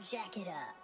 Jack it up.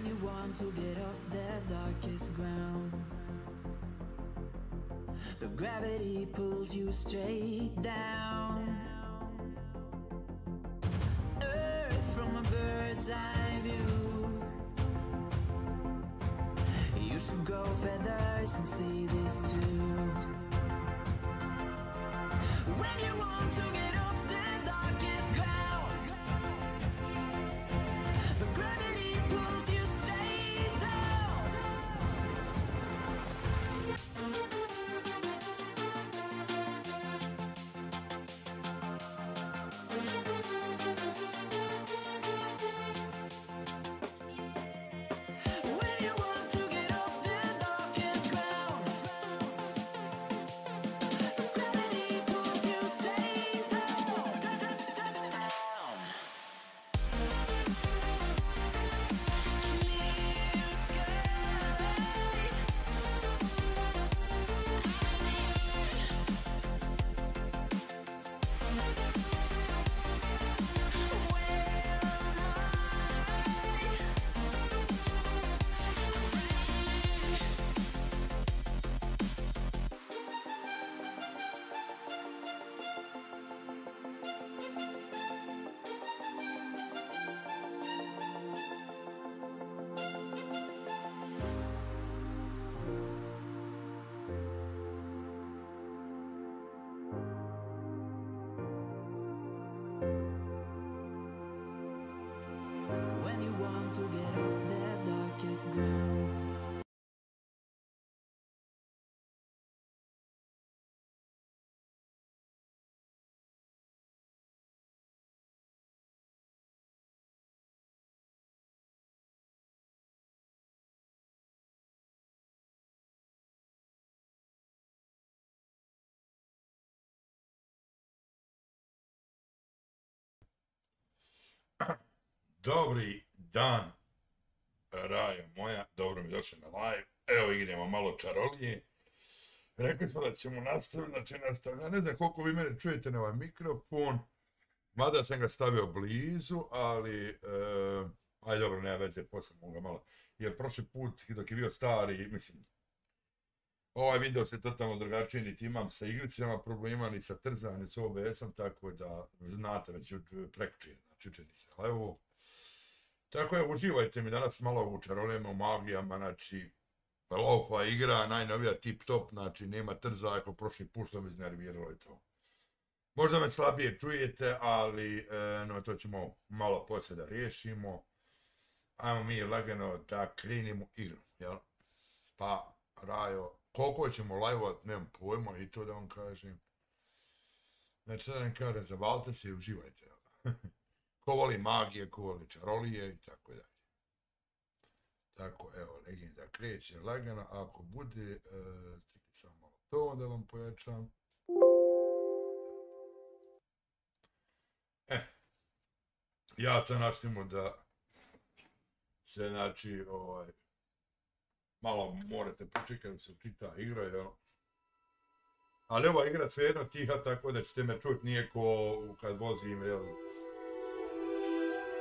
When you want to get off the darkest ground, but gravity pulls you straight down. Earth from a bird's eye view. You should grow feathers and see this too. When you want to get off the darkest ground, but gravity pulls you straight down. When you want to get off the darkest ground, but gravity pulls you straight down. Clear sky. When you want to get off the darkest ground. Dobri dan, rajo moja, dobro mi došli na live. Evo igramo malo čarolije. Rekli smo da ćemo nastaviti, znači nastavljamo. Ne znam koliko vi mene čujete na ovaj mikrofon, mada sam ga stavio blizu, ali aj dobro, nema veze, poslije mogu ga malo. Jer prošli put dok je bio stari, mislim, ovaj Windows se totalno drugačije, niti imam sa igricama problema, ni sa trzanjem, ni sa OBS-om, tako da znate već prekjučer, znači jučer nisam levo. Tako je, uživajte mi danas malo u čarolijama, u magijama, znači, lofa igra, najnovija tip top, znači nema trza, ako prošli put što me iznerviralo i to. Možda me slabije čujete, ali no, to ćemo malo poslije da riješimo. Ajmo mi lagano da krenimo igru, jel? Pa, rajo, koliko ćemo live-ovat, nemam pojma i to da vam kažem. Znači, da vam kažem, zavalite se i uživajte, jel? Ko voli magije, ko voli čarolije i tako dalje. Tako, evo, legenda kreće lagano, ako bude, stikli samo malo to da vam pojačam. Ja sam naštimo da se, znači, malo morate počekati da se čita igra, jel? Ali ova igra svejedno tiha, tako da ćete me čuti, nije ko kad vozim, jel?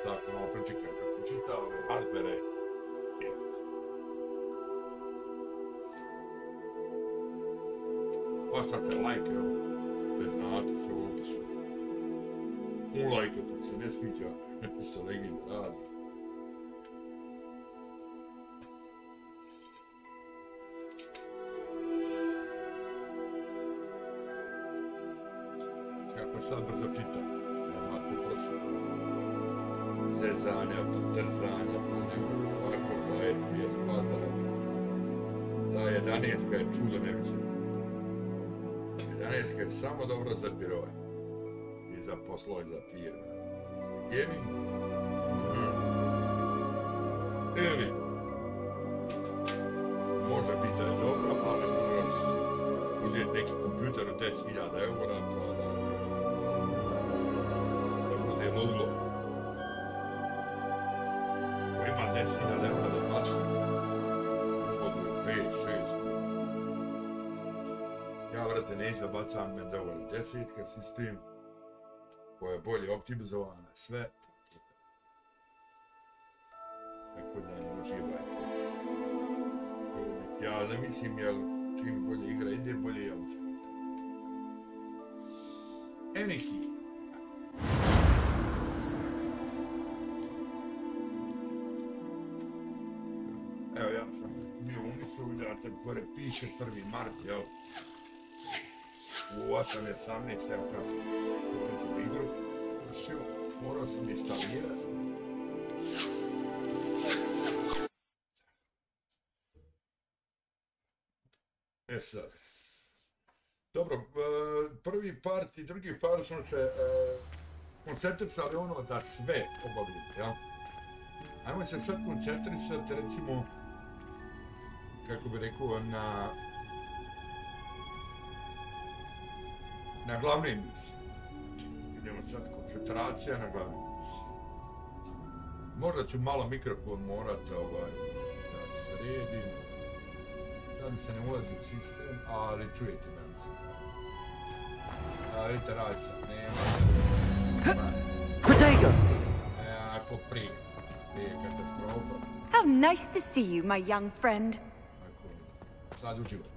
Tako, malo pričekaj kako čita ove hardvere. Ostavite like, evo, ne znate se u opisu. Ulajkajte se, ne smiđa što Legende radi. Kako sad brzo čita, nema tu prošlo. Zezanja, pa trzanja, pa ne može ovako, pa FPS pada. Ta 11 je čudo neviđeno. 11 je samo dobro za birove. I za poslove, za firme. Za gaming. Ili može biti da je dobro, ali moraš uzeti neki kompjuter od 10.000 eura, pa da bude ludilo. Ko ima 10.000 eura da plaća, od 5, 6. Ja, vrate, ne zabacam, me dovoljno 10 sistem, koja je bolje optimizovana, sve. Tako da uživajte. Ja ne mislim, jel čim bolje igra ide, bolje je ovdje. Eneki. Evo ja sam bio u Nisu, vidjate gore piše 1. mart, jel? U 8:18, evo kad sam ulazio igru, morao sam instalirati. E sad, dobro, prvi part i drugi part smo se koncentrisali ono da sve obavljamo, jel? Ajmo se sad koncentrisati, recimo, kako bi rekao, na glavne misije. Idemo sad koncentracija na glavne misije. Možda ću malo mikrofon morati da sredim. Sad mi se ne ulazi u sistem, ali čujete me mislim. Vidite, radi sad, nema. Potato! Ako prije katastrofa. How nice to see you, my young friend. Sad uživajte.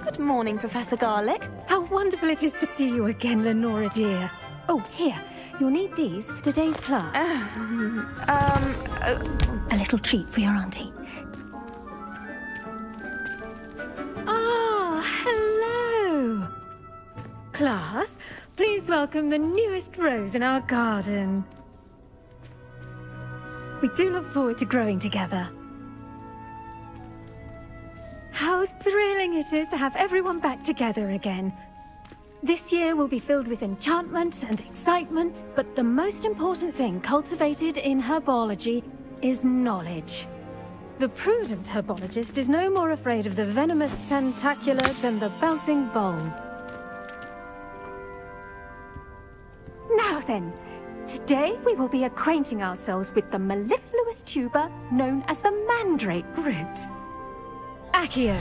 Good morning, Professor Garlic. How wonderful it is to see you again, Lenora dear. Oh, here, you'll need these for today's class. A little treat for your auntie. Ah, hello. Class, please welcome the newest rose in our garden. We do look forward to growing together. How thrilling it is to have everyone back together again. This year will be filled with enchantment and excitement, but the most important thing cultivated in herbology is knowledge. The prudent herbologist is no more afraid of the venomous tentacular than the bouncing bulb. Now then, today we will be acquainting ourselves with the mellifluous tuber known as the mandrake root. Accio.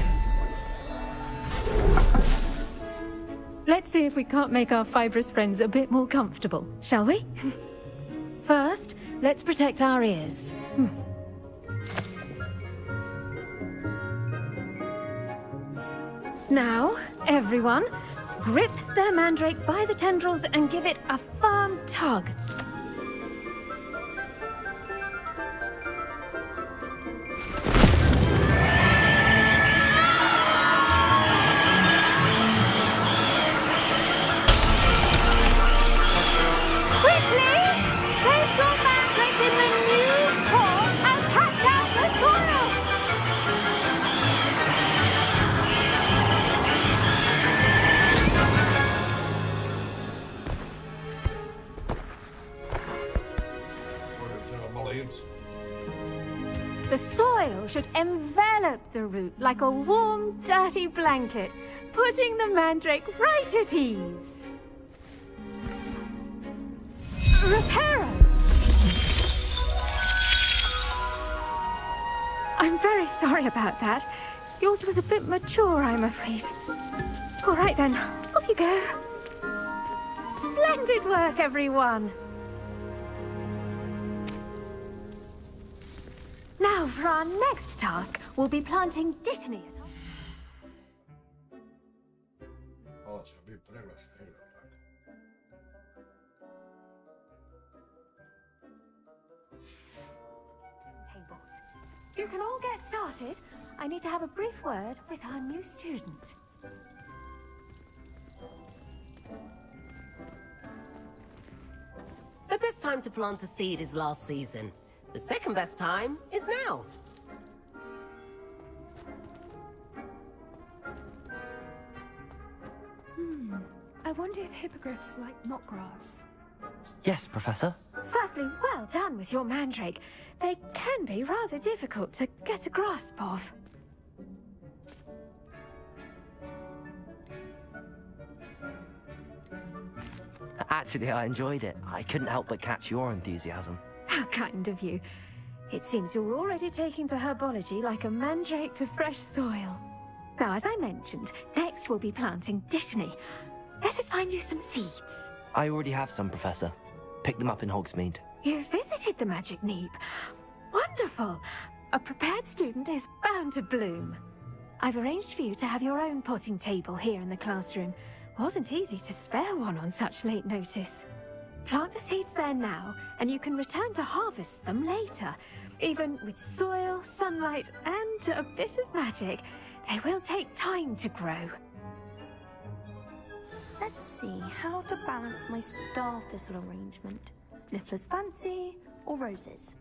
Let's see if we can't make our fibrous friends a bit more comfortable, shall we? First, let's protect our ears. Now, everyone, grip their mandrake by the tendrils and give it a firm tug. The soil should envelop the root like a warm, dirty blanket, putting the mandrake right at ease. Reparo! I'm very sorry about that. Yours was a bit mature, I'm afraid. All right then, off you go. Splendid work, everyone. Now, for our next task, we'll be planting dittany at our... Ovo će biti preglasna igra, tako. tables. You can all get started. I need to have a brief word with our new student. The best time to plant a seed is last season. The second best time is now. I wonder if hippogriffs like knotgrass. Yes, Professor. Firstly, well done with your mandrake. They can be rather difficult to get a grasp of. Actually, I enjoyed it. I couldn't help but catch your enthusiasm. How kind of you. It seems you're already taking to herbology like a mandrake to fresh soil. Now, as I mentioned, next we'll be planting dittany. Let us find you some seeds. I already have some, Professor. Picked them up in Hogsmeade. You visited the Magic Neep. Wonderful! A prepared student is bound to bloom. I've arranged for you to have your own potting table here in the classroom. Wasn't easy to spare one on such late notice. Plant the seeds there now, and you can return to harvest them later. Even with soil, sunlight, and a bit of magic, they will take time to grow. Let's see how to balance my star thistle arrangement. Niffler's fancy or roses?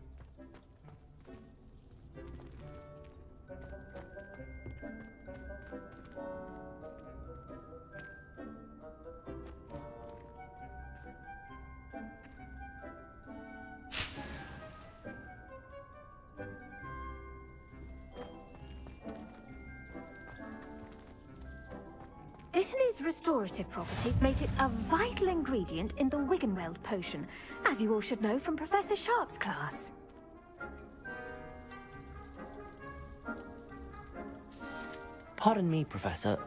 Dittany's restorative properties make it a vital ingredient in the Wiggenweld potion, as you all should know from Professor Sharp's class. Pardon me, Professor.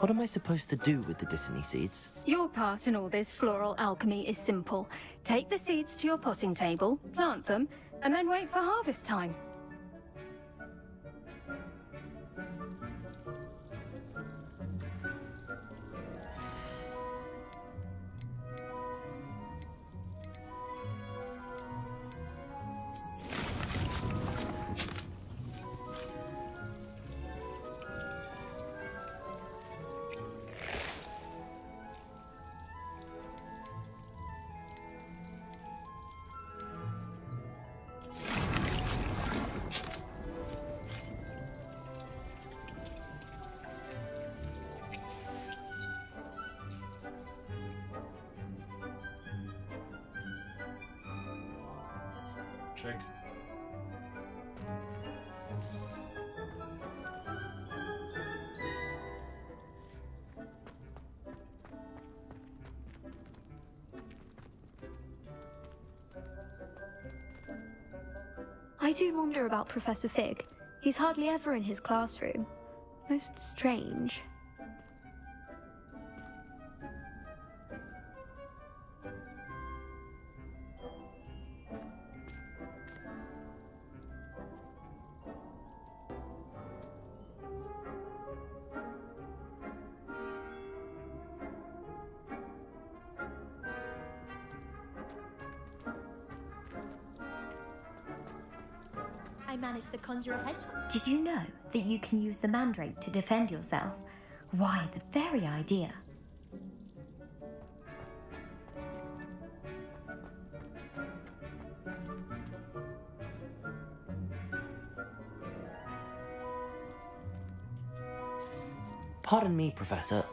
What am I supposed to do with the dittany seeds? Your part in all this floral alchemy is simple. Take the seeds to your potting table, plant them, and then wait for harvest time. Check. I do wonder about Professor Fig. He's hardly ever in his classroom. Most strange. I managed to conjure a hedge. Did you know that you can use the mandrake to defend yourself? Why, the very idea. Pardon me, Professor.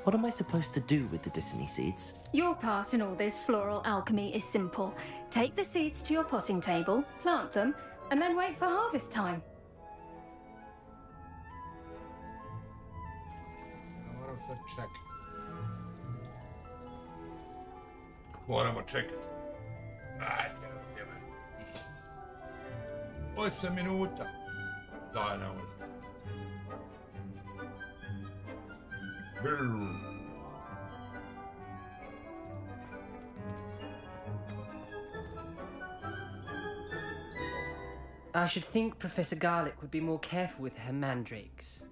What am I supposed to do with the dittany seeds? Your part in all this floral alchemy is simple. Take the seeds to your potting table, plant them, and then wait for harvest time. Moram sad čekati. Moramo čekati. Ajde, djevaj. 8 minuta. Daj nam ovo. I should think Professor Garlick would be more careful with her mandrakes.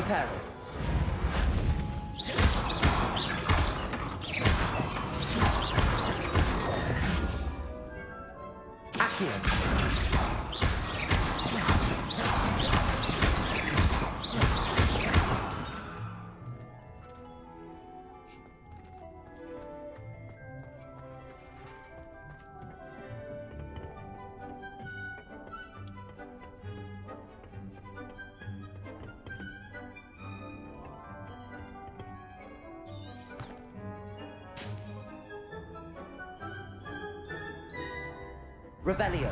Preparing. Accio. Revelio.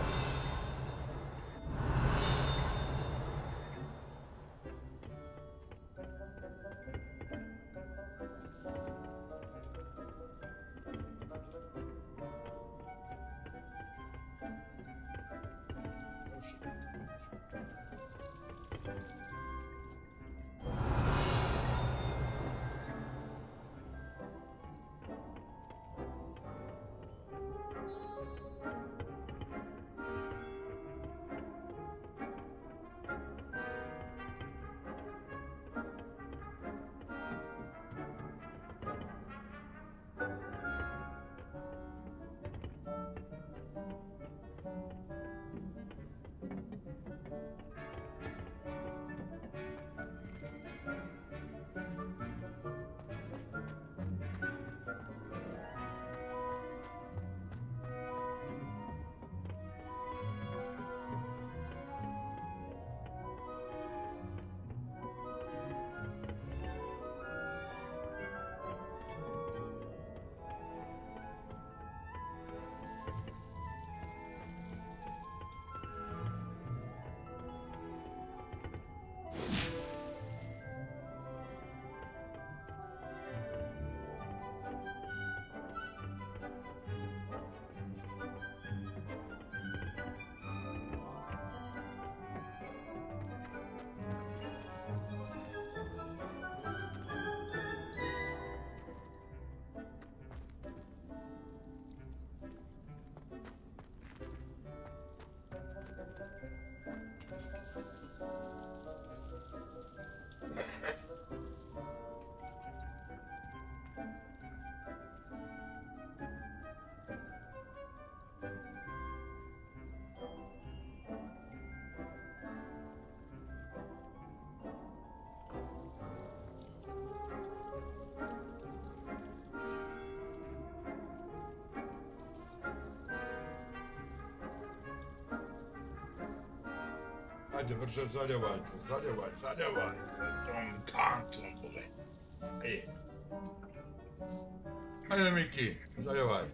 Ajde, brže zaljevajte, zaljevaj. Tom kantom, bole. Ajde, Miki, zaljevaj.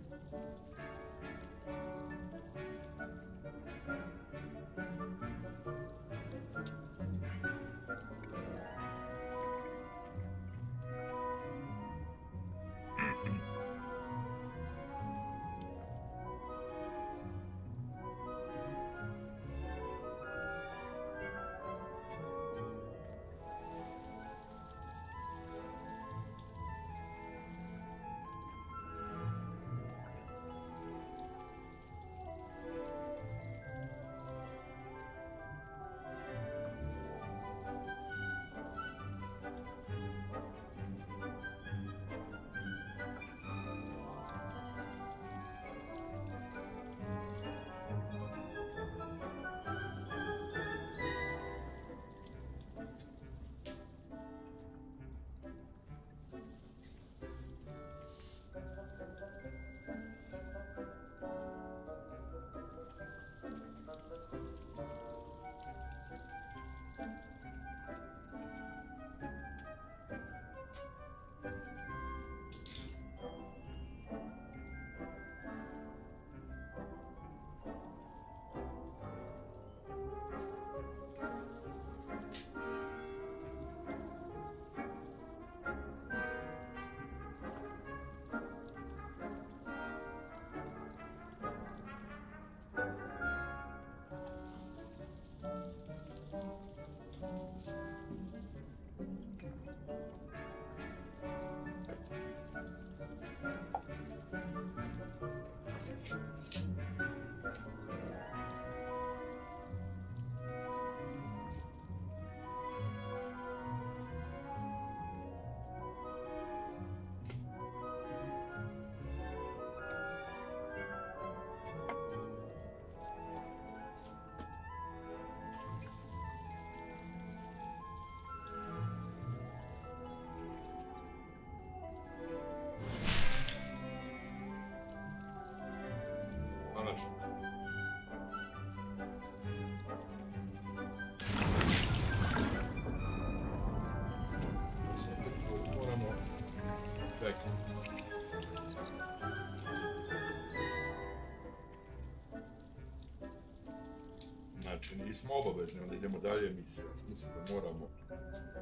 Znači nismo obavezni, onda idemo dalje emisija. Mislim da moramo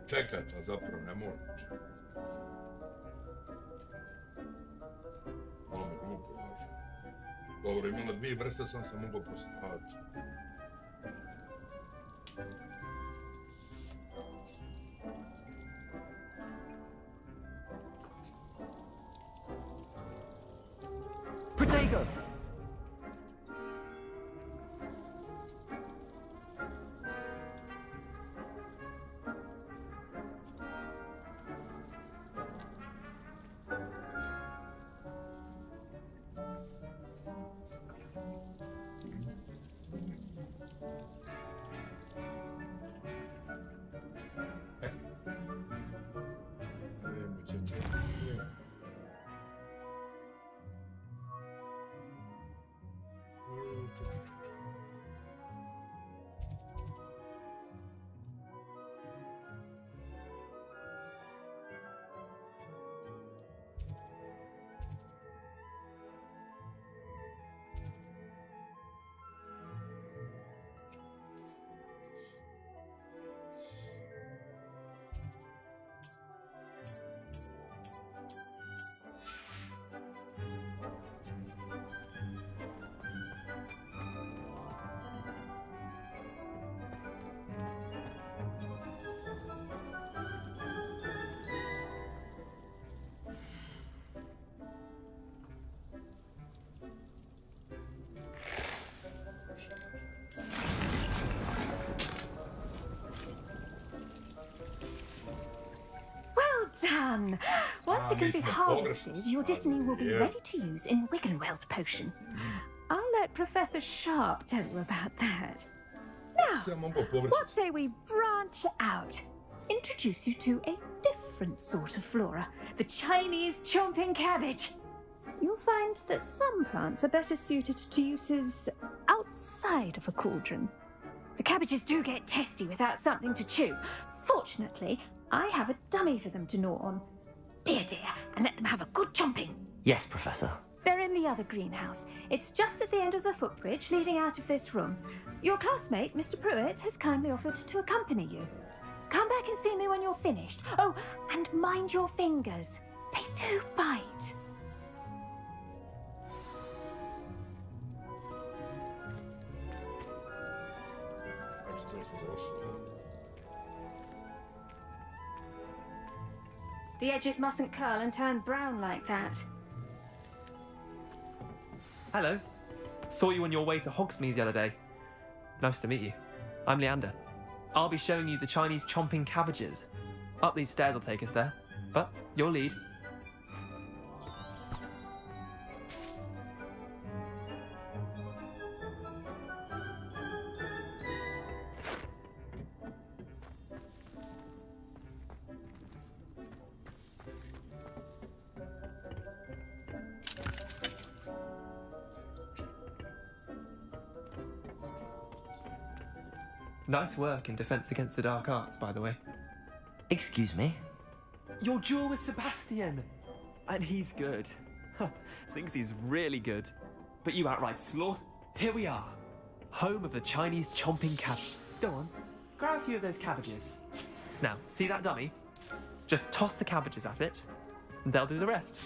čekati, a zapravo ne moramo čekati. Malo me glupo važu. Dobro, imala 2 vrste, sam se mogao postaviti. Protego! Done! Once it can be harvested, your Dittany will be ready to use in Wiggenweld potion. I'll let Professor Sharp tell you about that. Now, what say we branch out? Introduce you to a different sort of flora, the Chinese chomping cabbage. You'll find that some plants are better suited to uses outside of a cauldron. The cabbages do get testy without something to chew. Fortunately, I have a dummy for them to gnaw on. Be a dear and let them have a good chomping. Yes, Professor. They're in the other greenhouse. It's just at the end of the footbridge leading out of this room. Your classmate, Mr. Pruitt, has kindly offered to accompany you. Come back and see me when you're finished. Oh, and mind your fingers. They do bite. The edges mustn't curl and turn brown like that. Hello. Saw you on your way to Hogsmeade the other day. Nice to meet you. I'm Leander. I'll be showing you the Chinese chomping cabbages. Up these stairs will take us there. But your lead. Nice work in Defense Against the Dark Arts, by the way. Excuse me? Your duel with Sebastian! And he's good. Thinks he's really good. But you outright sloth. Here we are. Home of the Chinese chomping cabbage. Go on, grab a few of those cabbages. Now, see that dummy? Just toss the cabbages at it, and they'll do the rest.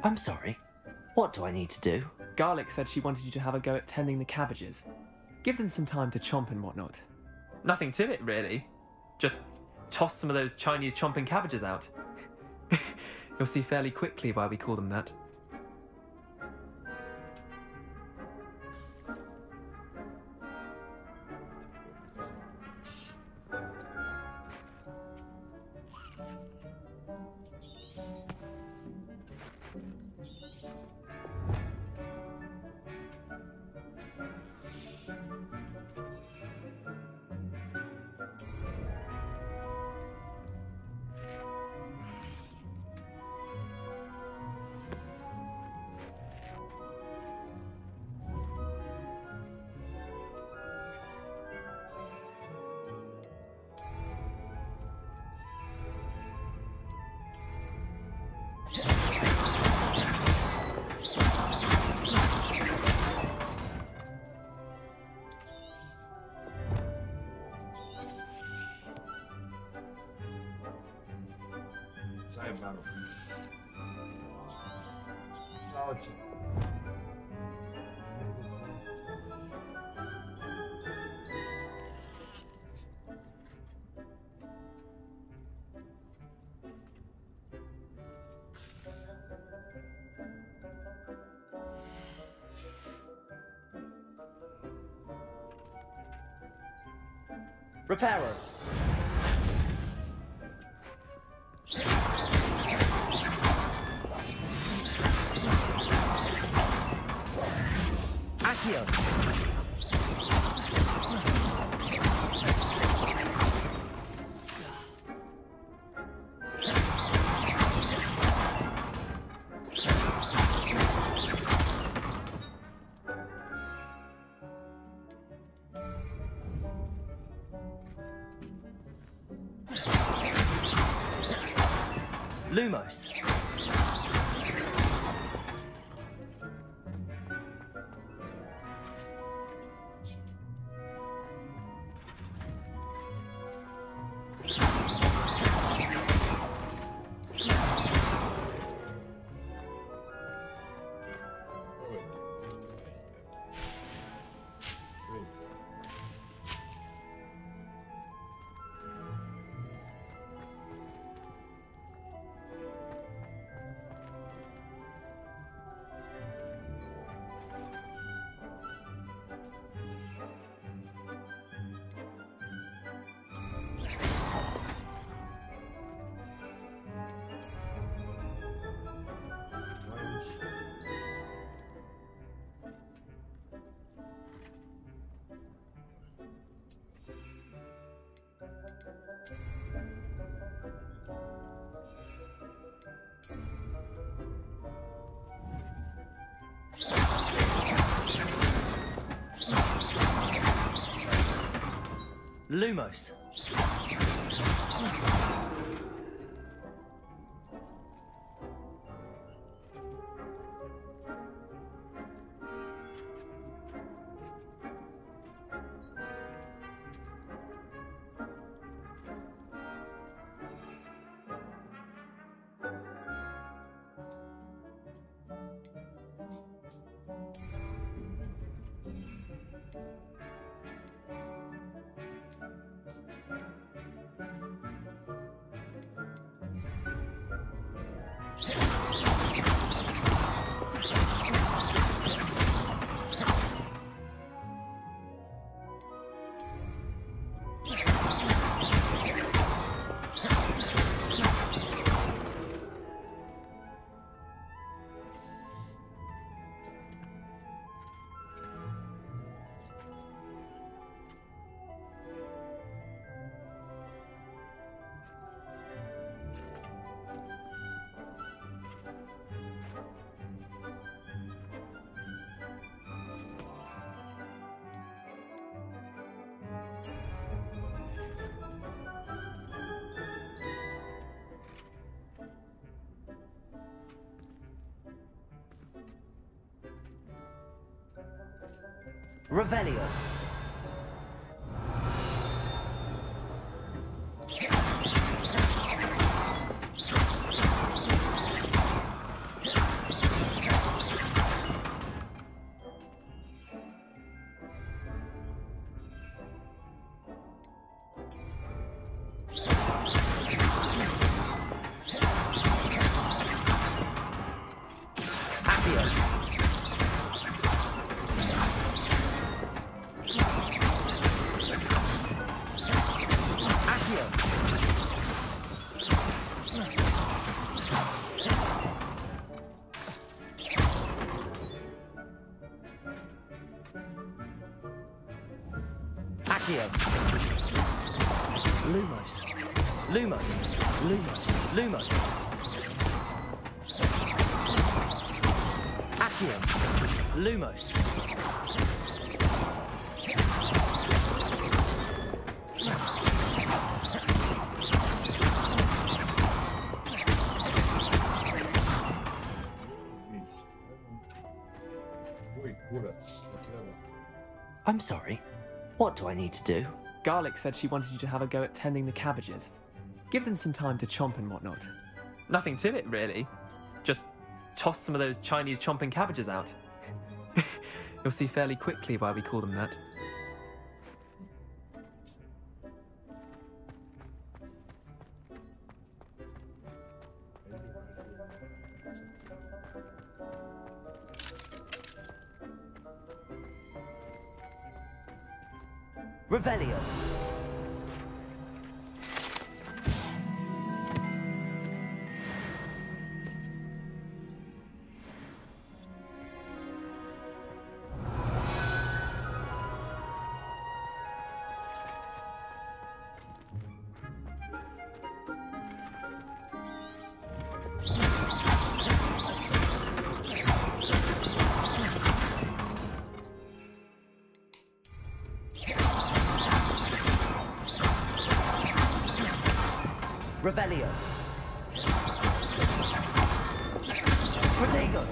I'm sorry. What do I need to do? Garlic said she wanted you to have a go at tending the cabbages. Give them some time to chomp and whatnot. Nothing to it, really. Just toss some of those Chinese chomping cabbages out. You'll see fairly quickly why we call them that. Zajebano. Na oči. Reparo. Accio. Lumos. Lumos. Revelio. Accio. Lumos. Lumos. Lumos. Lumos. Accio. Lumos. I'm sorry. What do I need to do? Garlic said she wanted you to have a go at tending the cabbages. Give them some time to chomp and whatnot. Nothing to it, really. Just toss some of those Chinese chomping cabbages out. You'll see fairly quickly why we call them that. Revelio. Revelio. Protego.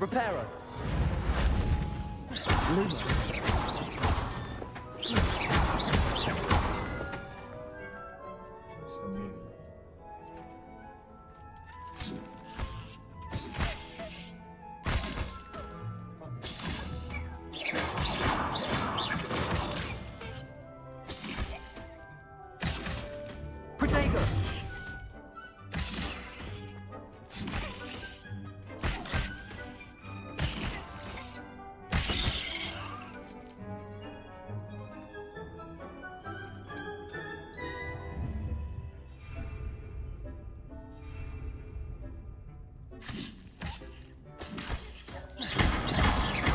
Reparo. Lumos. Protego.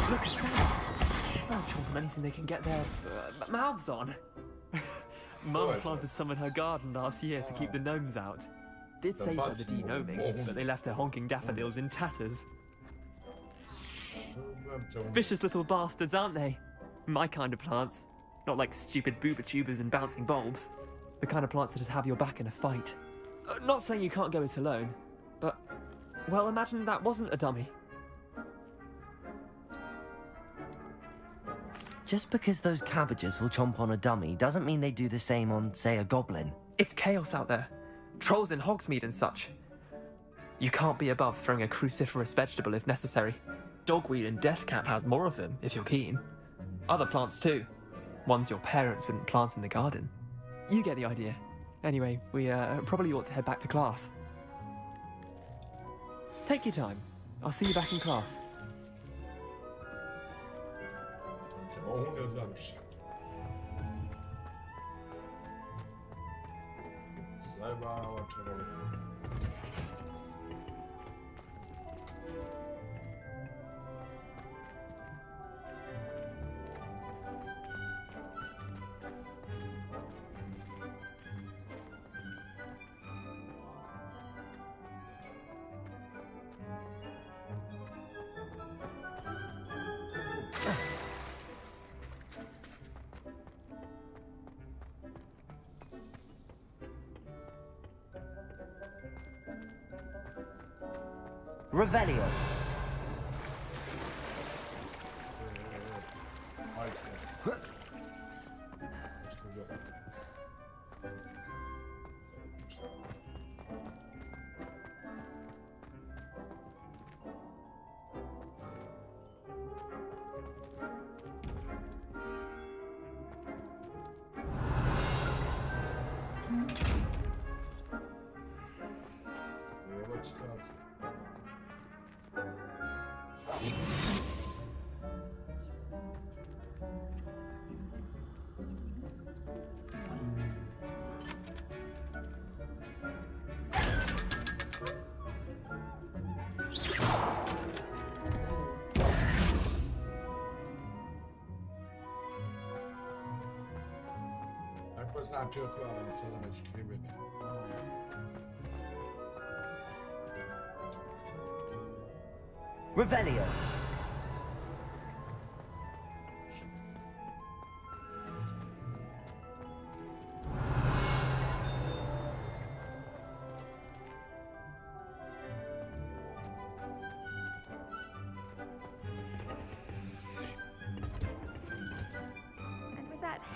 Look at that! They'll chomp on anything they can get their mouths on. Mum planted some in her garden last year to keep the gnomes out. Did save her the denoming, but they left her honking daffodils in tatters. Vicious little bastards, aren't they? My kind of plants. Not like stupid booba tubers and bouncing bulbs. The kind of plants that'd have your back in a fight. Not saying you can't go it alone, but... well, imagine that wasn't a dummy. Just because those cabbages will chomp on a dummy doesn't mean they do the same on, say, a goblin. It's chaos out there. Trolls in Hogsmeade and such. You can't be above throwing a cruciferous vegetable if necessary. Dogweed and deathcap has more of them, if you're keen. Other plants too. Ones your parents wouldn't plant in the garden. You get the idea. Anyway, we probably ought to head back to class. Take your time. I'll see you back in class. On je završi. Zajebava čarolija. Revelio. Znači, otvaramo sada na skriveni. Revelio.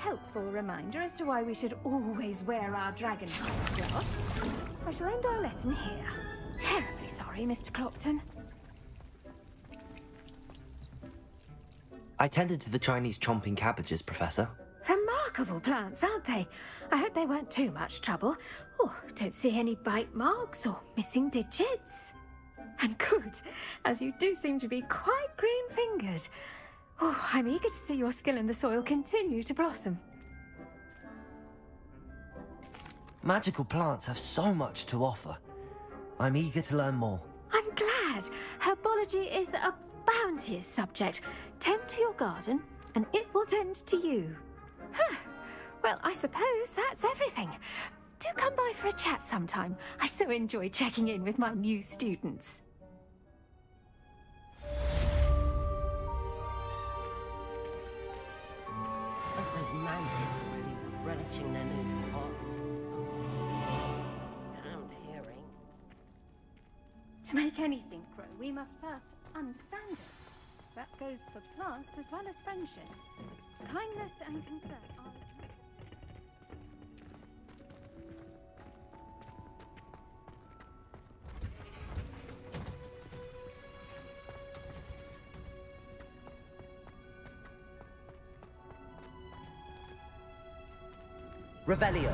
Helpful reminder as to why we should always wear our dragon cloth. I shall end our lesson here. Terribly sorry, Mr. Clopton. I tended to the Chinese chomping cabbages, Professor. Remarkable plants, aren't they? I hope they weren't too much trouble. Oh, don't see any bite marks or missing digits. And good, as you do seem to be quite green-fingered. Oh, I'm eager to see your skill in the soil continue to blossom. Magical plants have so much to offer. I'm eager to learn more. I'm glad. Herbology is a bounteous subject. Tend to your garden, and it will tend to you. Huh. Well, I suppose that's everything. Do come by for a chat sometime. I so enjoy checking in with my new students. Those mandrake are really relishing their new pots. Damned hearing. To make anything grow, we must first understand it. That goes for plants as well as friendships. Kindness and concern are... Revelio.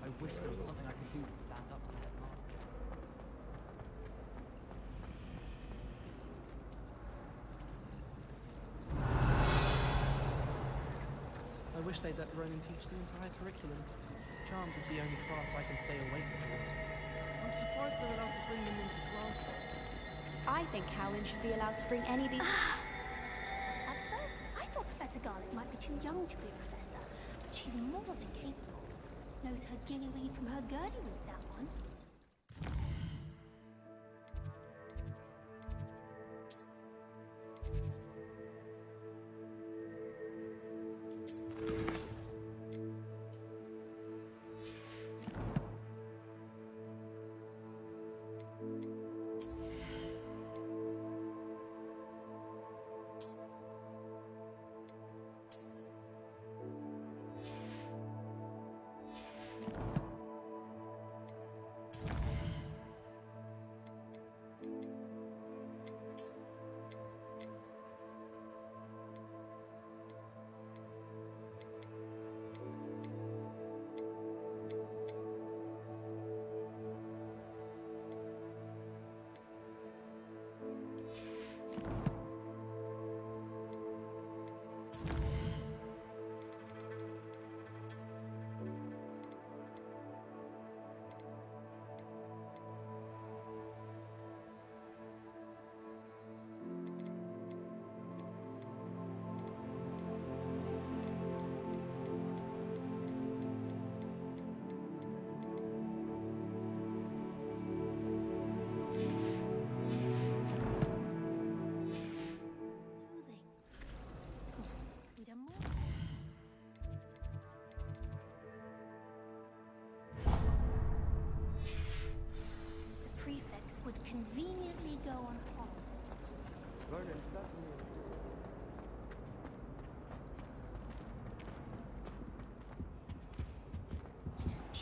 I wish there was something I could do to stand up to that master. I wish they'd let Ronan teach the entire curriculum. Charms is the only class I can stay awake for. I'm surprised they're allowed to bring them into class though. I think Howlin should be allowed to bring any be... At first, I thought Professor Garlic might be too young to be a professor, but she's more than capable. Knows her gilly-weed from her gurdy-weed, that one.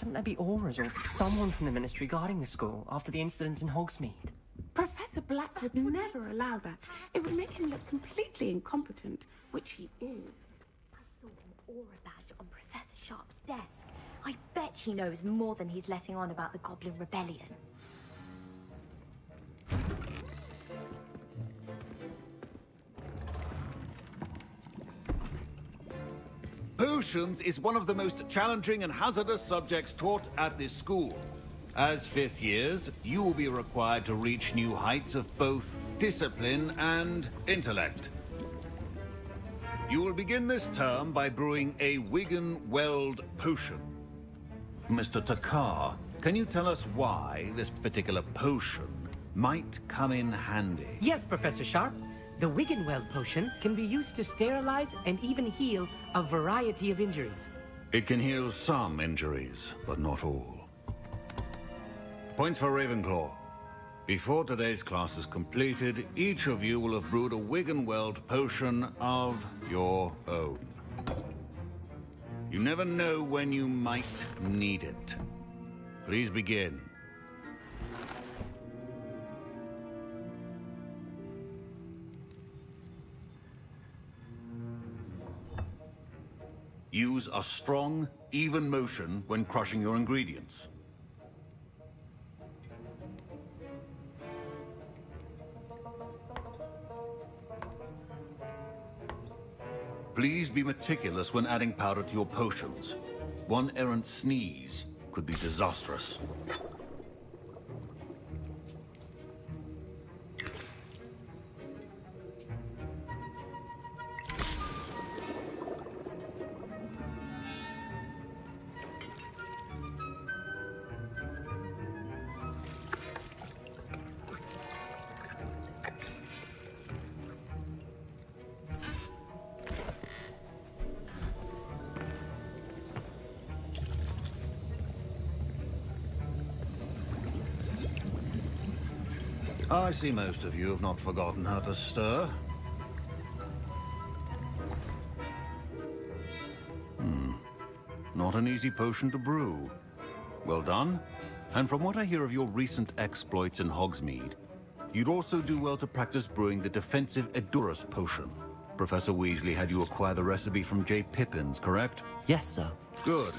Shouldn't there be Aurors or someone from the Ministry guarding the school after the incident in Hogsmeade? Professor Black would never allow that. It would make him look completely incompetent, which he is. I saw an aura badge on Professor Sharp's desk. I bet he knows more than he's letting on about the Goblin Rebellion. Potions is one of the most challenging and hazardous subjects taught at this school. As fifth years, you will be required to reach new heights of both discipline and intellect. You will begin this term by brewing a Wiggenweld potion. Mr. Takar, can you tell us why this particular potion might come in handy? Yes, Professor Sharp. The Wiggenweld potion can be used to sterilize and even heal a variety of injuries. It can heal some injuries, but not all. Points for Ravenclaw. Before today's class is completed, each of you will have brewed a Wiggenweld potion of your own. You never know when you might need it. Please begin. Use a strong, even motion when crushing your ingredients. Please be meticulous when adding powder to your potions. One errant sneeze could be disastrous. I see most of you have not forgotten how to stir. Not an easy potion to brew. Well done. And from what I hear of your recent exploits in Hogsmeade, you'd also do well to practice brewing the defensive Edurus potion. Professor Weasley had you acquire the recipe from J. Pippins, correct? Yes, sir. Good.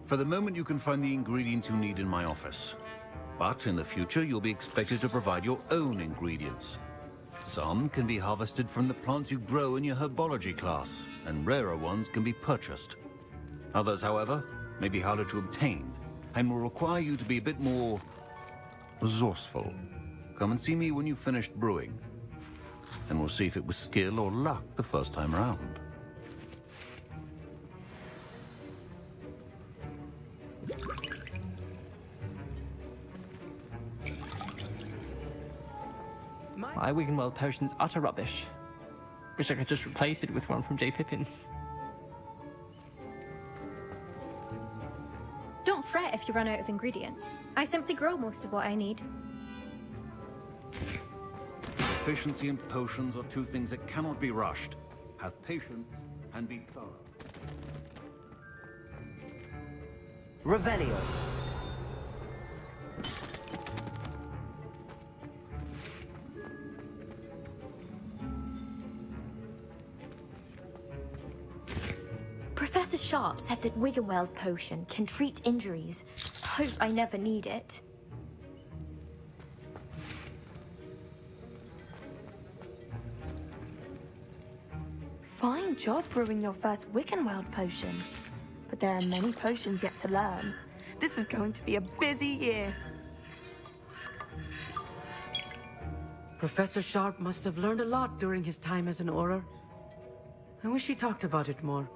For the moment, you can find the ingredients you need in my office. But in the future, you'll be expected to provide your own ingredients. Some can be harvested from the plants you grow in your herbology class, and rarer ones can be purchased. Others, however, may be harder to obtain, and will require you to be a bit more resourceful. Come and see me when you've finished brewing, and we'll see if it was skill or luck the first time around. My Wiggenweld potion's utter rubbish. Wish I could just replace it with one from J. Pippins. Don't fret if you run out of ingredients. I simply grow most of what I need. Proficiency and potions are two things that cannot be rushed. Have patience and be thorough. Revelio. Professor Sharp said that Wiggenweld potion can treat injuries. Hope I never need it. Fine job brewing your first Wiggenweld potion. But there are many potions yet to learn. This is going to be a busy year. Professor Sharp must have learned a lot during his time as an Auror. I wish he talked about it more.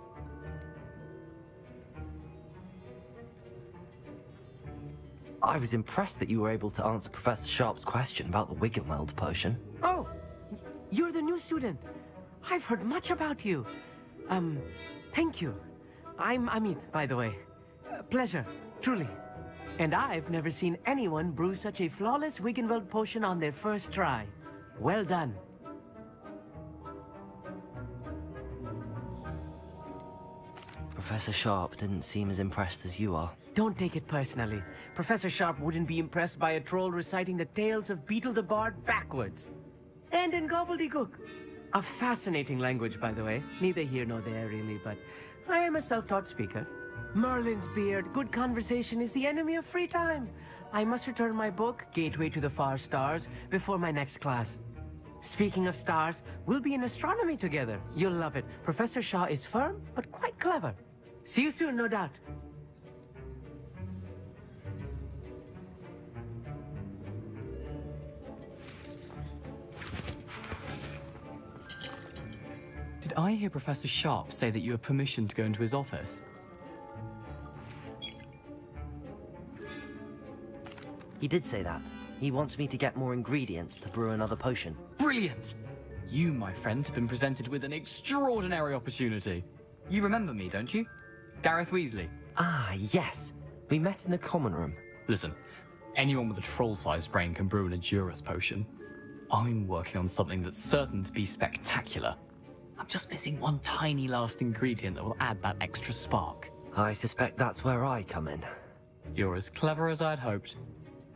I was impressed that you were able to answer Professor Sharp's question about the Wiggenweld potion. Oh, you're the new student. I've heard much about you. Thank you. I'm Amit, by the way. Pleasure, truly. And I've never seen anyone brew such a flawless Wiggenweld potion on their first try. Well done. Professor Sharp didn't seem as impressed as you are. don't take it personally. Professor Sharp wouldn't be impressed by a troll reciting the tales of Beetle the Bard backwards. And in gobbledygook. A fascinating language, by the way. Neither here nor there, really, but I am a self-taught speaker. Merlin's beard, good conversation is the enemy of free time. I must return my book, Gateway to the Far Stars, before my next class. Speaking of stars, we'll be in astronomy together. You'll love it. Professor Shaw is firm, but quite clever. See you soon, no doubt. Did I hear Professor Sharp say that you have permission to go into his office? He did say that. He wants me to get more ingredients to brew another potion. Brilliant! You, my friend, have been presented with an extraordinary opportunity. You remember me, don't you? Gareth Weasley. Ah, yes. We met in the common room. Listen, anyone with a troll-sized brain can brew an Edurus potion. I'm working on something that's certain to be spectacular. I'm just missing one tiny last ingredient that will add that extra spark. I suspect that's where I come in. You're as clever as I'd hoped.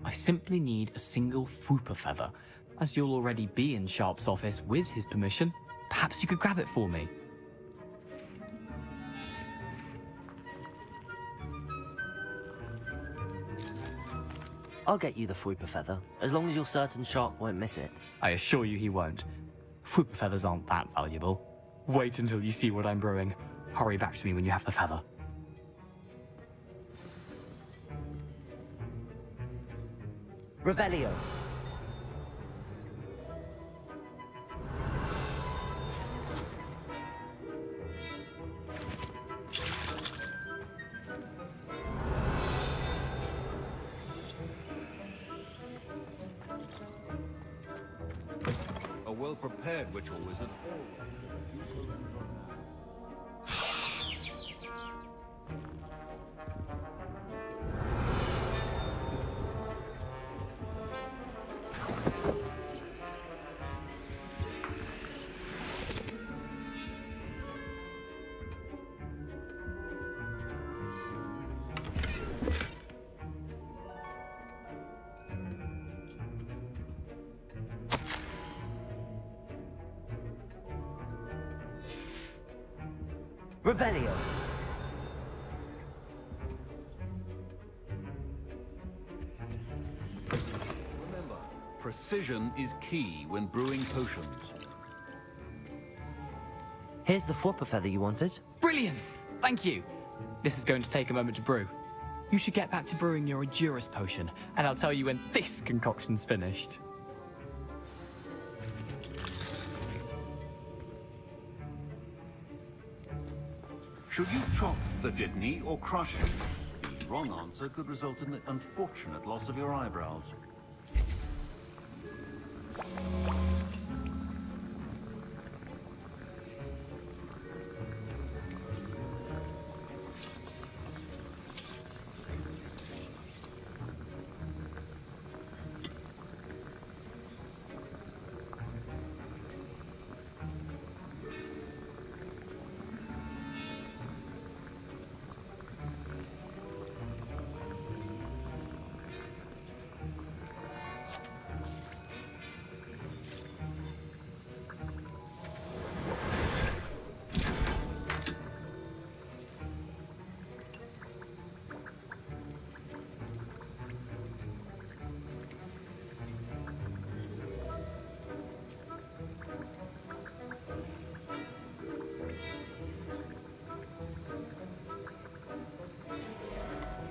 I simply need a single Fwooper feather. As you'll already be in Sharp's office with his permission, perhaps you could grab it for me. I'll get you the Fwooper feather, as long as you're certain Sharp won't miss it. I assure you he won't. Fwooper feathers aren't that valuable. Wait until you see what I'm brewing. Hurry back to me when you have the feather. Revelio. A well-prepared ritual wizard. Revelio. Remember, precision is key when brewing potions. Here's the Fwooper feather you wanted. Brilliant! Thank you! This is going to take a moment to brew. You should get back to brewing your Edurus potion, and I'll tell you when this concoction's finished. Should you chop the Dittany or crush it? The wrong answer could result in the unfortunate loss of your eyebrows.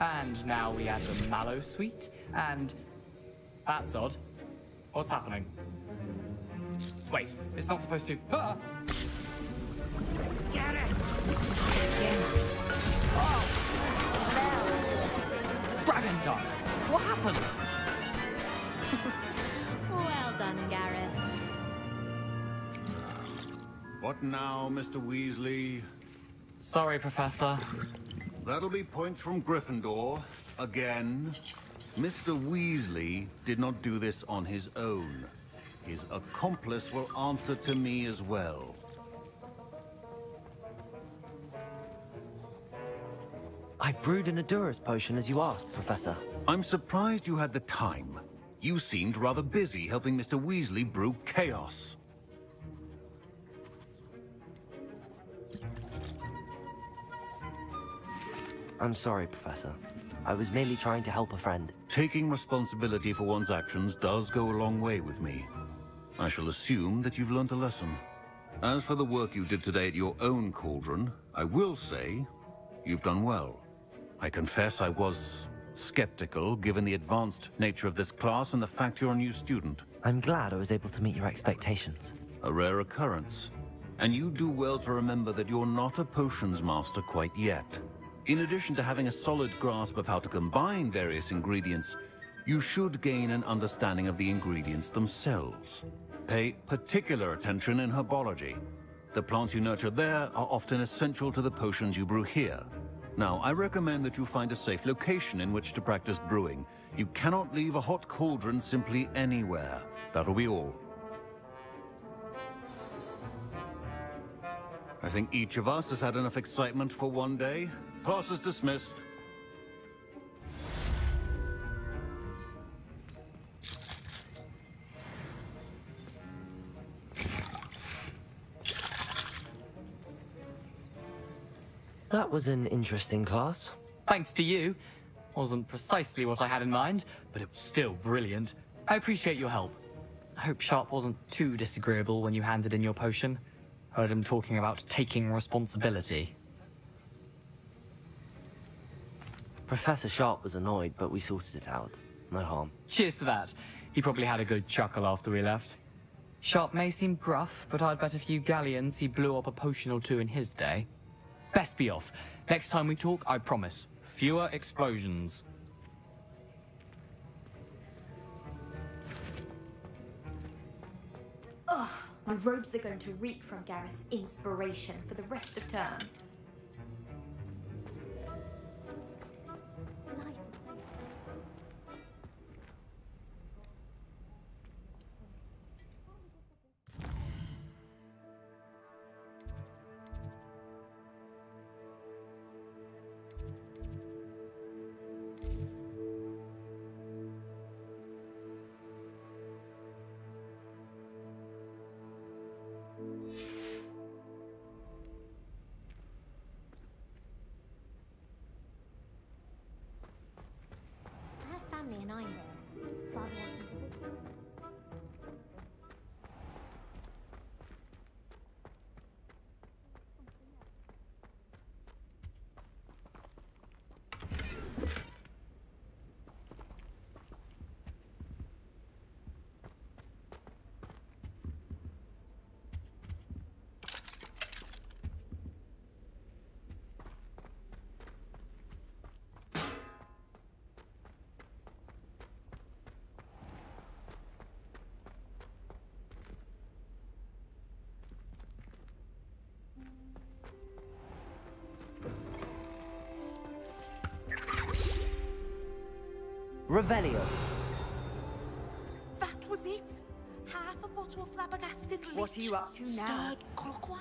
And now we add the mallow sweet, and... That's odd. What's happening? Wait, it's not supposed to... Ah! Get it! Oh! Dragon Dog! What happened? Well done, Gareth. What now, Mr. Weasley? Sorry, Professor. That'll be points from Gryffindor. Again. Mr. Weasley did not do this on his own. His accomplice will answer to me as well. I I brewed an Adurus potion as you asked, Professor. I'm surprised you had the time. You seemed rather busy helping Mr. Weasley brew chaos. I'm sorry, Professor. I was merely trying to help a friend. Taking responsibility for one's actions does go a long way with me. I shall assume that you've learnt a lesson. As for the work you did today at your own cauldron, I will say you've done well. I confess I was skeptical, given the advanced nature of this class and the fact you're a new student. I'm glad I was able to meet your expectations. A rare occurrence. And you do well to remember that you're not a potions master quite yet. In addition to having a solid grasp of how to combine various ingredients, you should gain an understanding of the ingredients themselves. Pay particular attention in herbology. The plants you nurture there are often essential to the potions you brew here. Now, I recommend that you find a safe location in which to practice brewing. You cannot leave a hot cauldron simply anywhere. That'll be all. I think each of us has had enough excitement for one day. Class is dismissed. That was an interesting class. Thanks to you. Wasn't precisely what I had in mind, but it was still brilliant. I appreciate your help. I hope Sharp wasn't too disagreeable when you handed in your potion. Heard him talking about taking responsibility. Professor Sharp was annoyed, but we sorted it out. No harm. Cheers to that. He probably had a good chuckle after we left. Sharp may seem gruff, but I'd bet a few galleons he blew up a potion or two in his day. Best be off. Next time we talk, I promise, fewer explosions. Ugh, my robes are going to reek from Gareth's inspiration for the rest of term. Family and I'm there. Father wants me. Revelio. That was it. Half a bottle of flabbergasted lich. What are you up to now? Stirred clockwise.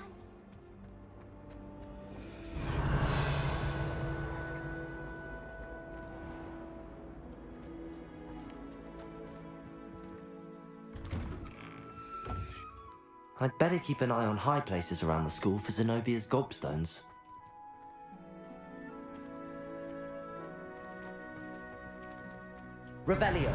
I'd better keep an eye on high places around the school for Zenobia's gobstones. Revelio.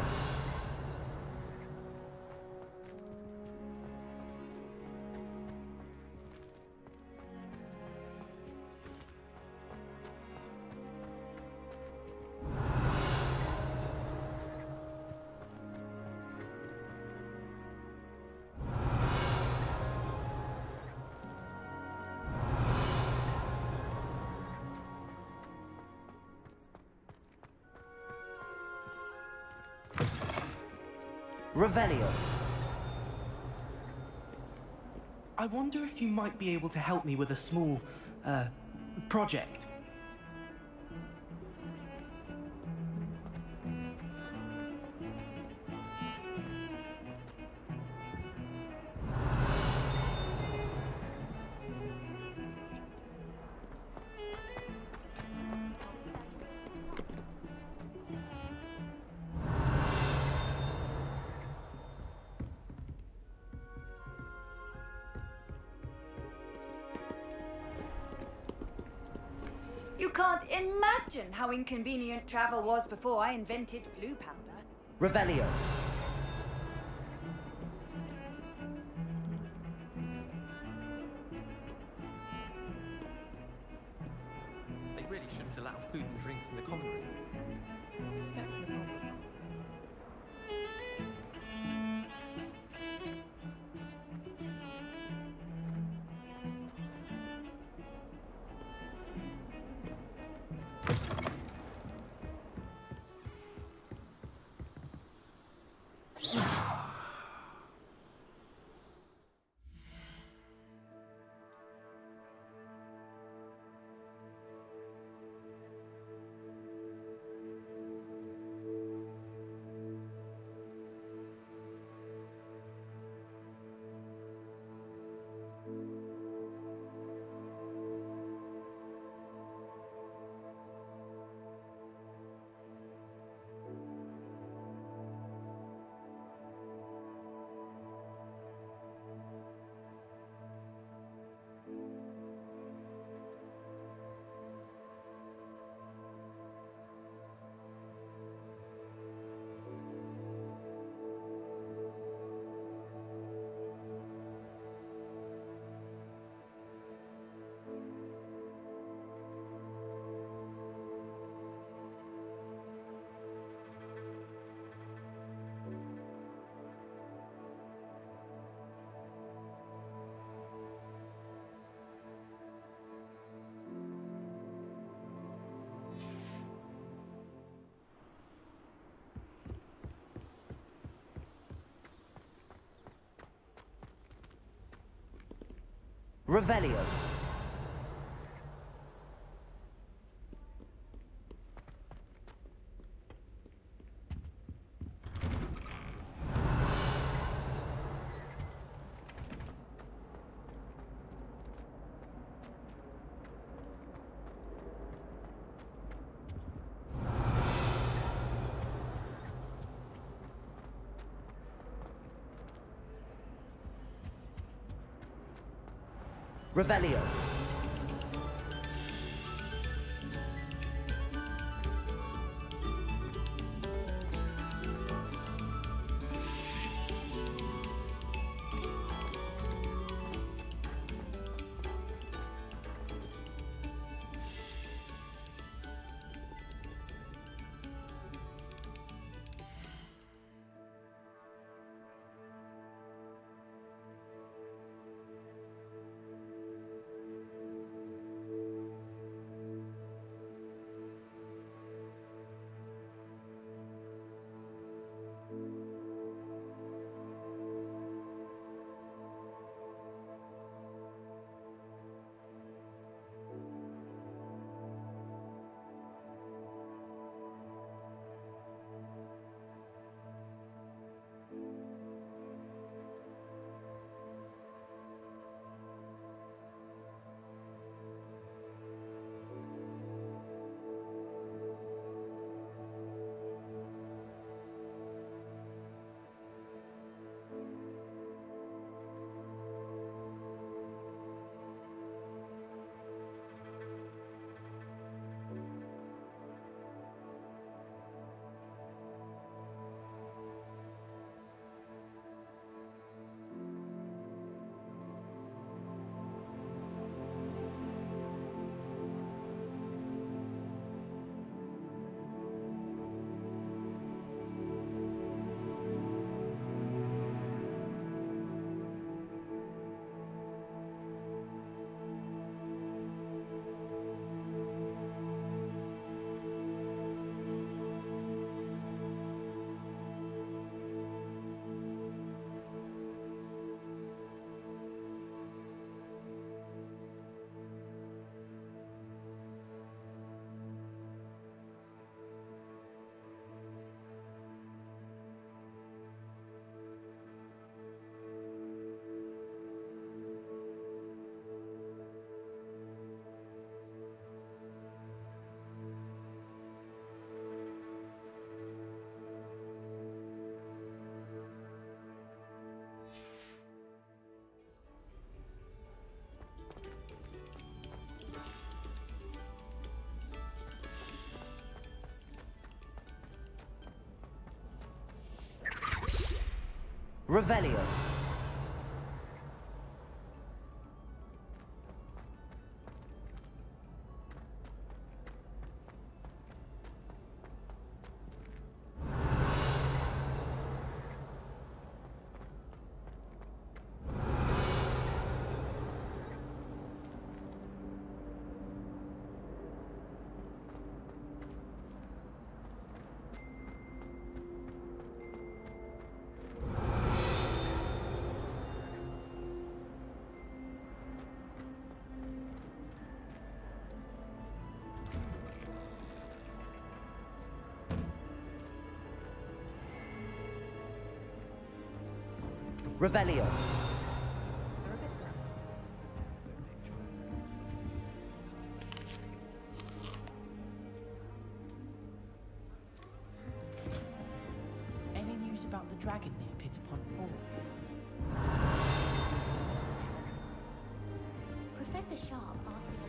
Revelio. I wonder if you might be able to help me with a small, project. can't imagine how inconvenient travel was before I invented flu powder. Revelio. They really shouldn't allow food and drinks in the common room. Step in the problem. Revelio. Revelio. Revelio. Revelio. Any news about the dragon near Pit upon Fall? Professor Sharp asked me.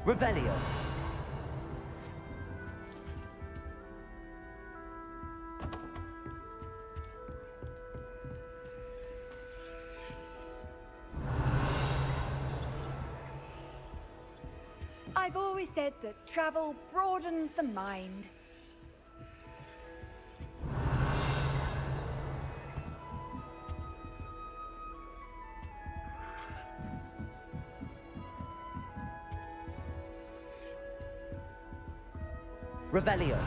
Revelio. I've always said that travel broadens the mind. Revelio.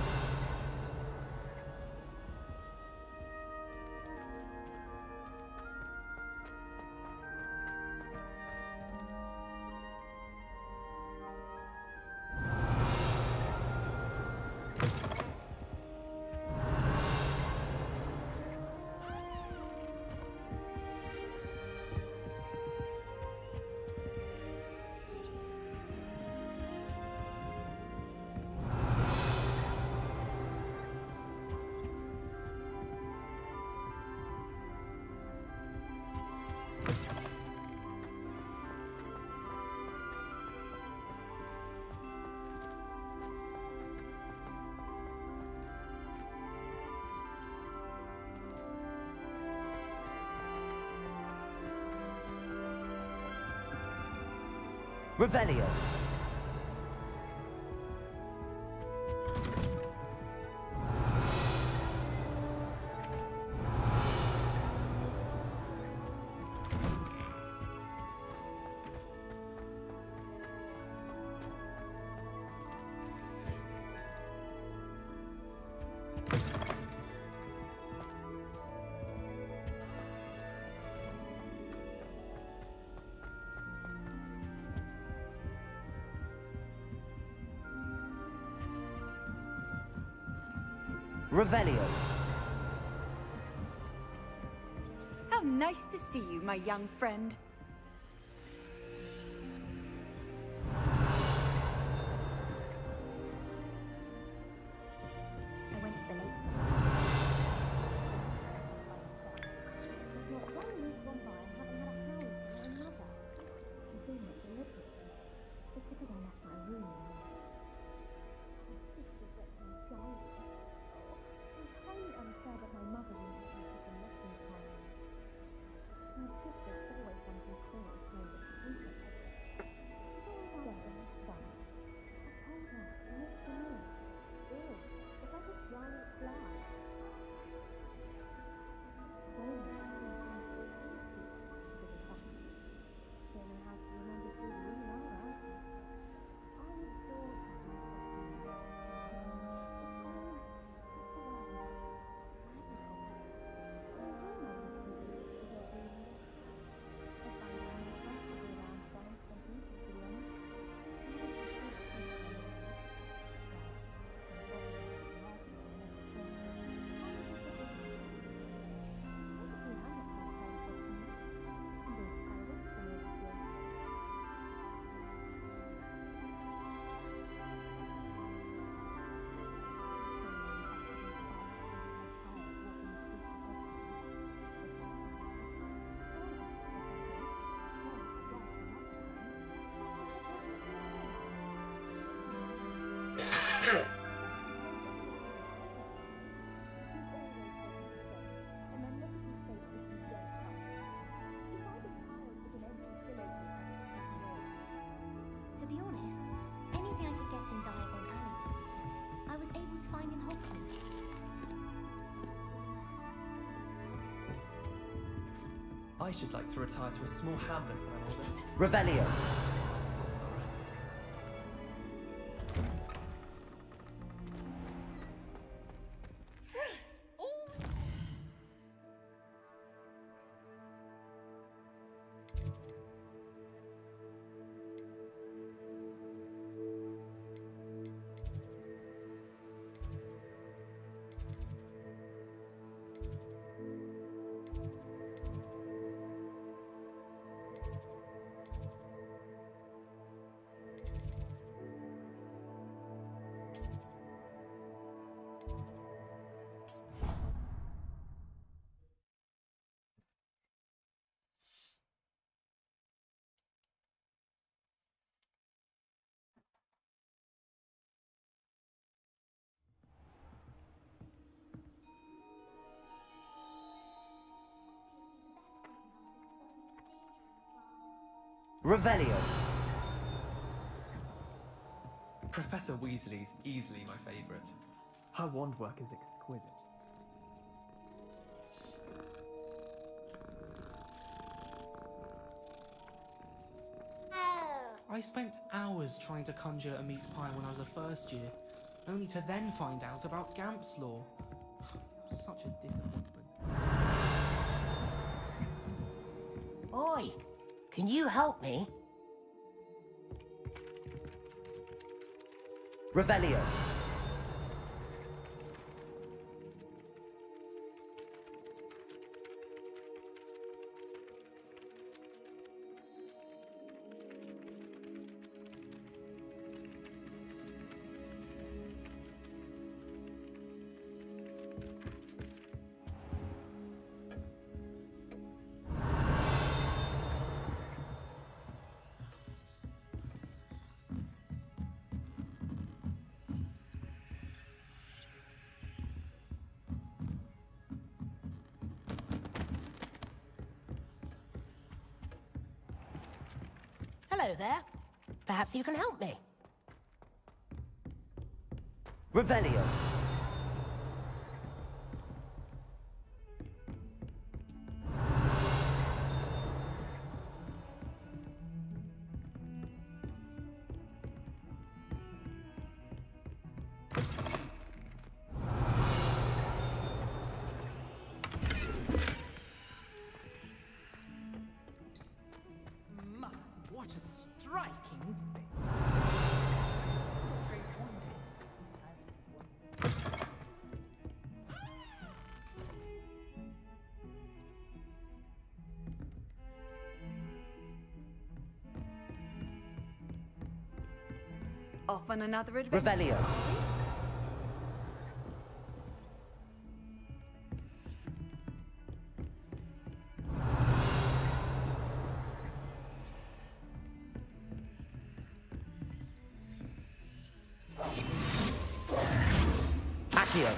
Revelio. Revelio. How nice to see you, my young friend. I went to the lake. Not 1 week gone by, I haven't had a howl or another. I'm doing it deliberately. Just because I left my room. My sister gets me going. It's highly unfair that my mother wouldn't let me take a lesson time. My sister's always wanted I should like to retire to a small hamlet when I'm older. Revelio. Revelio. Professor Weasley's easily my favourite. Her wand work is exquisite. I spent hours trying to conjure a meat pie when I was a first year, only to then find out about Gamp's Law. Such a disappointment. Oi, can you help me? Revelio. Hello there. Perhaps you can help me. Revelio. What a striking thing. Off on another adventure. Revelio. Accio.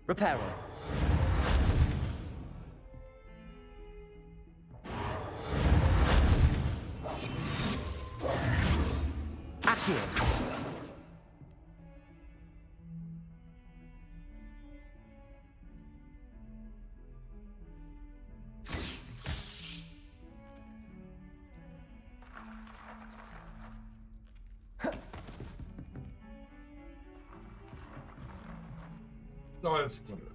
Reparo. Accio. To jest skoro.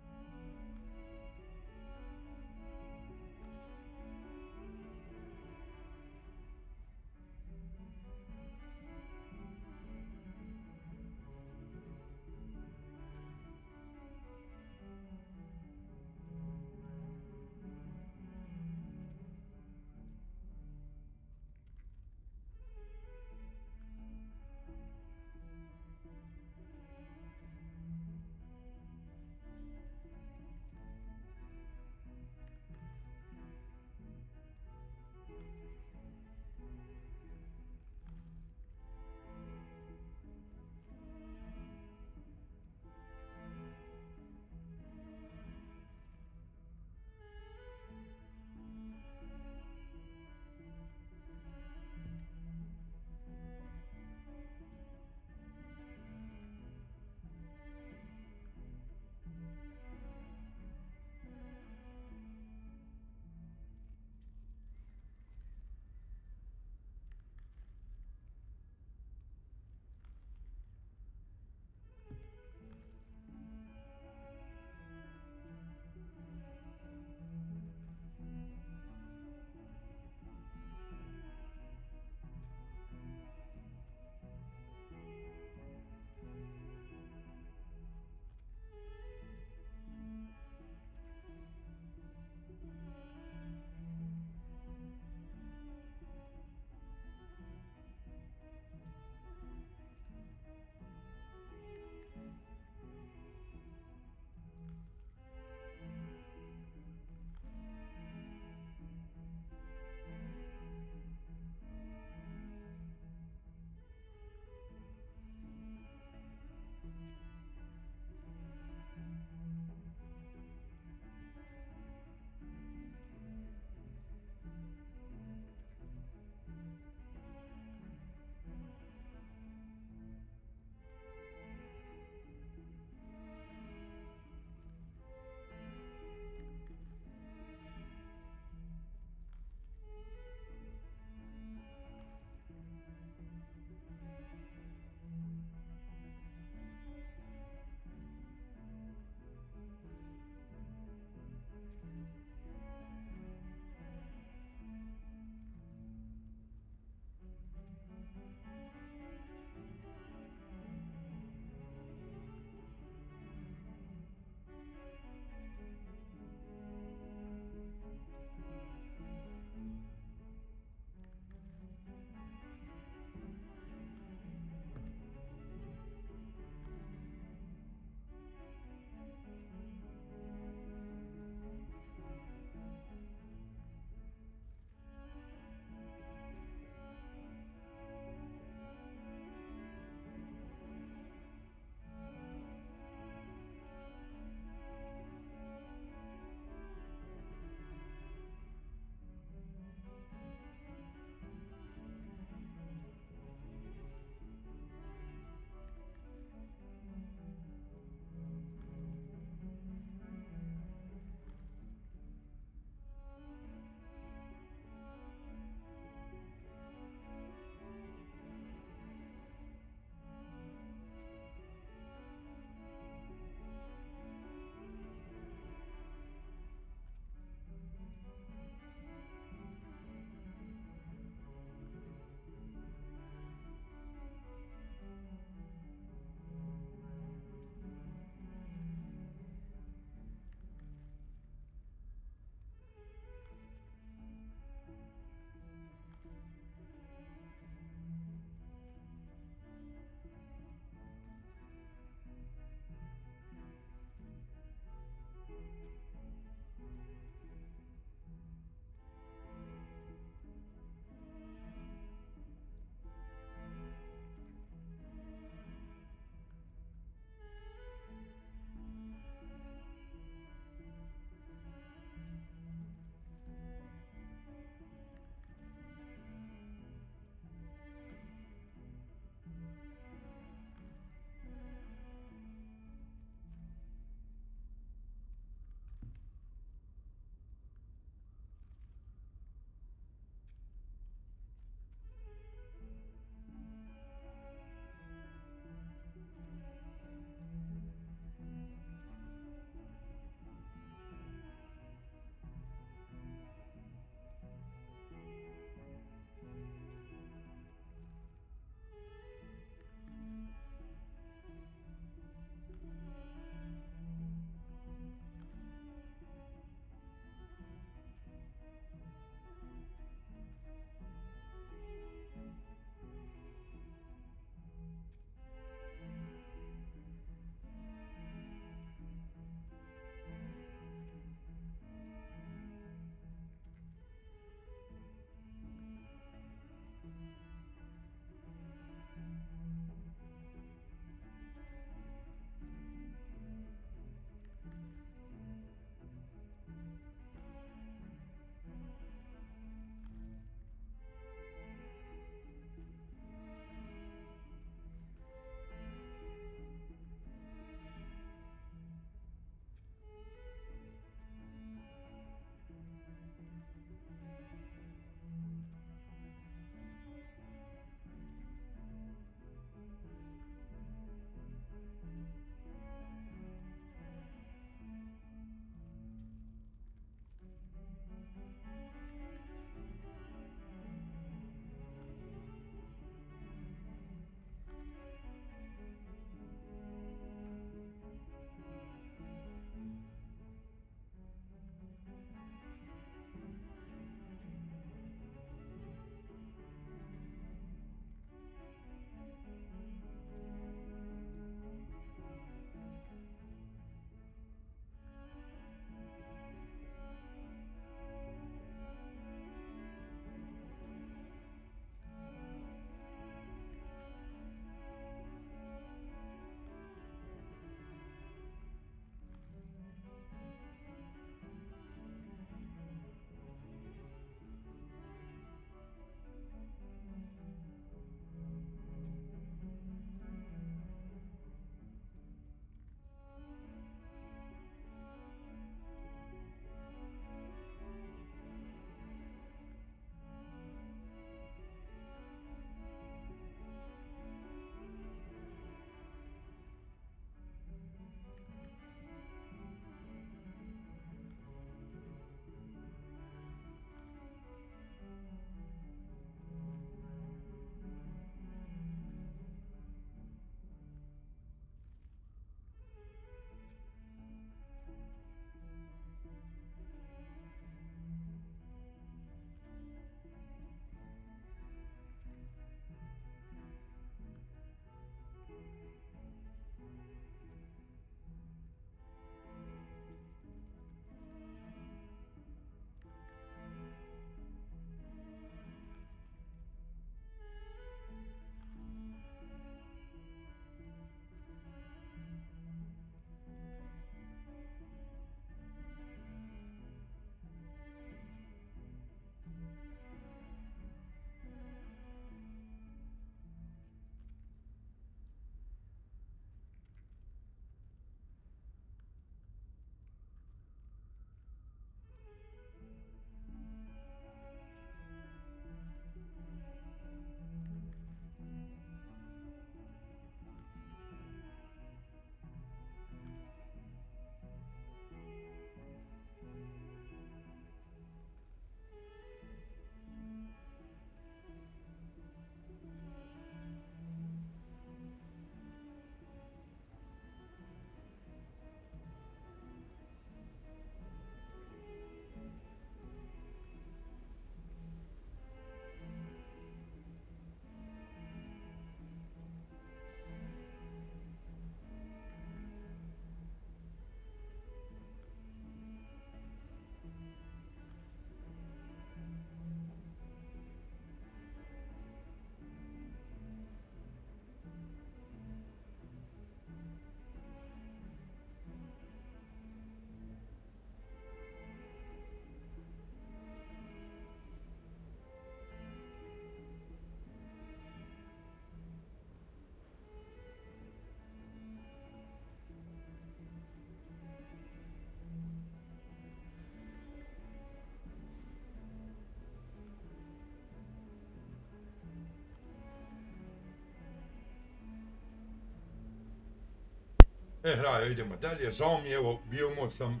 Rajo, idemo dalje. Žao mi je, evo, bio sam...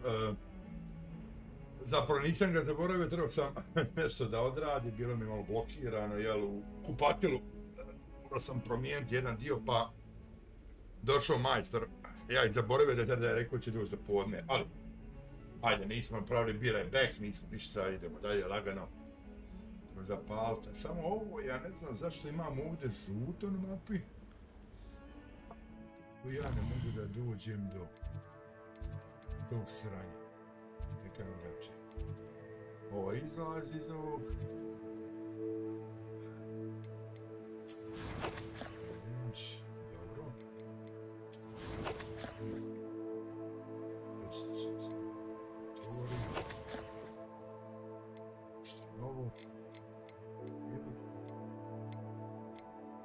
Zapravo nisam ga zaboravio, trebao sam nešto da odradi, bilo mi malo blokirano, jel, u kupatilu. Morao sam promijeniti jedan dio, pa došao majstor. Ja ih zaboravio da tada je rekao će doći za podne, ali ajde, nismo napravili biraj back, nismo ništa, idemo dalje lagano. Zapalite, samo ovo, ja ne znam zašto imam ovdje žuto na mapi. Ja ne mogu da dođem do tog sranja. Neka nam gače. Ovo izlazi iz ovog. Dobro. Ovo.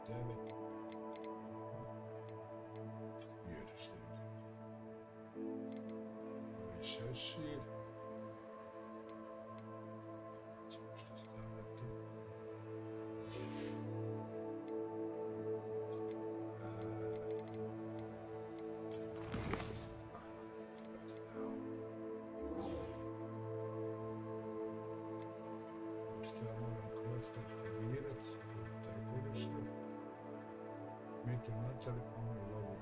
9. Šešir. Što stavljati? Što ja moram quest aktivirat? Tako nešto. Meter na telefonu i logo.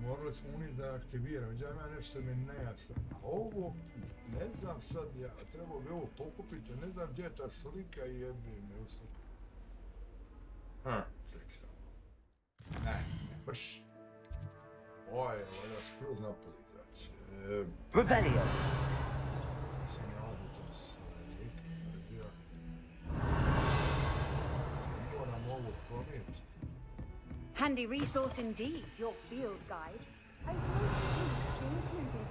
Morali smo uniti da aktiviram, međutim ja nešto mi nejasno. A ovo, ne znam sad, ja trebao bi ovo pokupiti, ne znam gdje je ta slika i jebi me u sliku. Ček samo. Ne baš. Ovo je valjda skroz napoli, znači. Revelio! Sam ja obučan slik, moram ovo promijeniti. Handy resource indeed, your field guide. I really included.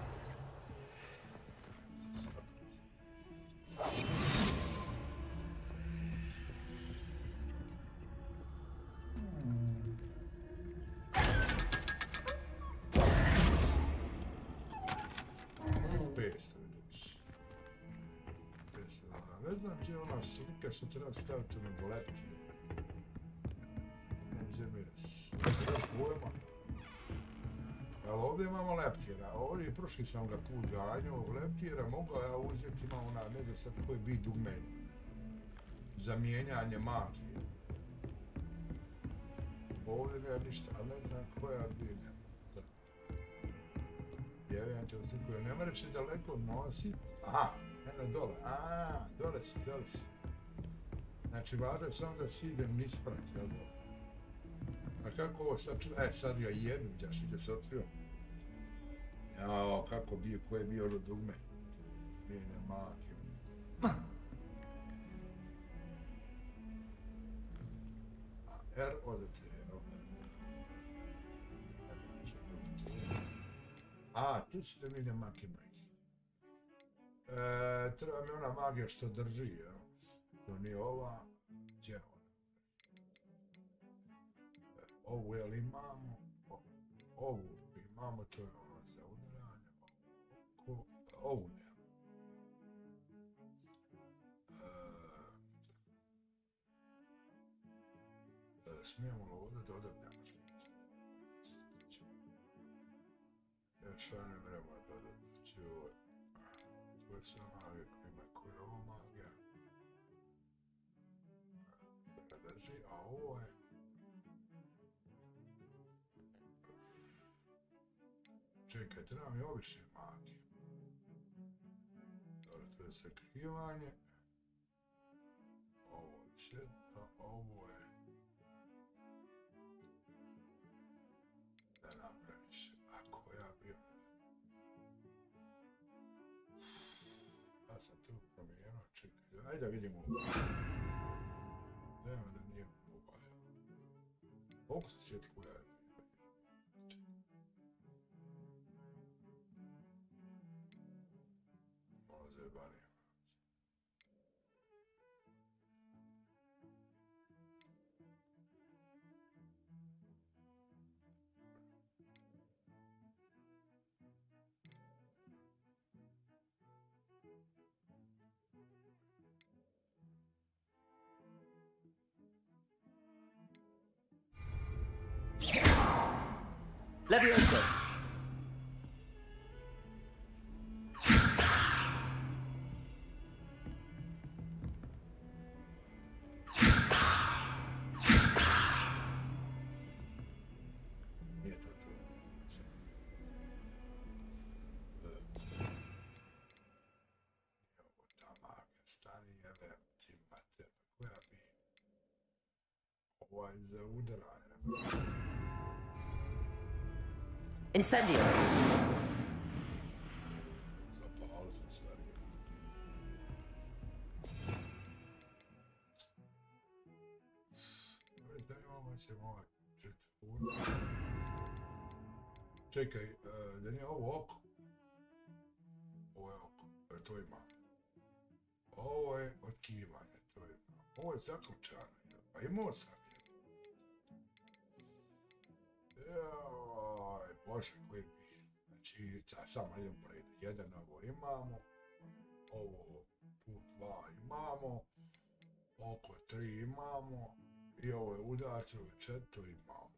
Ne znam gdje je ona slika što treba staviti na lepke. Pojma. Ali ovdje imamo leptira, ovdje prošli sam ga put ganjao, leptira mogao ja uzeti, ima ona, ne znam sad koji bi dugme za mijenjanje magije. Ovdje nema ništa, ali ne znam koja bi ne. Vjerujem te u koju nema reći daleko nosi. Aha, eno dole, dole si. Znači važno je samo da si idem nisprat, jel dole? A kako ovo sad čuo? Sad ga jednu gdje se otkrio. Jao, kako bio, ko je bio ono dugme? Mijenja magiju. A R odete, tu si da mijenja magiju. Treba mi ona magija što drži, jel? To nije ova, gdje je ona? Ovu jel imamo, ovu imamo, to je ono za udaranje, ovu ne. Smijemo li ovdje dodati? Još ja ne vrema dodati, to je sve magija koja ima, koja je ovo magija. Da ga drži, a ovo je čekaj, treba mi obične magije. Dobro, to je sakrivanje. Ovo je cjetno, ovo je... Da napraviš, ako ja bio... Ja sam tu promijenio, čekaj, ajde da vidimo ovo. Nema da nije ovo. Mogu se sjetiti koja je. najbanije. Leviosa. Nije to tu. Ovo tamo, stani jebe, imate, koja bi ovaj za udaranje. Incendio. Zapali sam stari. Daj ovo se ovaj četvora. Čekaj, da nije ovo oko? Ovo je oko, to ima. Ovo je otkivanje, to ima. Ovo je zaključano, pa imao sam je. Joj, bože, koji bi. Znači, samo idem po redu. Jedan ovo imamo, ovo put 2 imamo, oko 3 imamo, i ovo je udarac, ovo je 4 imamo.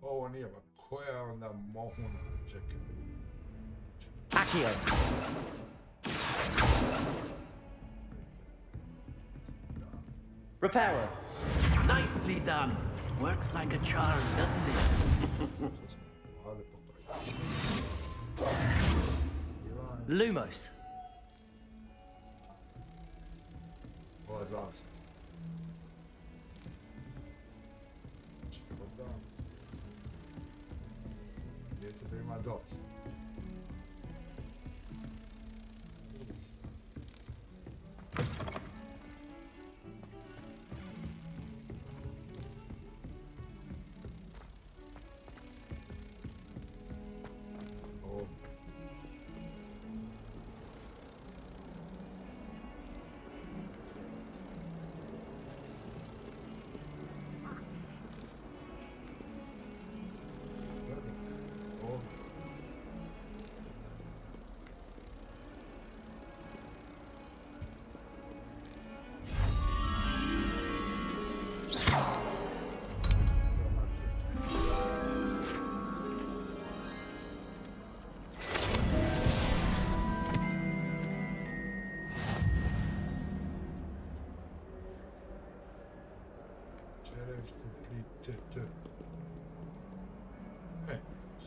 Ovo nije, pa koja je onda mohuna? Čekaj. Akio. Repairer. Nicely done. Works like a charm, doesn't it? Lumos. Ovo je 20. Čekaj, da. Vidite da ima dosta.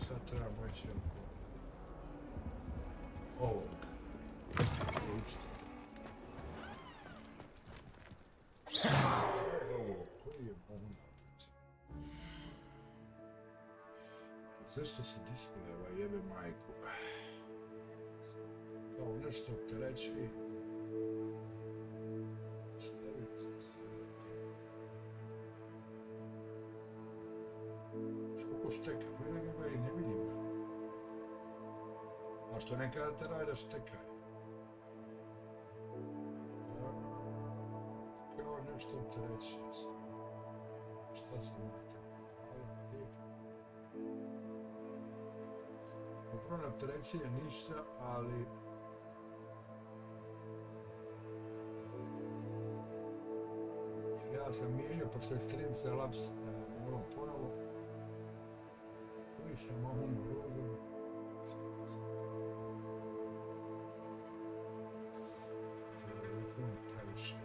Sad trebamo ići ovog. Učiti. Ovo, koji je onda? Zašto se displejeva jebe majku? Kao nešto opterećuje. Stavio sam se. Koliko šteka, gledaj ga i ne vidim ga. A što ne kada rada štekaj. Kao nešto opterećuje se. Šta sam imate? Upravo ne opterećuje ništa, ali... Ja sam mijenio, pošto je stream se laps morao ponovo. Koji sam ovom grozom. Telefon previše.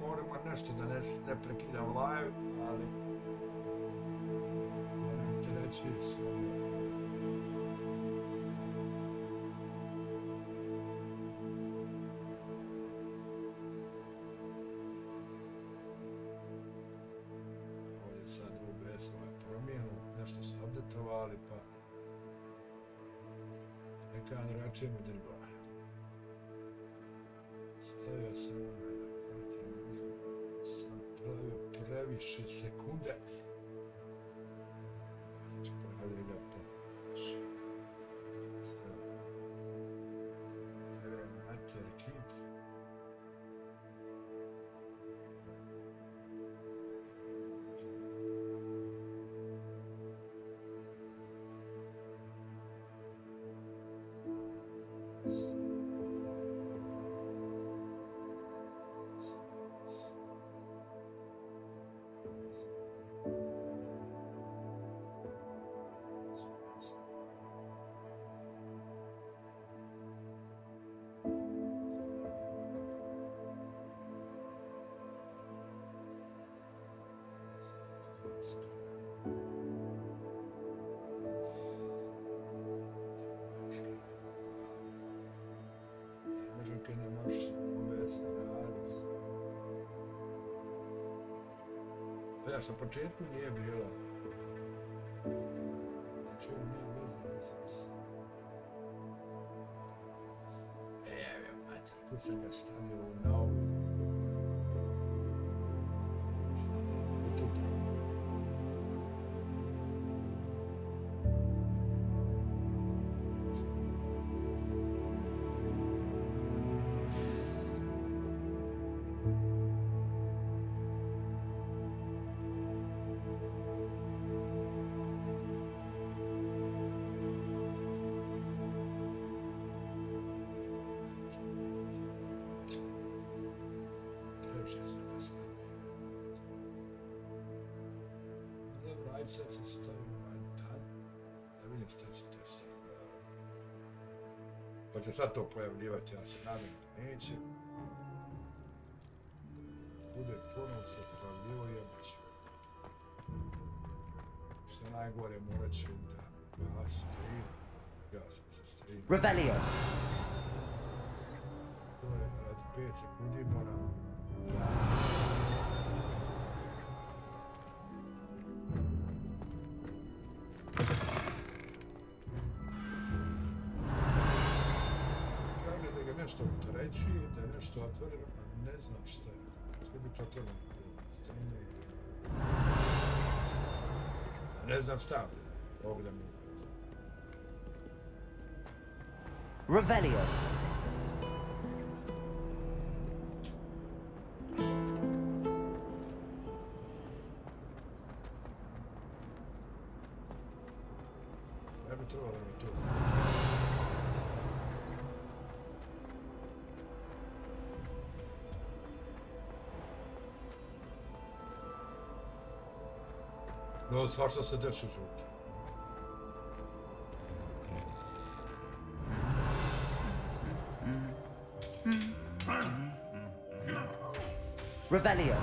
Moramo nešto da ne prekidam live, ali moram ti reći kan račem u drva. Stavio sam sam pravio previše sekunde. Pravi ga pa. Stavio mater kip. Međutim, ne možeš obavezne raditi. Ja sam početku nije bila. Znači, ovo nije vezano s... Evo, mater, tu sam ga stavio na ovu. Sad se stavim ovaj dan, da vidim šta se desi. Pa će sad to pojavljivati, ja se nadam da neće. Bude ponovno se pojavljivo i obično. Što najgore morat ću da gas stream, gasim se stream. Revelio. To je radi 5 sekundi moram. Nešto utrećuje, da je nešto otvoreno, a ne znam šta je. Sve biti otvoreno. Ne znam šta. Ovdje mi. Revelio. Ne bi trebalo da mi to znam. No, svašta se desi u životu. Revelio.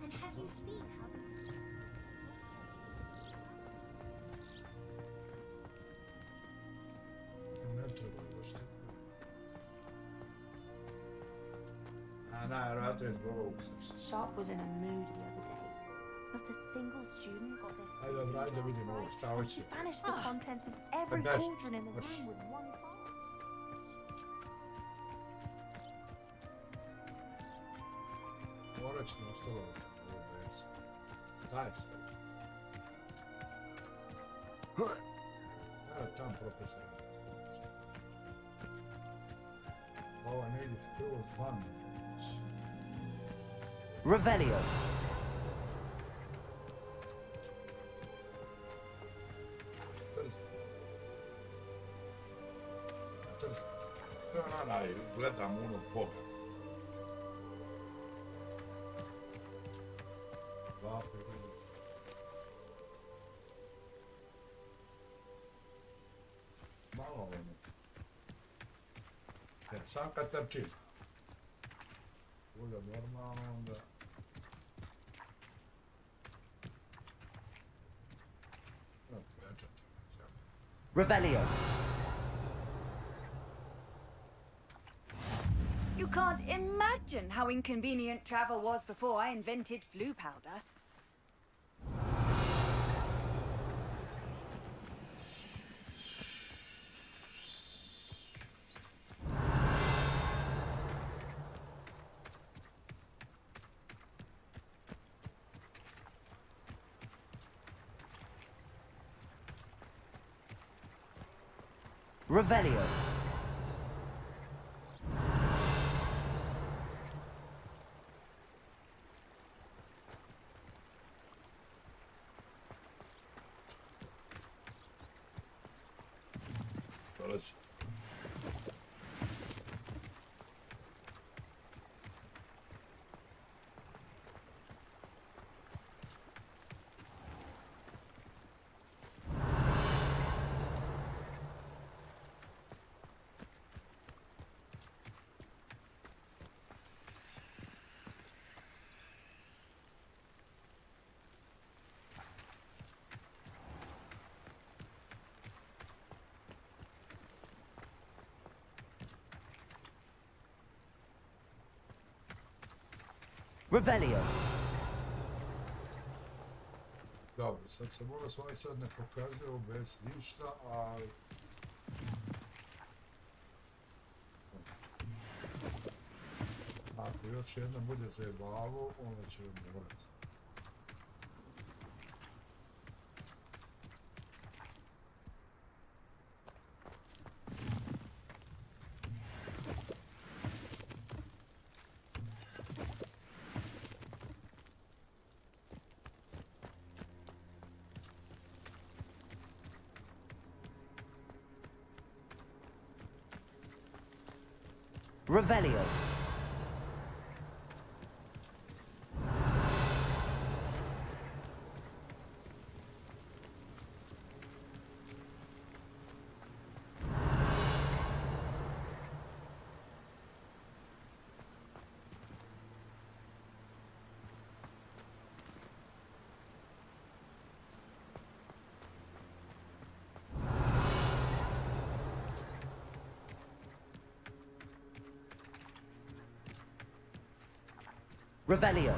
And have you seen how Ne treba došli. A najvjerojatnije zbog ovog srša. Sharp was in a mood the other day. Not a single student got their Ajde, dobro, ajde vidimo ovo, šta hoće. He vanished the contents of every Baš, cauldron in the baš. room with one fire. Morat ću nastaviti ovo već. Staj se. Evo tam profesor. Ovo ne ide skroz van. Revelio. Trzi. Trzi. Evo nadaj, gledam ono pogled. Sam kad trčim. Bude normalno onda... Revelio. You can't imagine how inconvenient travel was before I invented flu powder. Revelio. Doleci. Revelio. Dobro, sad se mora svoj sad ne pokazuje bez ništa, ali... Ako još jedna bude zajebavo, onda će morati. Revelio. Revelio.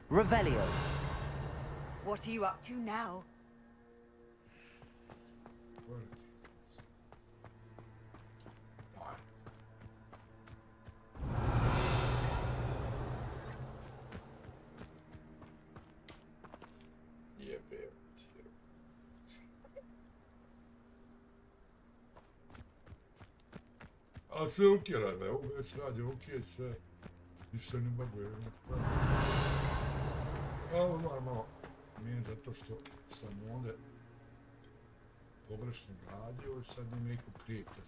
Revelio. What are you up to now? A sve ukjera, ne, ovo je sradi, okej, sve. Ništa ne baguje. Ovo moram malo mijeniti zato što sam ovdje pogrešno radio i sad mi neko krije kad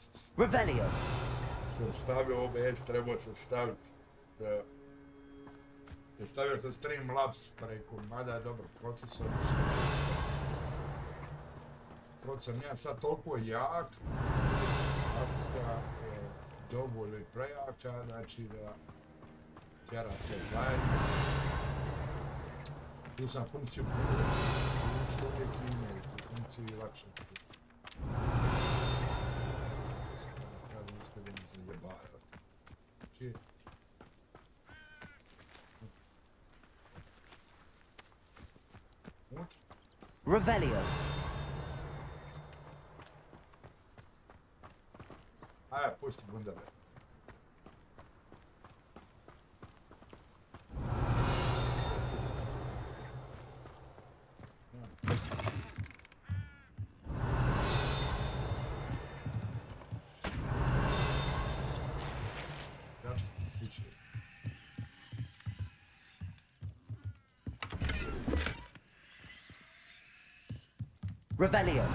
sam stavio OBS, trebao sam staviti stavio sam Streamlabs preko, mada je dobar procesor. Procesor nije sad toliko jak, grafika je dovoljno i prejaka, znači da tjera sve zajedno. Tu sam funkciju učio uvijek imaju, tu funkciju je lakše. Kada uspio da mi se jebaju. Čije? Revelio. Ajde, pusti bundare. Revelio.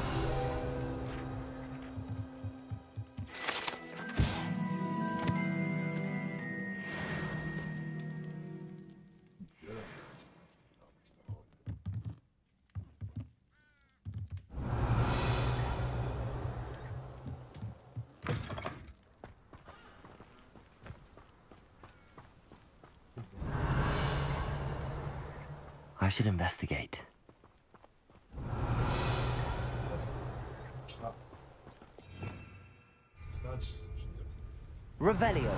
I should investigate. Revelio.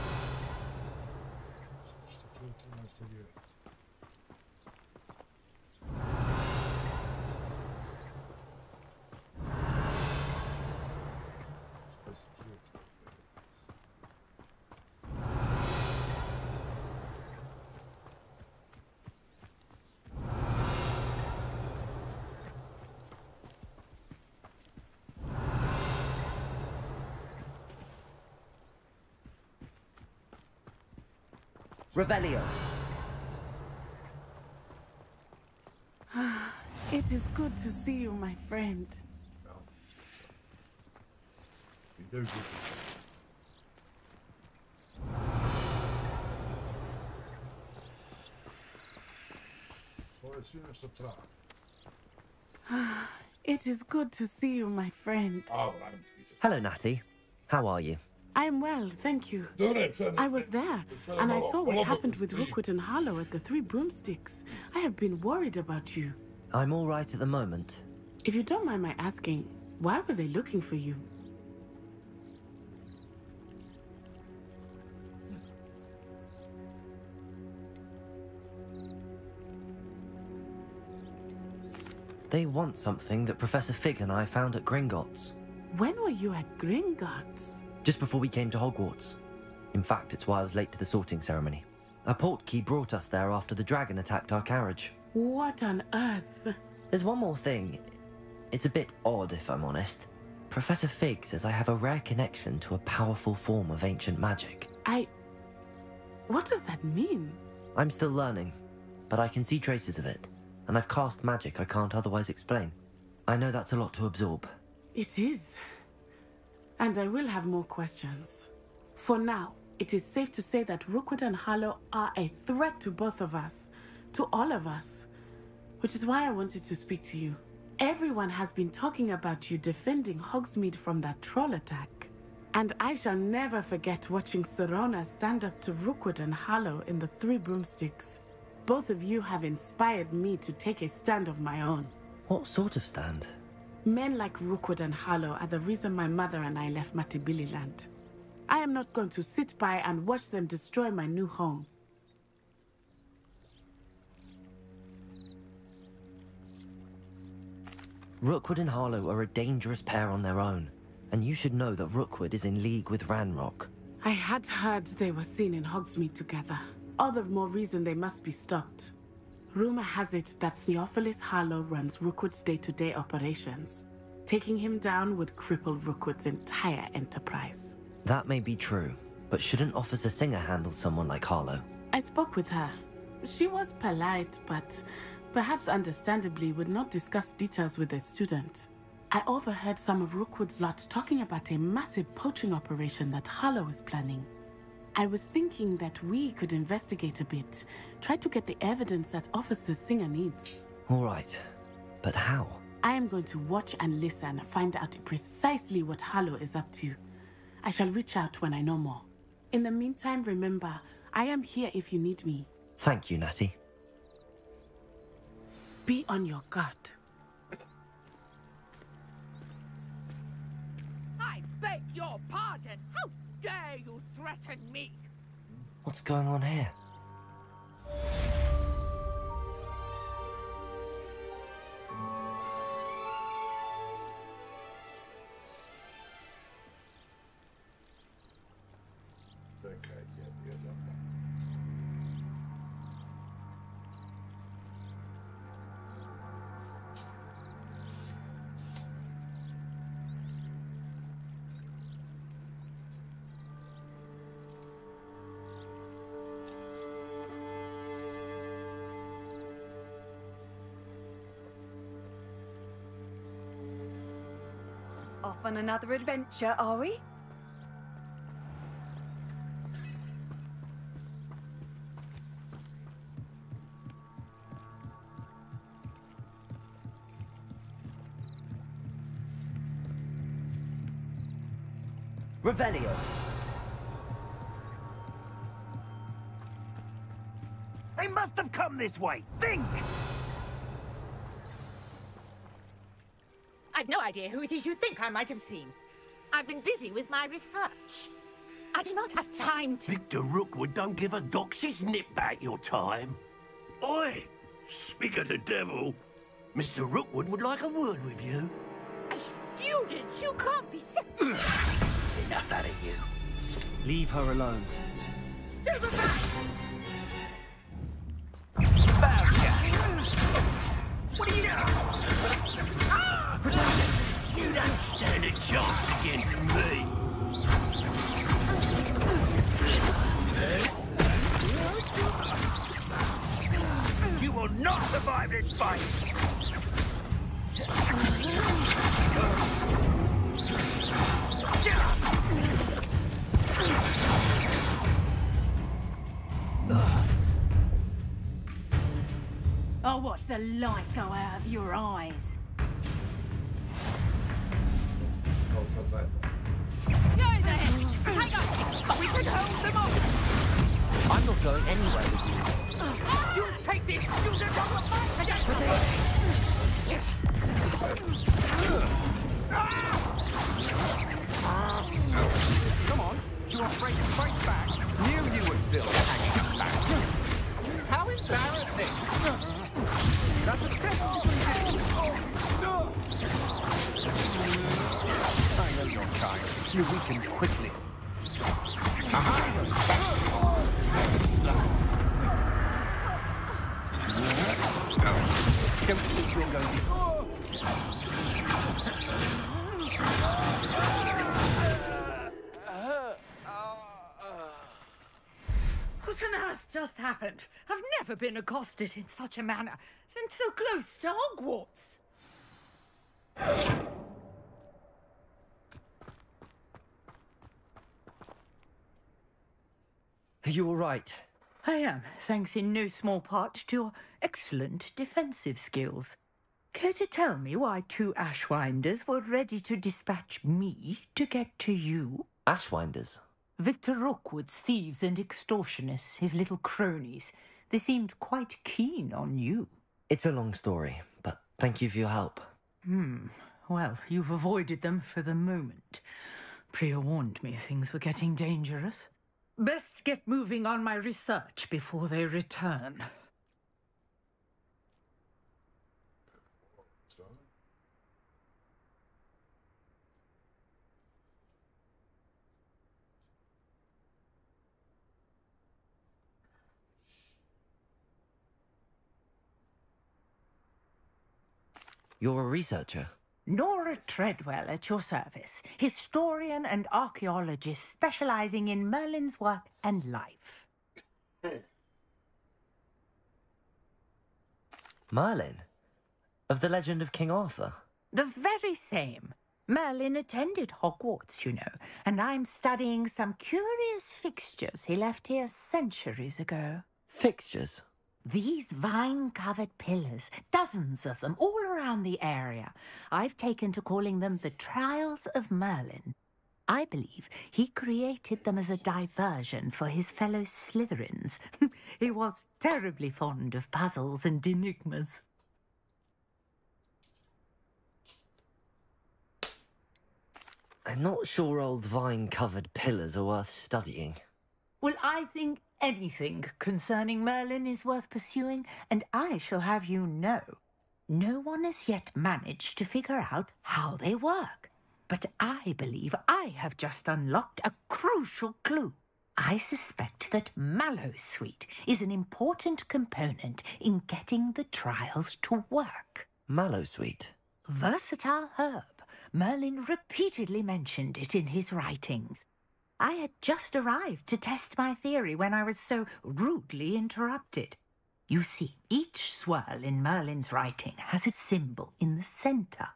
Revelio. It is good to see you, my friend. It is good to see you, my friend. Hello, Natty. How are you? I'm well, thank you. I was there, and I saw what happened with Rookwood and Harlow at the Three Broomsticks. I have been worried about you. I'm all right at the moment. If you don't mind my asking, why were they looking for you? They want something that Professor Fig and I found at Gringotts. When were you at Gringotts? Just before we came to Hogwarts. In fact, it's why I was late to the sorting ceremony. A portkey brought us there after the dragon attacked our carriage. What on earth? There's one more thing. It's a bit odd, if I'm honest. Professor Fig says I have a rare connection to a powerful form of ancient magic. What does that mean? I'm still learning, but I can see traces of it, and I've cast magic I can't otherwise explain. I know that's a lot to absorb. It is. And I will have more questions. For now, it is safe to say that Rookwood and Harlow are a threat to both of us, to all of us, which is why I wanted to speak to you. Everyone has been talking about you defending Hogsmeade from that troll attack. And I shall never forget watching Serona stand up to Rookwood and Harlow in the Three Broomsticks. Both of you have inspired me to take a stand of my own. What sort of stand? Men like Rookwood and Harlow are the reason my mother and I left Matibililand. I am not going to sit by and watch them destroy my new home. Rookwood and Harlow are a dangerous pair on their own, and you should know that Rookwood is in league with Ranrock. I had heard they were seen in Hogsmeade together. All the more reason they must be stopped. Rumor has it that Theophilus Harlow runs Rookwood's day-to-day operations. Taking him down would cripple Rookwood's entire enterprise. That may be true, but shouldn't Officer Singer handle someone like Harlow? I spoke with her. She was polite, but perhaps understandably would not discuss details with a student. I overheard some of Rookwood's lot talking about a massive poaching operation that Harlow is planning. I was thinking that we could investigate a bit, try to get the evidence that Officer Singer needs. All right, but how? I am going to watch and listen, find out precisely what Harlow is up to. I shall reach out when I know more. In the meantime, remember, I am here if you need me. Thank you, Natty. Be on your guard. I beg your pardon. How dare you threaten me? What's going on here? Off on another adventure, are we? Revelio. They must have come this way. Think! I've no idea who it is you think I might have seen. I've been busy with my research. I do not have time to... Victor Rookwood don't give a dox's nip back your time. Oi! Speak of the devil. Mr. Rookwood would like a word with you. A student? You can't be so... Enough out of you. Leave her alone. Stupefy! What are you doing? You don't stand a chance against me. You will not survive this fight. I'll watch the light go out of your eyes. Go there! Take us! We can hold them off! I'm not going anywhere with you. You take this! You Come on, do you want to break the fight back? Knew you were still hanging back. How embarrassing! That's a test I know your kind. You weaken quickly. Don't think you're going to... What on earth just happened? I've never been accosted in such a manner, and so close to Hogwarts. Are you all right? I am, thanks in no small part to your excellent defensive skills. Care to tell me why two Ashwinders were ready to dispatch me to get to you? Ashwinders? Victor Rookwood's thieves and extortionists, his little cronies. They seemed quite keen on you. It's a long story, but thank you for your help. Well, you've avoided them for the moment. Priya warned me things were getting dangerous. Best get moving on my research before they return. You're a researcher? Nora Treadwell at your service, historian and archaeologist specializing in Merlin's work and life. Merlin? Of the legend of King Arthur? The very same. Merlin attended Hogwarts, you know, and I'm studying some curious fixtures he left here centuries ago. Fixtures? These vine-covered pillars, dozens of them, all around the area. I've taken to calling them the Trials of Merlin. I believe he created them as a diversion for his fellow Slytherins. He was terribly fond of puzzles and enigmas. I'm not sure old vine-covered pillars are worth studying. Well, I think anything concerning Merlin is worth pursuing, and I shall have you know, no one has yet managed to figure out how they work. But I believe I have just unlocked a crucial clue. I suspect that Mallowsweet is an important component in getting the trials to work. Mallowsweet? Versatile herb. Merlin repeatedly mentioned it in his writings. I had just arrived to test my theory when I was so rudely interrupted. You see, each swirl in Merlin's writing has a symbol in the centre.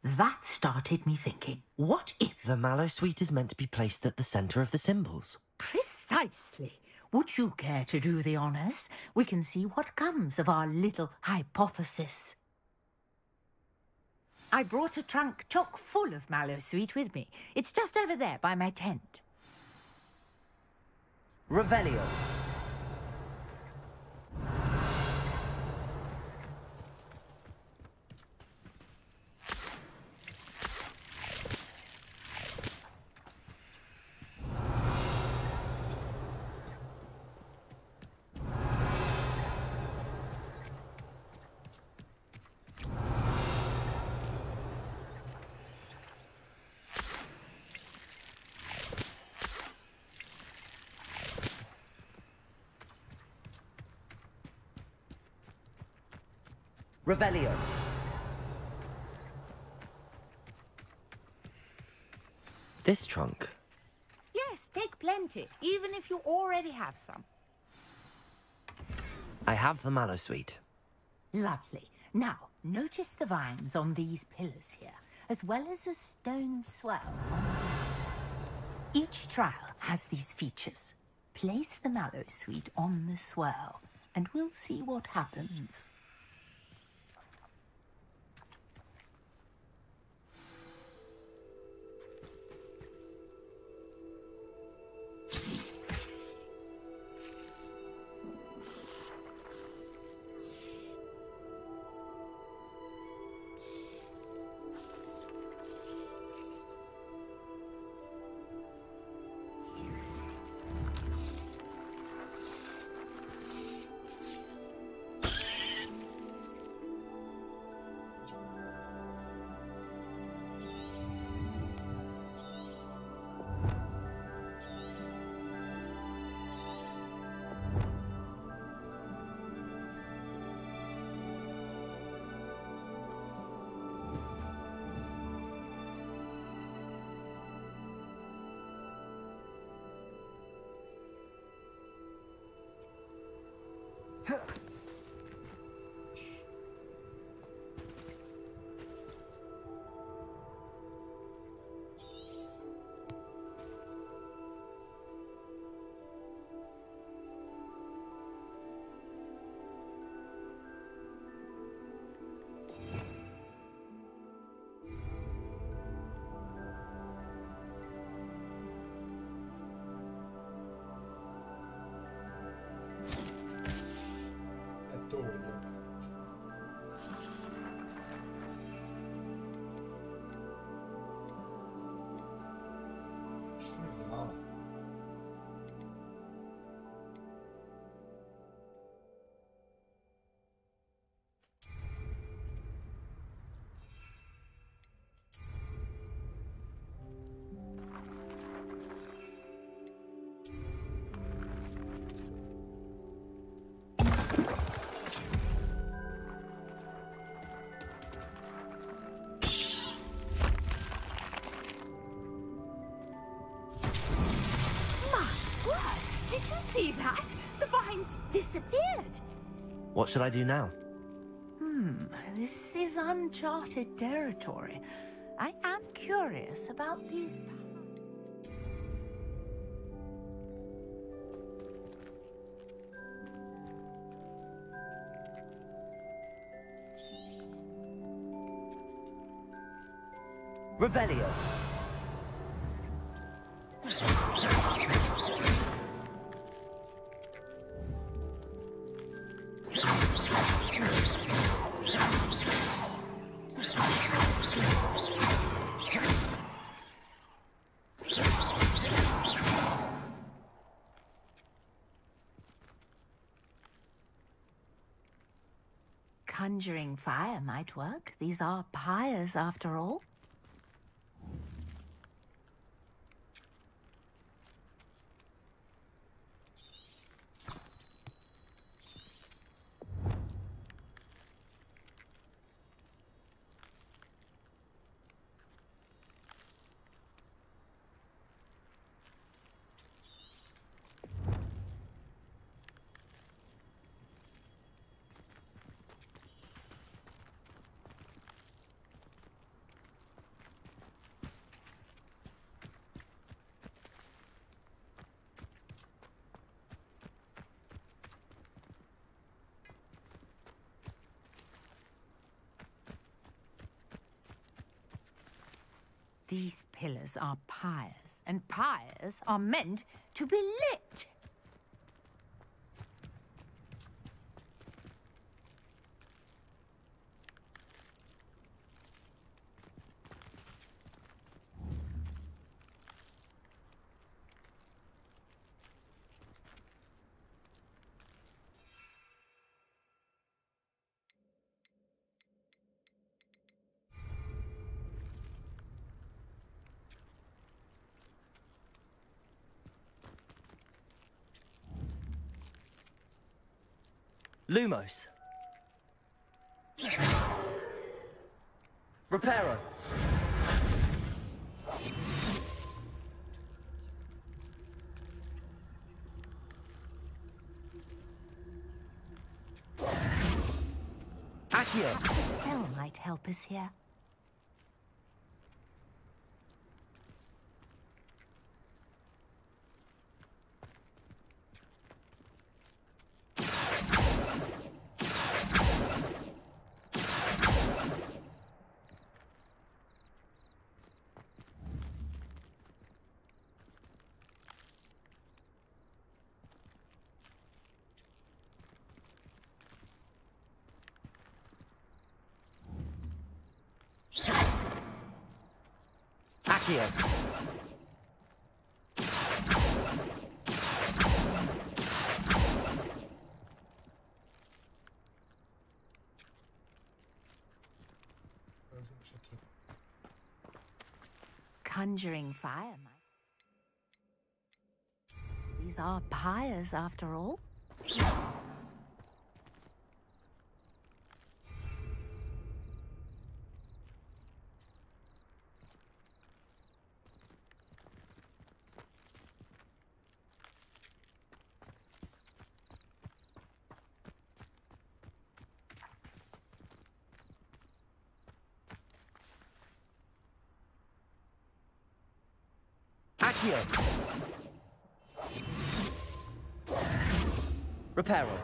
That started me thinking, what if... The mallow sweet is meant to be placed at the center of the symbols. Precisely. Would you care to do the honors? We can see what comes of our little hypothesis. I brought a trunk chock full of mallow sweet with me. It's just over there by my tent. Revelio. Revelio. This trunk? Yes, take plenty, even if you already have some. I have the mallow sweet. Lovely. Now, notice the vines on these pillars here, as well as a stone swell on the ground. Each trial has these features. Place the mallow sweet on the swell, and we'll see what happens. See that? The vines disappeared. What should I do now? This is uncharted territory. I am curious about these... Revelio. Conjuring fire might work. These are pyres, after all. These pillars are pyres, and pyres are meant to be lit. Lumos. Reparo. Accio. Perhaps a spell might help us here. Accio. Conjuring fire might. These are pyres after all. Accio. Reparo.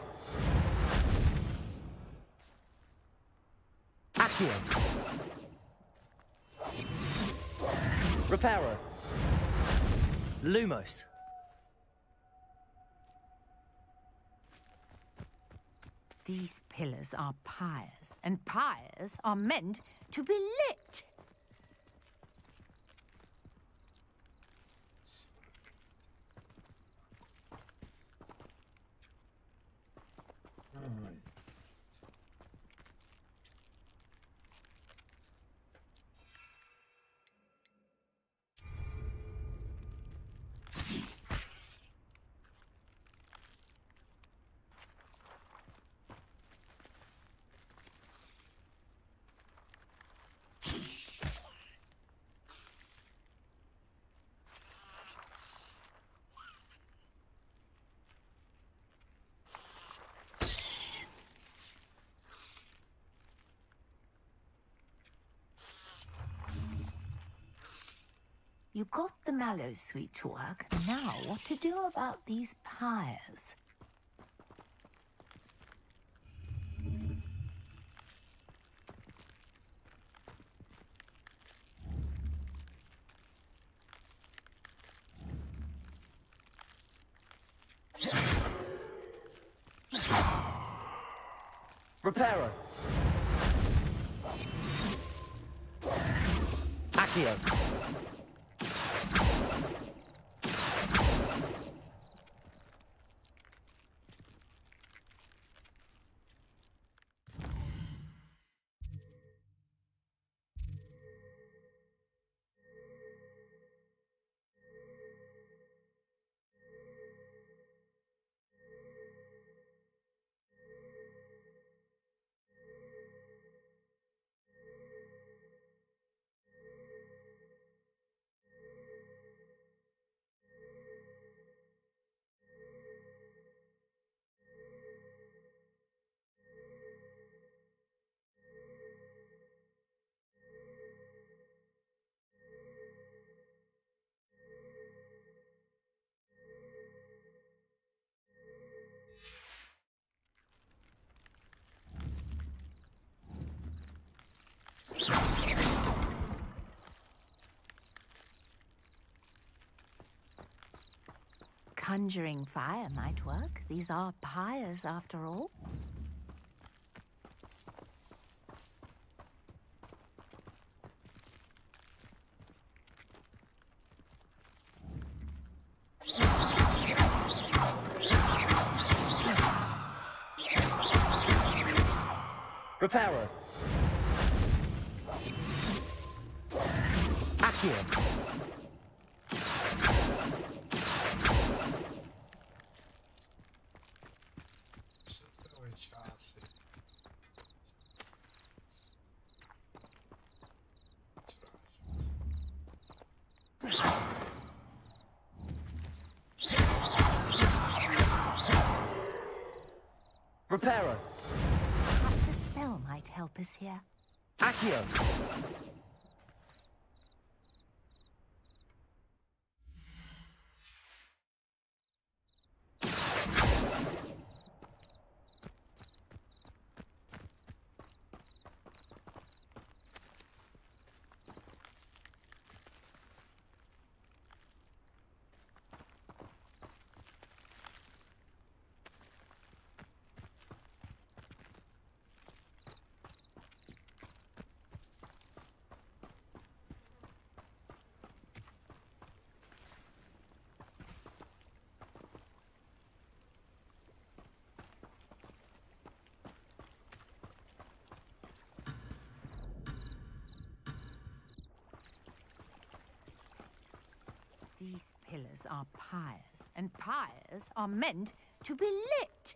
Accio. Reparo. Lumos. These pillars are pyres, and pyres are meant to be lit. You got the mallow sweet to work. Now, what to do about these pyres? Reparo. Accio. Conjuring fire might work. These are pyres, after all. Repairer. Accio. Repairer. Perhaps a spell might help us here. Accio. These pillars are pyres, and pyres are meant to be lit.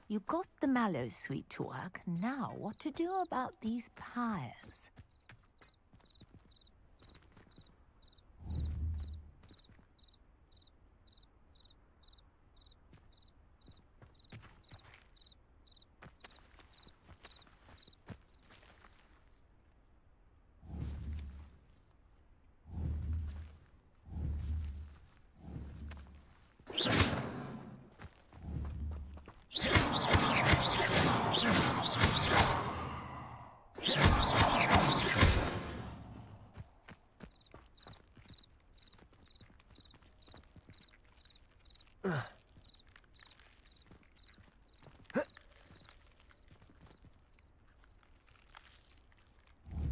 You got the mallow sweet to work. Now what to do about these pyres?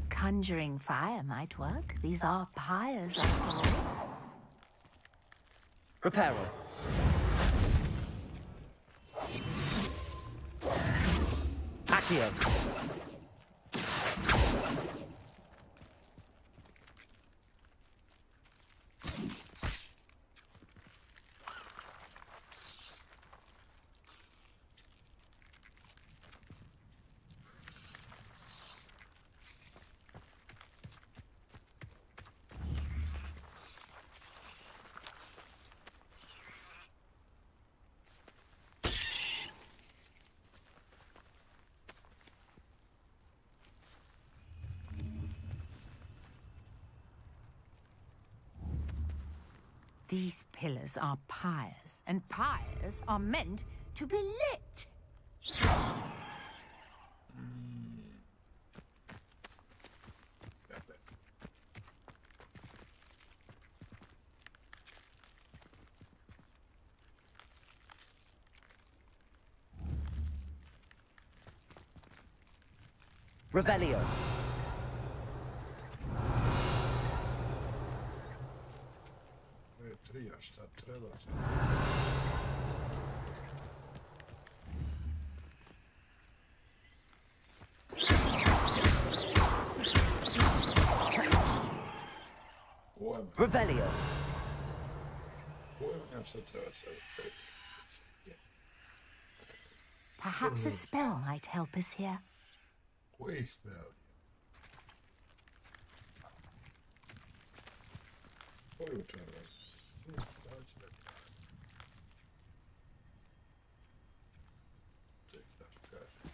Conjuring fire might work. These are pyres, after all. Repairer. Accio. These pillars are pyres, and pyres are meant to be lit. Revelio. 3, a šta treba sad? Revelio. Pojma šta treba sad? Perhaps a spell might help us here. Koji spell? Koju čaraj? Ček, da kažem.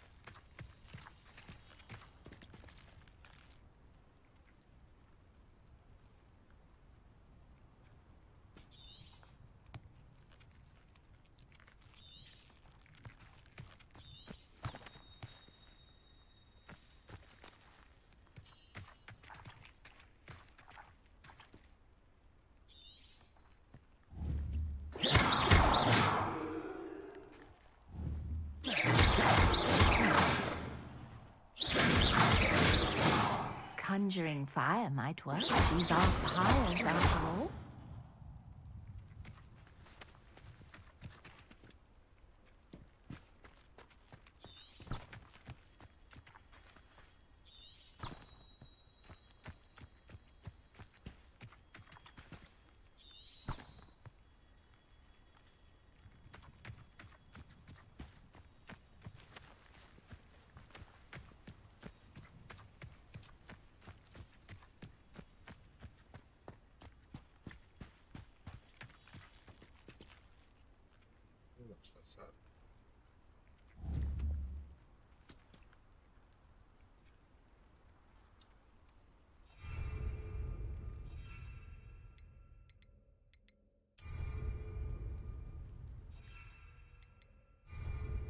Conjuring fire might work. These are fires, after all.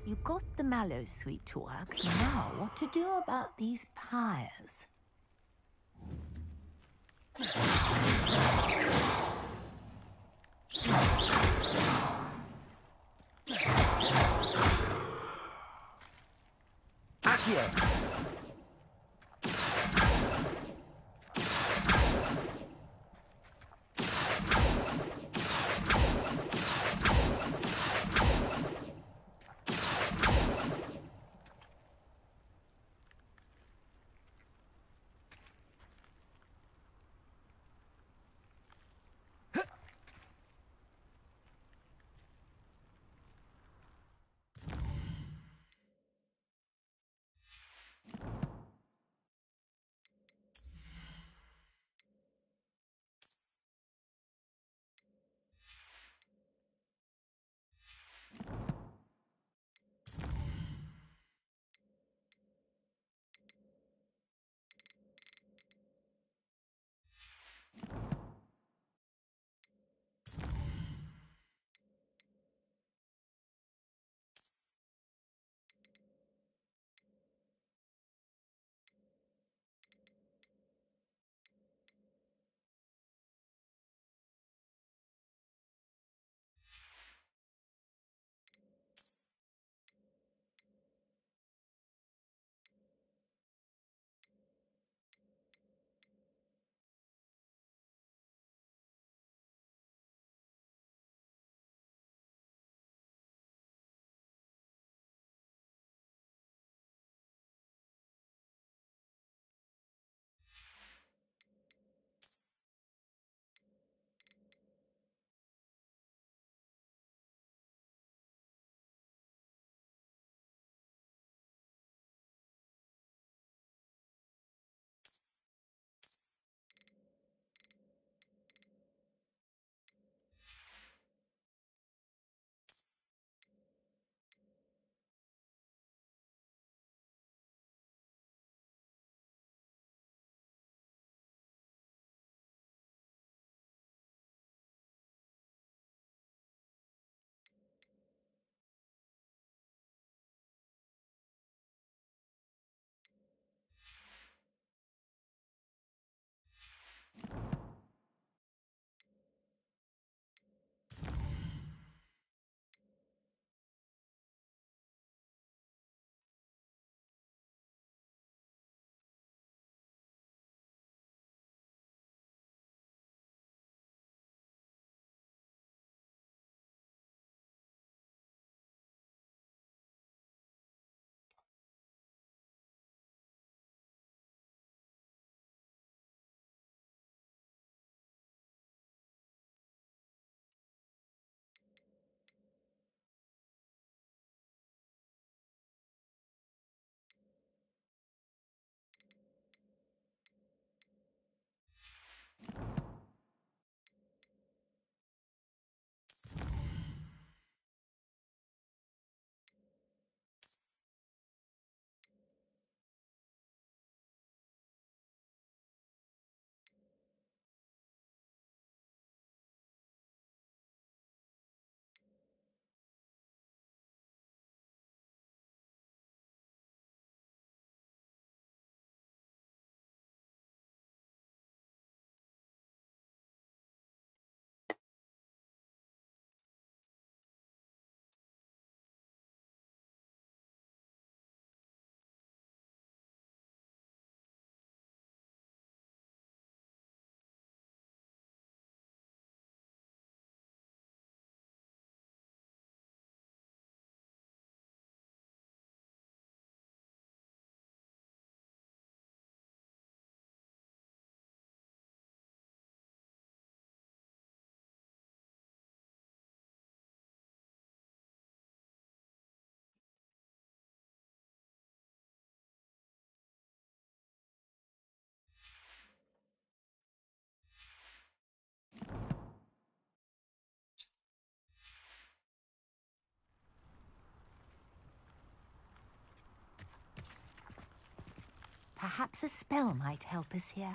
You got the mallow sweet to work. Now, what to do about these pyres? Accio! Perhaps a spell might help us here.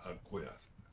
Ako jasno.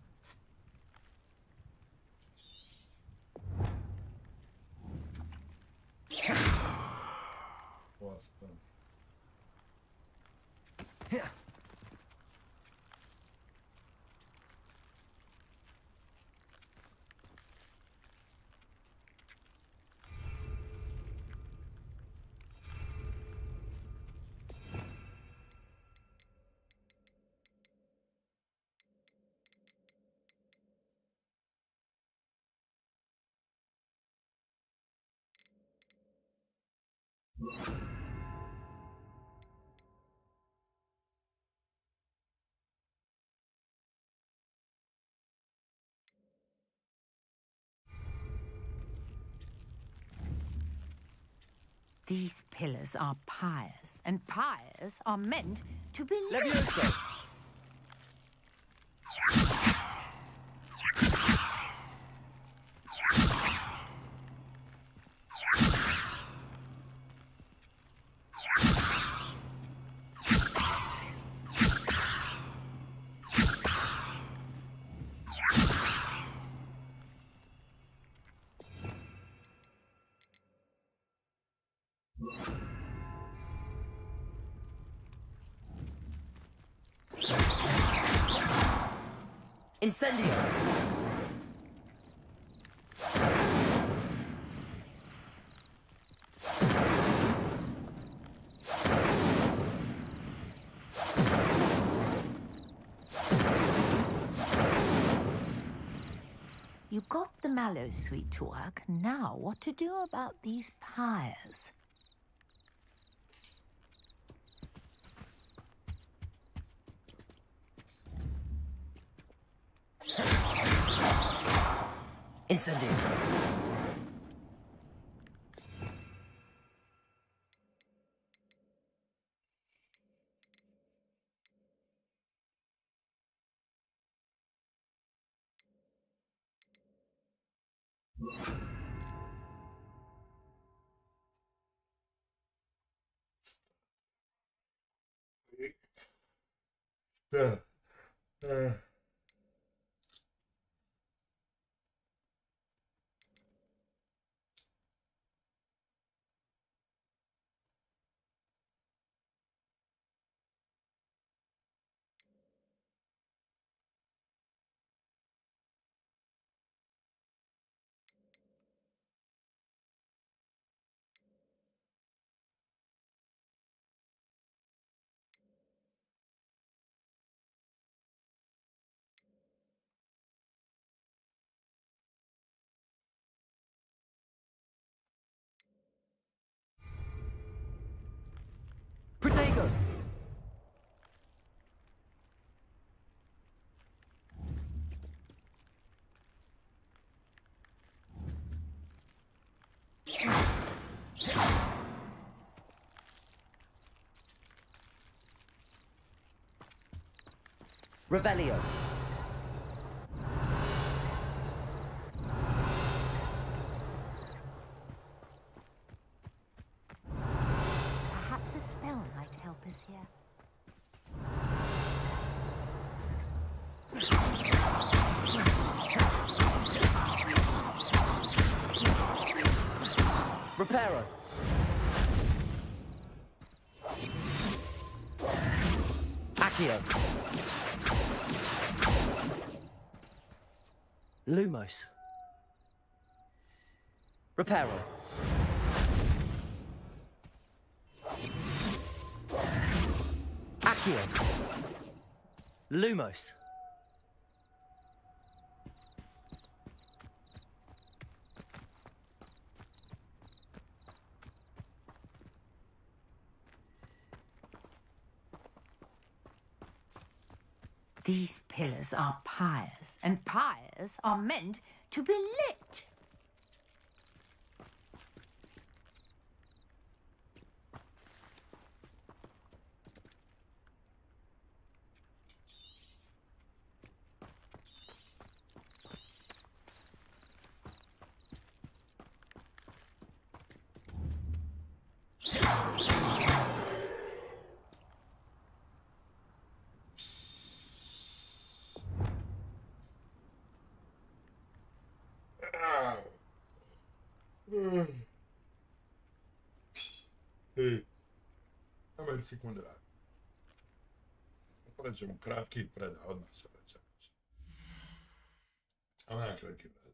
These pillars are pyres, and pyres are meant to be lit. Levioso! Incendio! You got the mallow sweet to work. Now what to do about these pyres? Incendio! Protego! Revelio! Perhaps a spell might help us here. Reparo! Accio! Lumos! Reparo! Accio! Lumos! These pillars are pyres, and pyres are meant to be lit. Ajmo sekunde radi. Pređemo kratki predaj, odmah se vraćamo. Ajmo jedan kratki predaj.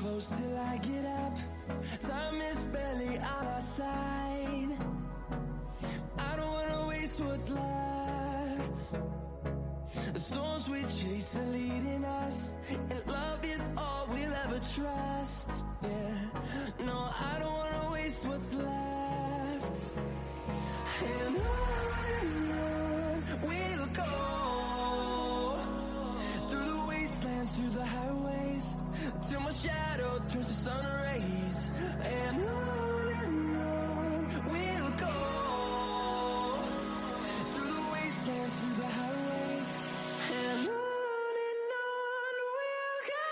close till I get up. Time is barely on our side. I don't wanna waste what's left. The storms we chase are leading us, and love is all we'll ever trust. Yeah, no, I don't wanna waste what's left. And on we'll go, through the wastelands, through the highways, till my shadow turns to sun rays. And on we'll go, through the wastelands, through the highways, and on we'll go.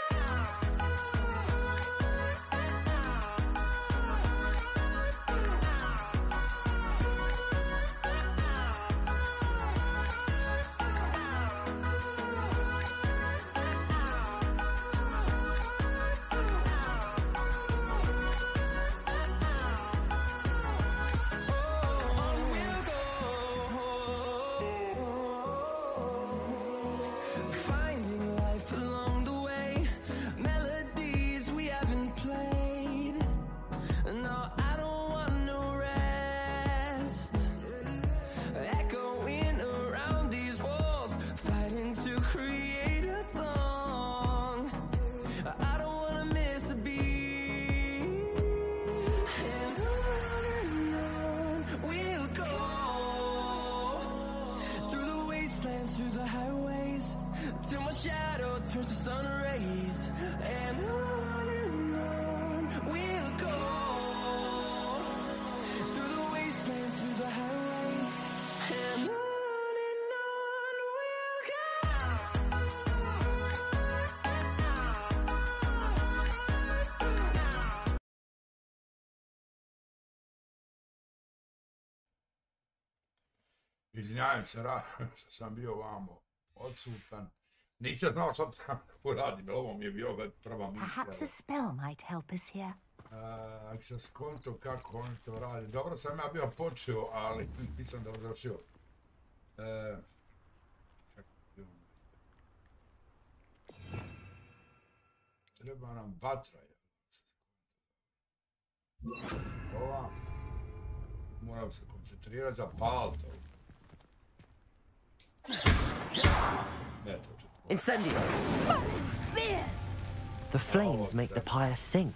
Finding life along the way, melodies we haven't played. No, I don't want no rest. Echoing around these walls, fighting to create a song. I don't wanna miss a beat. And on we'll go, through the wastelands, through the highways, till my shadow turns to sun rays. And on we'll go, through the wastelands, through the highways, and on we'll go. Izvinjavam se, što sam bio vamo odsutan. Nisam znao što tako radim, ovo mi je bio prva misla. Perhaps a spell might help us here. Ako sam skonto kako on to radi. Dobro sam ja bio počeo, ali nisam da završio. Treba nam vatra. Ova. Moram se koncentrirati za palto. Ne, to će. Incendio! The flames make the pyre sink.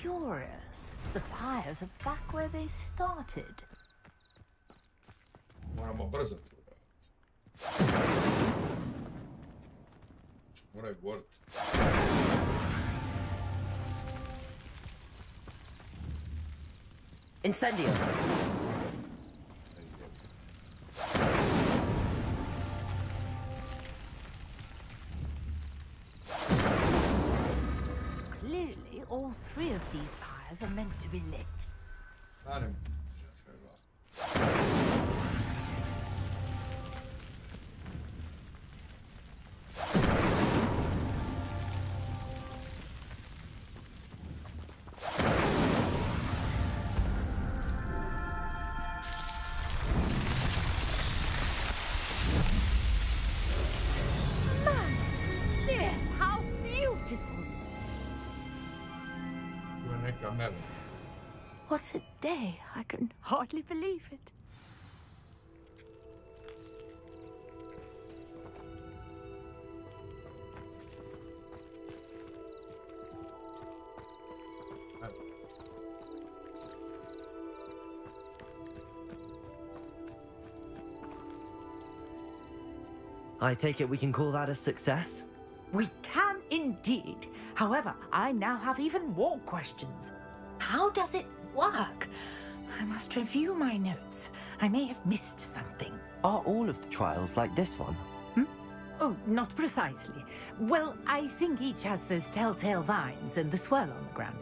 Curious. The pyres are back where they started. Moramo brzo tu raditi. Moraju goriti. Incendio! Clearly, all three of these pyres are meant to be lit. Stanem. What a day! I can hardly believe it. I take it we can call that a success? We can indeed. However, I now have even more questions. How does it work? I must review my notes. I may have missed something. Are all of the trials like this one? Oh, not precisely. Well, I think each has those telltale vines and the swirl on the ground.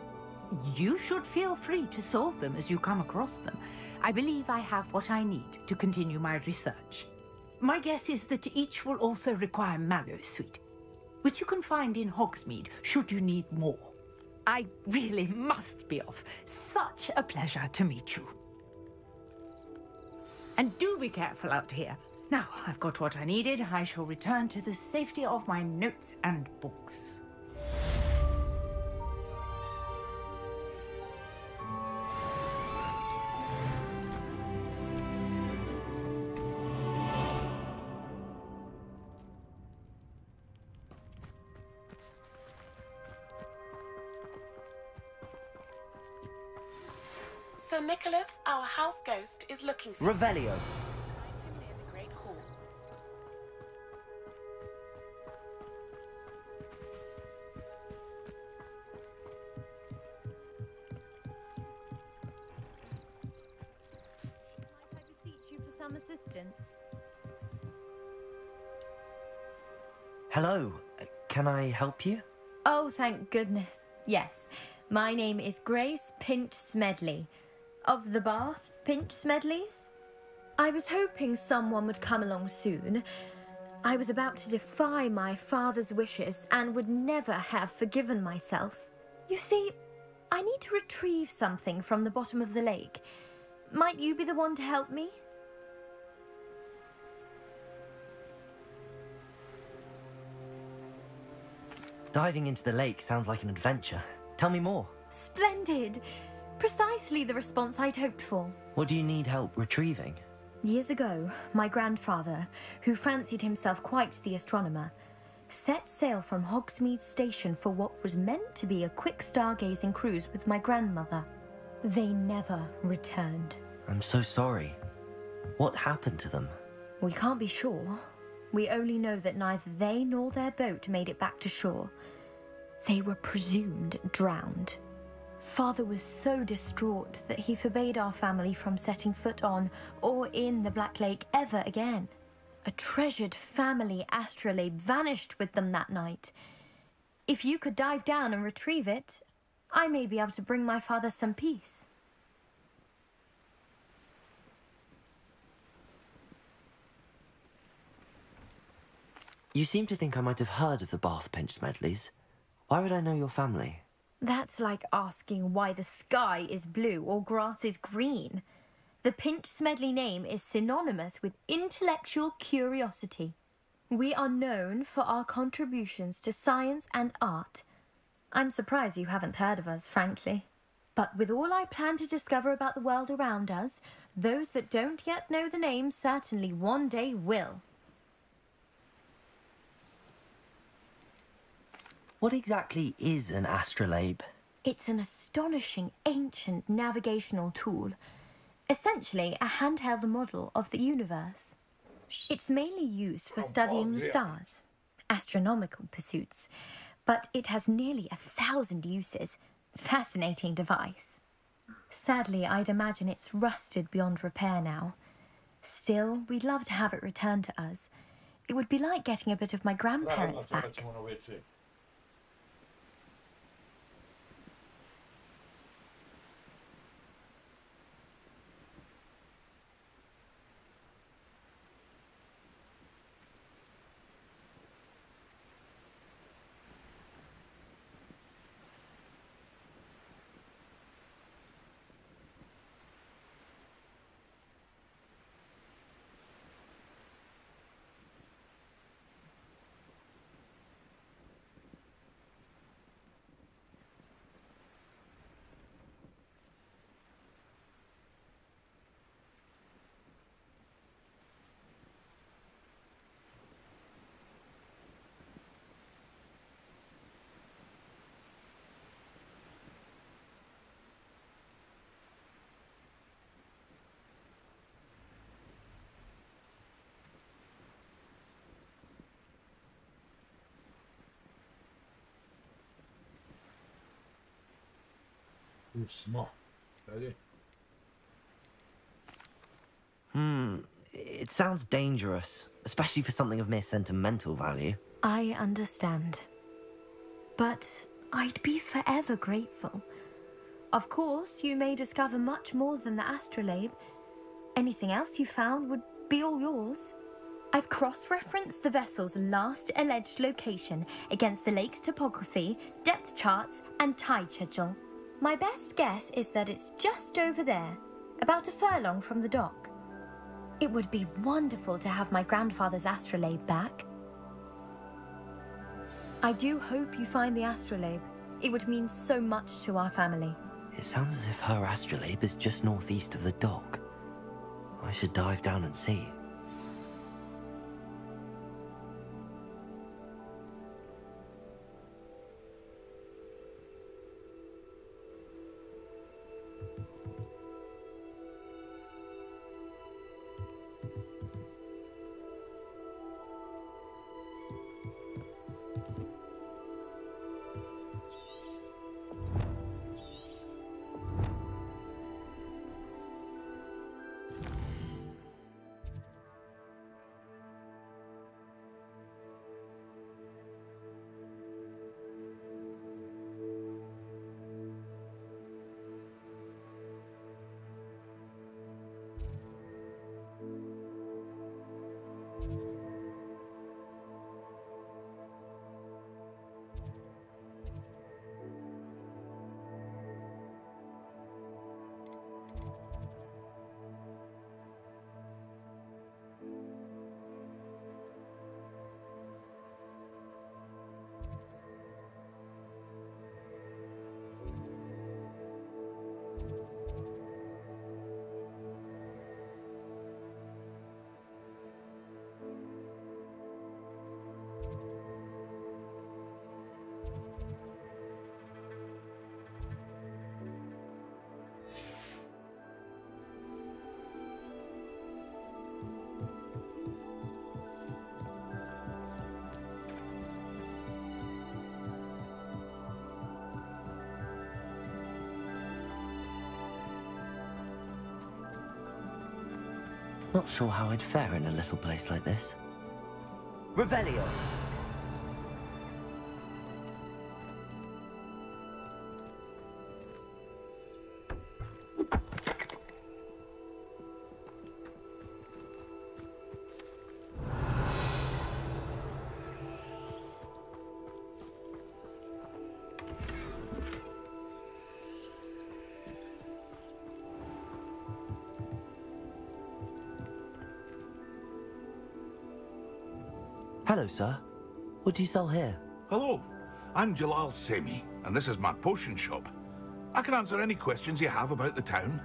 You should feel free to solve them as you come across them. I believe I have what I need to continue my research. My guess is that each will also require mallow sweet, which you can find in Hogsmeade should you need more. I really must be off. Such a pleasure to meet you. And do be careful out here. Now I've got what I needed. I shall return to the safety of my notes and books. Sir Nicholas, our house ghost, is looking for Revelio. you. Find him near the Great Hall. I beseech you for some assistance. Hello. Can I help you? Oh, thank goodness. Yes, my name is Grace Pinch Smedley. Of the Bath Pinch Smedleys? I was hoping someone would come along soon. I was about to defy my father's wishes and would never have forgiven myself. You see, I need to retrieve something from the bottom of the lake. Might you be the one to help me? Diving into the lake sounds like an adventure. Tell me more. Splendid! Precisely the response I'd hoped for. What do you need help retrieving? Years ago, my grandfather, who fancied himself quite the astronomer, set sail from Hogsmeade Station for what was meant to be a quick stargazing cruise with my grandmother. They never returned. I'm so sorry. What happened to them? We can't be sure. We only know that neither they nor their boat made it back to shore. They were presumed drowned. Father was so distraught that he forbade our family from setting foot on or in the Black Lake ever again. A treasured family astrolabe vanished with them that night. If you could dive down and retrieve it, I may be able to bring my father some peace. You seem to think I might have heard of the Bath Pinch Smedleys. Why would I know your family? That's like asking why the sky is blue or grass is green. The Pinch Smedley name is synonymous with intellectual curiosity. We are known for our contributions to science and art. I'm surprised you haven't heard of us, frankly. But with all I plan to discover about the world around us, those that don't yet know the name certainly one day will. What exactly is an astrolabe? It's an astonishing ancient navigational tool. Essentially, a handheld model of the universe. It's mainly used for studying the stars, astronomical pursuits, but it has nearly 1,000 uses. Fascinating device. Sadly, I'd imagine it's rusted beyond repair now. Still, we'd love to have it returned to us. It would be like getting a bit of my grandparents back. Smo. Dalje. It sounds dangerous, especially for something of mere sentimental value. I understand. But I'd be forever grateful. Of course, you may discover much more than the astrolabe. Anything else you found would be all yours. I've cross-referenced the vessel's last alleged location against the lake's topography, depth charts, and tide schedule. My best guess is that it's just over there, about a furlong from the dock. It would be wonderful to have my grandfather's astrolabe back. I do hope you find the astrolabe. It would mean so much to our family. It sounds as if her astrolabe is just northeast of the dock. I should dive down and see. Not sure how I'd fare in a little place like this. Revelio! Hello, sir. What do you sell here? Hello, I'm Jalal Semi, and this is my potion shop. I can answer any questions you have about the town.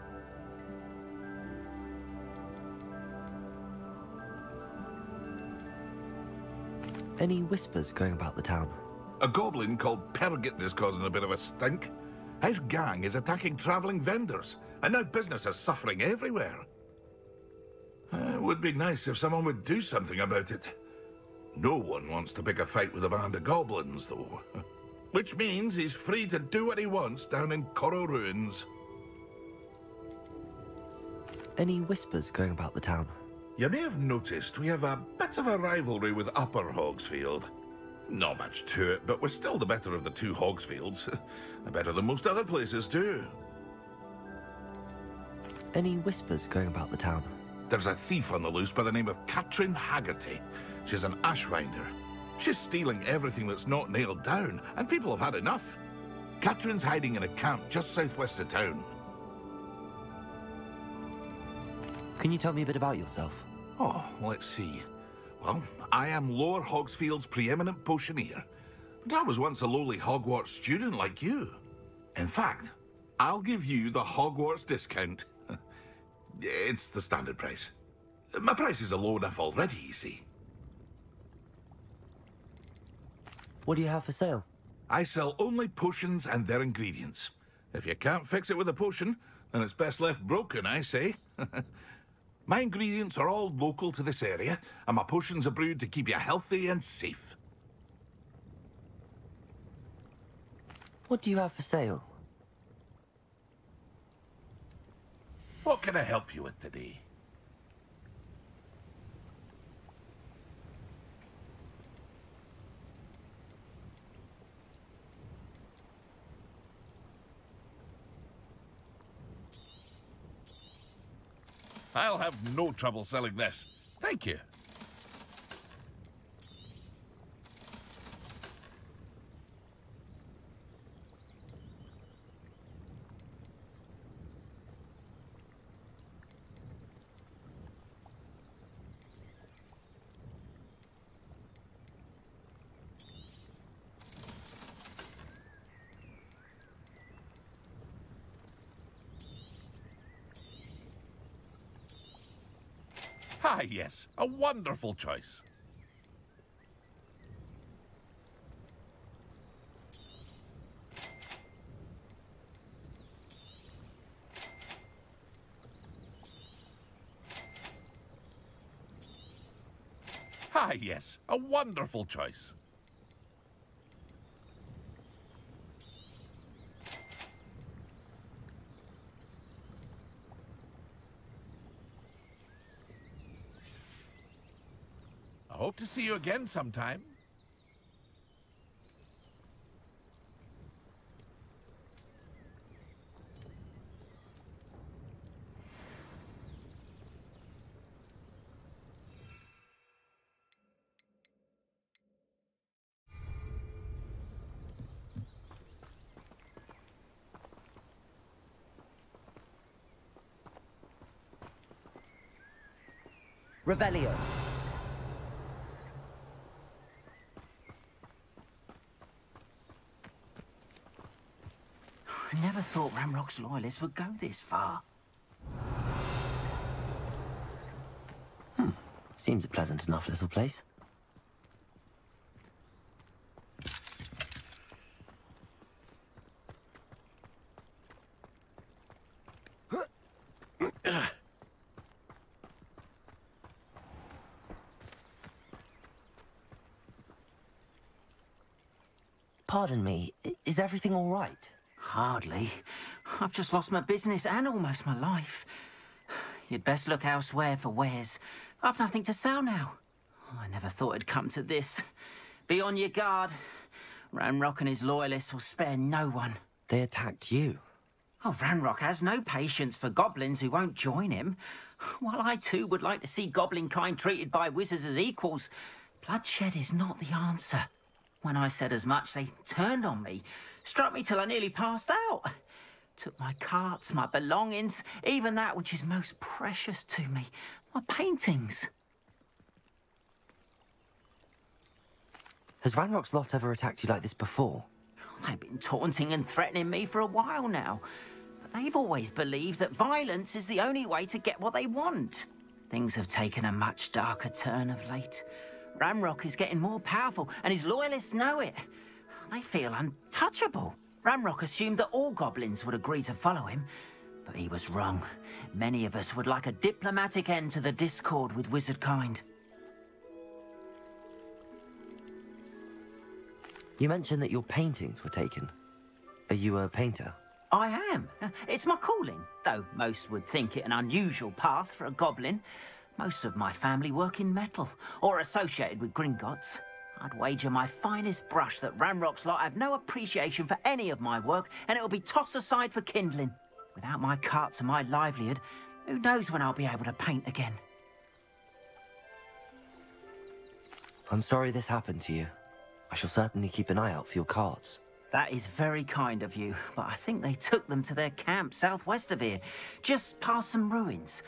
Any whispers going about the town? A goblin called Pergit is causing a bit of a stink. His gang is attacking travelling vendors, and now business is suffering everywhere. It would be nice if someone would do something about it. No one wants to pick a fight with a band of goblins, though. Which means he's free to do what he wants down in Coral Ruins. Any whispers going about the town? You may have noticed we have a bit of a rivalry with Upper Hogsfield. Not much to it, but we're still the better of the two Hogsfields. Better than most other places, too. Any whispers going about the town? There's a thief on the loose by the name of Katrin Haggerty. She's an ashwinder. She's stealing everything that's not nailed down, and people have had enough. Katrin's hiding in a camp just southwest of town. Can you tell me a bit about yourself? Oh, let's see. Well, I am Lower Hogsfield's preeminent potioneer. But I was once a lowly Hogwarts student like you. In fact, I'll give you the Hogwarts discount. It's the standard price. My prices are low enough already, you see. What do you have for sale? I sell only potions and their ingredients. If you can't fix it with a potion, then it's best left broken, I say. My ingredients are all local to this area, and my potions are brewed to keep you healthy and safe. What do you have for sale? What can I help you with today? I'll have no trouble selling this. Thank you. Ah, yes, a wonderful choice. Ah, yes, a wonderful choice. I hope to see you again sometime. Revelio. I never thought Ramrock's loyalists would go this far. Seems a pleasant enough little place. Pardon me, is everything all right? Hardly. I've just lost my business and almost my life. You'd best look elsewhere for wares. I've nothing to sell now. I never thought it'd come to this. Be on your guard. Ranrock and his loyalists will spare no one. They attacked you? Oh, Ranrock has no patience for goblins who won't join him. While I too would like to see goblin kind treated by wizards as equals, bloodshed is not the answer. When I said as much, they turned on me, struck me till I nearly passed out. Took my carts, my belongings, even that which is most precious to me, my paintings. Has Ranrock's lot ever attacked you like this before? They've been taunting and threatening me for a while now. But they've always believed that violence is the only way to get what they want. Things have taken a much darker turn of late. Ranrock is getting more powerful, and his loyalists know it. They feel untouchable. Ranrock assumed that all goblins would agree to follow him, but he was wrong. Many of us would like a diplomatic end to the discord with wizard kind. You mentioned that your paintings were taken. Are you a painter? I am. It's my calling, though most would think it an unusual path for a goblin. Most of my family work in metal, or associated with Gringotts. I'd wager my finest brush that Ranrock's lot have no appreciation for any of my work, and it'll be tossed aside for kindling. Without my carts and my livelihood, who knows when I'll be able to paint again? I'm sorry this happened to you. I shall certainly keep an eye out for your carts. That is very kind of you, but I think they took them to their camp southwest of here, just past some ruins.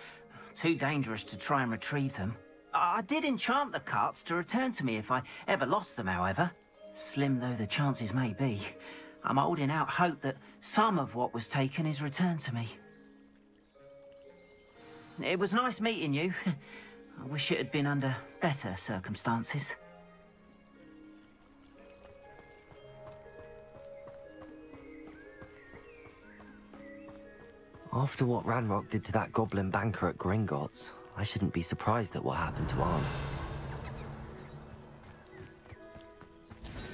Too dangerous to try and retrieve them. I did enchant the carts to return to me if I ever lost them, however. Slim though the chances may be, I'm holding out hope that some of what was taken is returned to me. It was nice meeting you. I wish it had been under better circumstances. After what Ranrock did to that goblin banker at Gringotts, I shouldn't be surprised at what happened to Arn.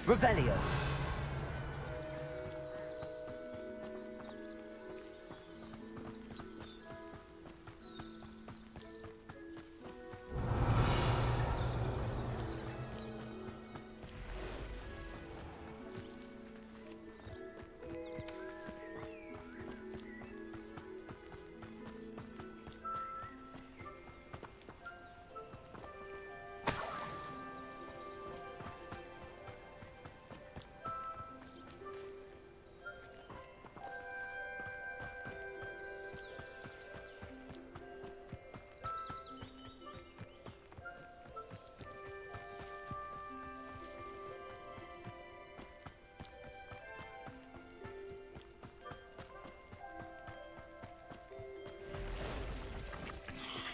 Revelio.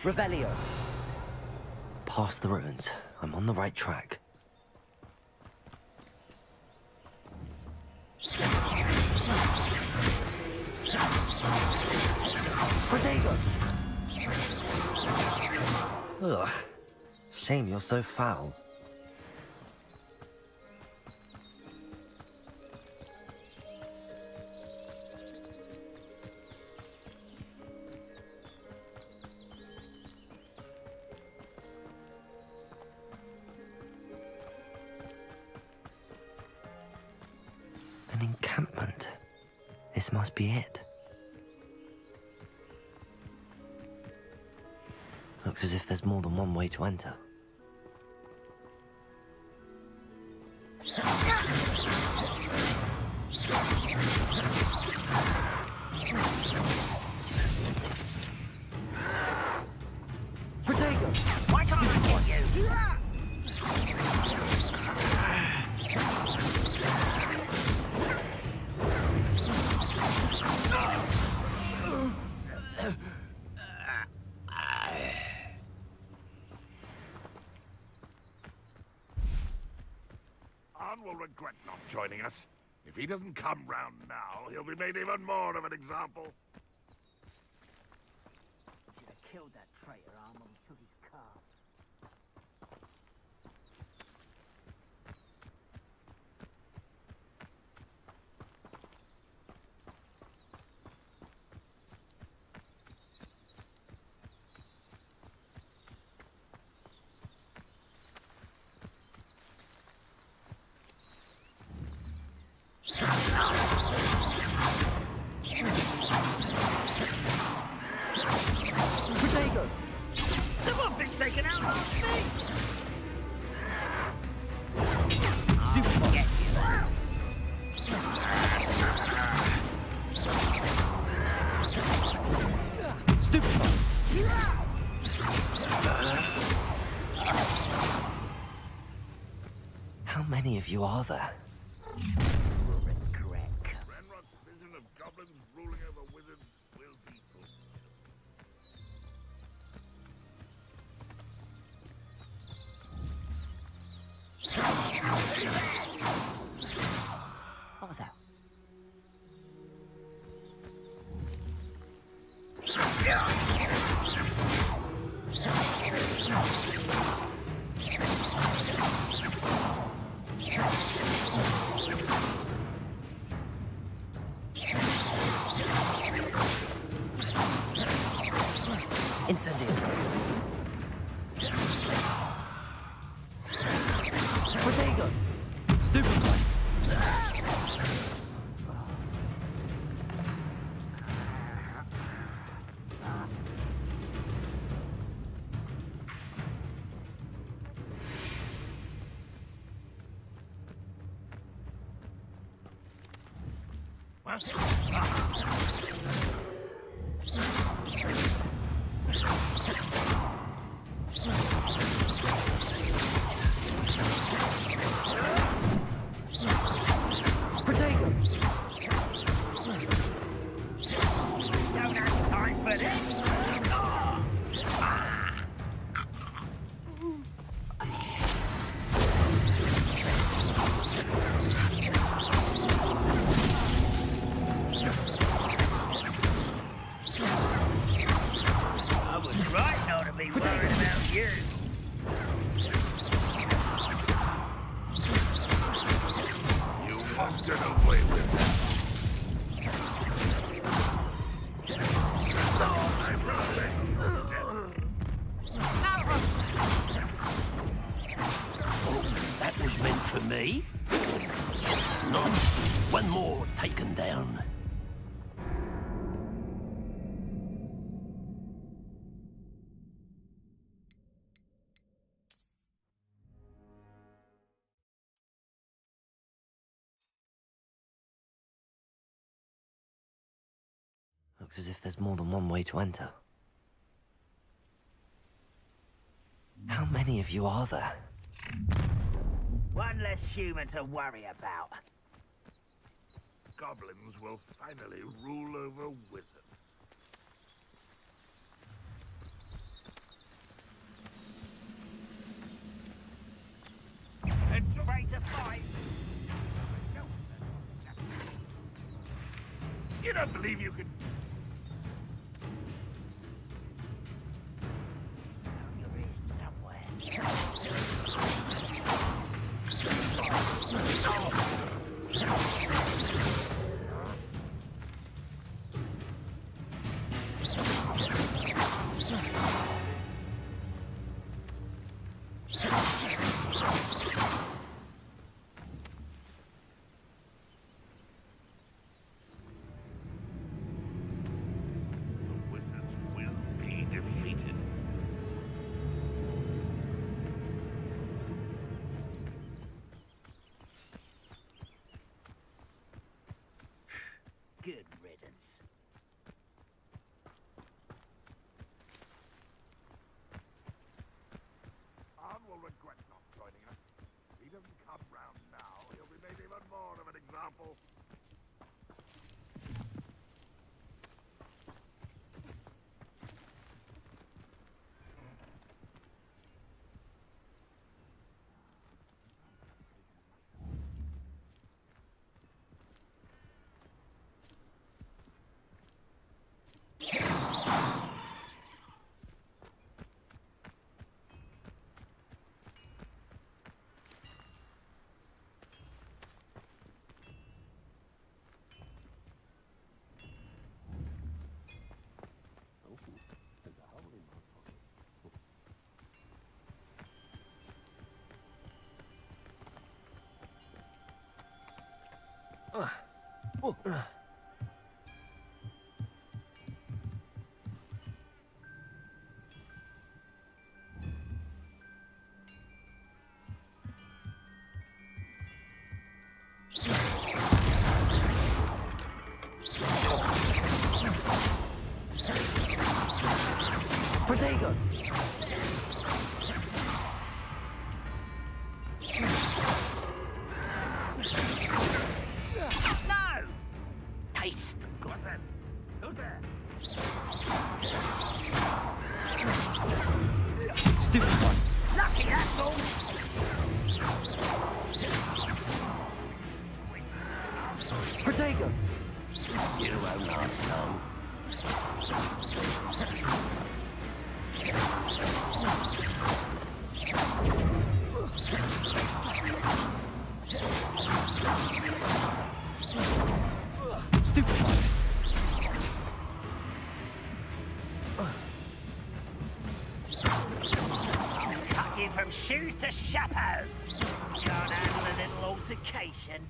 Revelio. past the ruins. I'm on the right track. Protego! Ugh. Shame you're so foul. An encampment. This must be it. Looks as if there's more than one way to enter. Protego! Why can't I get you? Will regret not joining us. If he doesn't come round now, he'll be made even more of an example. Should have killed that traitor arm when we took his calves. Protego! Someone been taken out last week! Stupid boy! Get you. Stupid boy! How many of you are there? Renrock's vision of goblins ruling over wizards will be What was that? Incendio. Protego! Stupid boy! Protego! Don't have time for this! I was right not to be worried about you. You must get away with that. That was meant for me. Not one more taken down. Looks as if there's more than one way to enter. How many of you are there? One less human to worry about. Goblins will finally rule over wizards. cannot believe you could... Good riddance. Arn will regret not joining us. If he doesn't come round now, he'll be made even more of an example. Protego! No! Taste the glutton. Who's there? Stupid one. Lucky asshole! Protego! You won't last long. Stupid one. Cut you from shoes to chapeau. Can't handle a little altercation.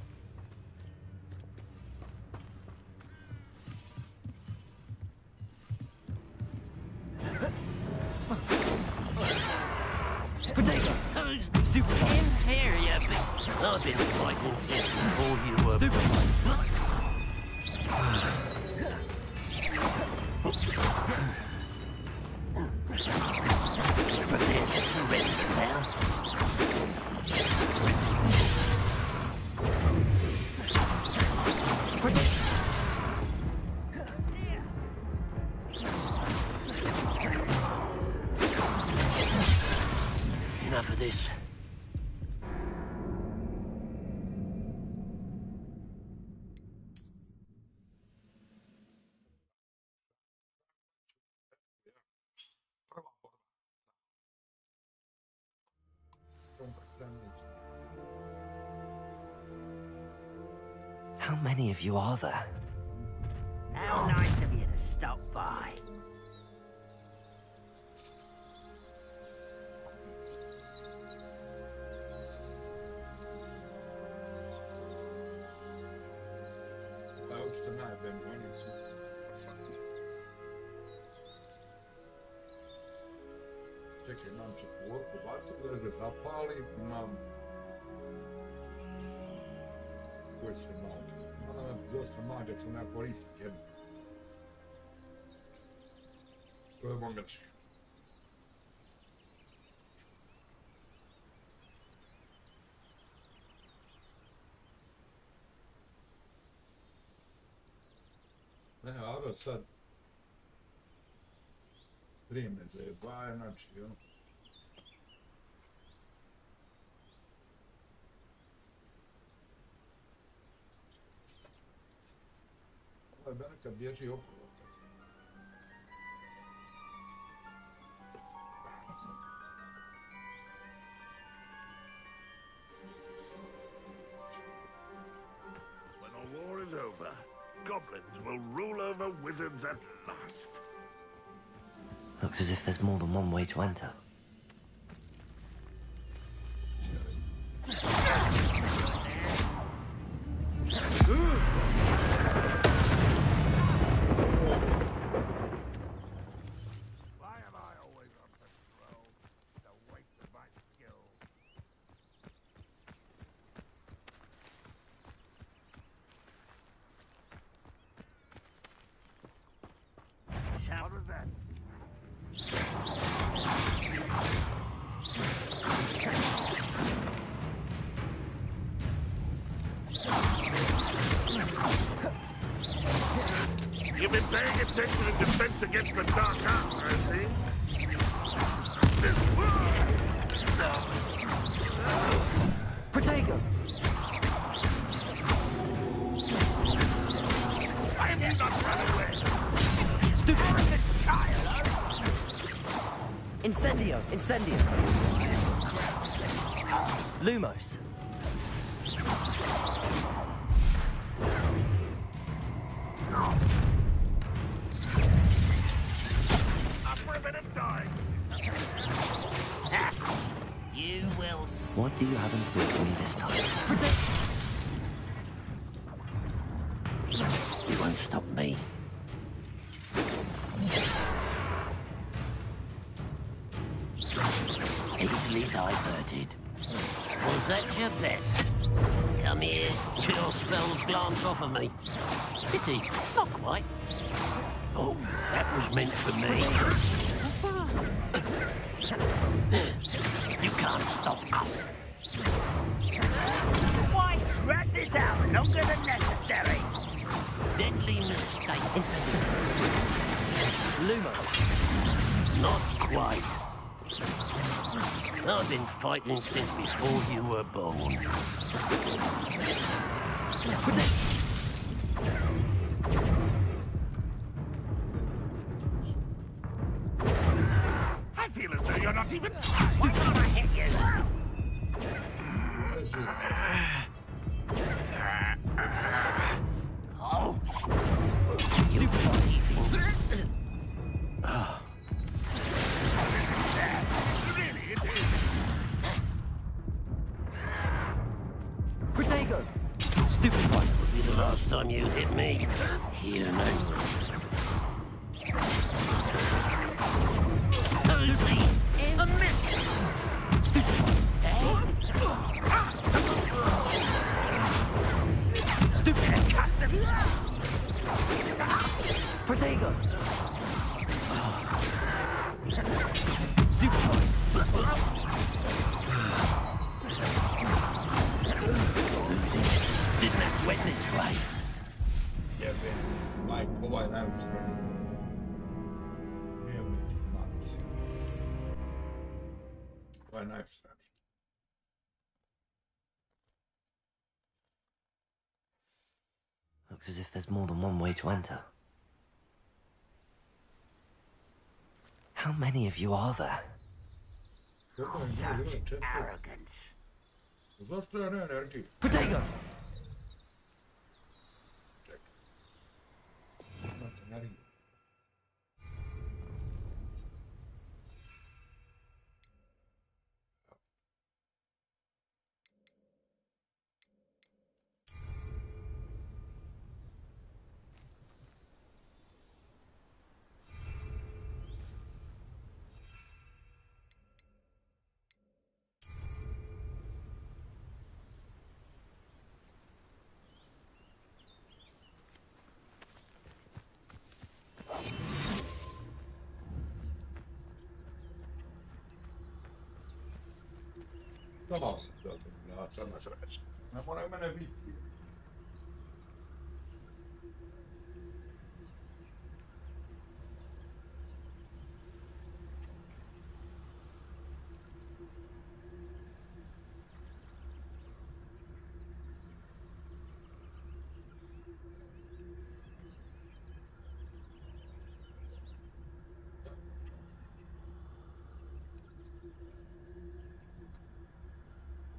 Protego! Stupid one. In here, you big... I've been fighting since before you were... Stupid one. Prepare to surrender now. Enough of this. How many of you are there? How nice of you to stop by. Očito najbolje, oni su... Čekaj, imam četvorku vatru, da zapalim, imam... Koji se mag? Imam dosta maga, sam ja koristim jednu. To je mongačka. Ne, Aro sad vrijeme zajebaje, znači, jo. je Beneka bježi okolo. When the war is over, goblins will rule over wizards at last. Looks as if there's more than one way to enter. Why am I always on patrol? The waste of my skill. What was that? You've been paying attention in defense against the dark arts, I see. Protego! Why have you not run away? Stupid! Child! Incendio! Incendio! Lumos! Up for a bit of time. You will What do you have in store for me this time? You won't stop me. Easily diverted. Was that your best? Come here. Chill spells glance off of me. Pity, not quite. Oh, that was meant for me. You can't stop us. Why drag this out longer than necessary? Deadly mistake. Incendio! Lumos! Not quite. I've been fighting since before you were born. I feel as though you're not even... Why can't I hit you? Oh! You thieving. Really, it is. Protego! Stupid one! Would be the last time you hit me. Here now. Only a miss. Stupid one! Stupid! Protego! Stupid one! Didn't have to went this way. Jebe, majko, ovaj najusredniji. Nije biti malicu. Ovaj najusredniji. Looks as if there's more than one way to enter. How many of you are there? Arrogance. Zašto ja ne energiju? Protego! Imate energiju. Samo da sad na sreću. Ne moraju mene biti.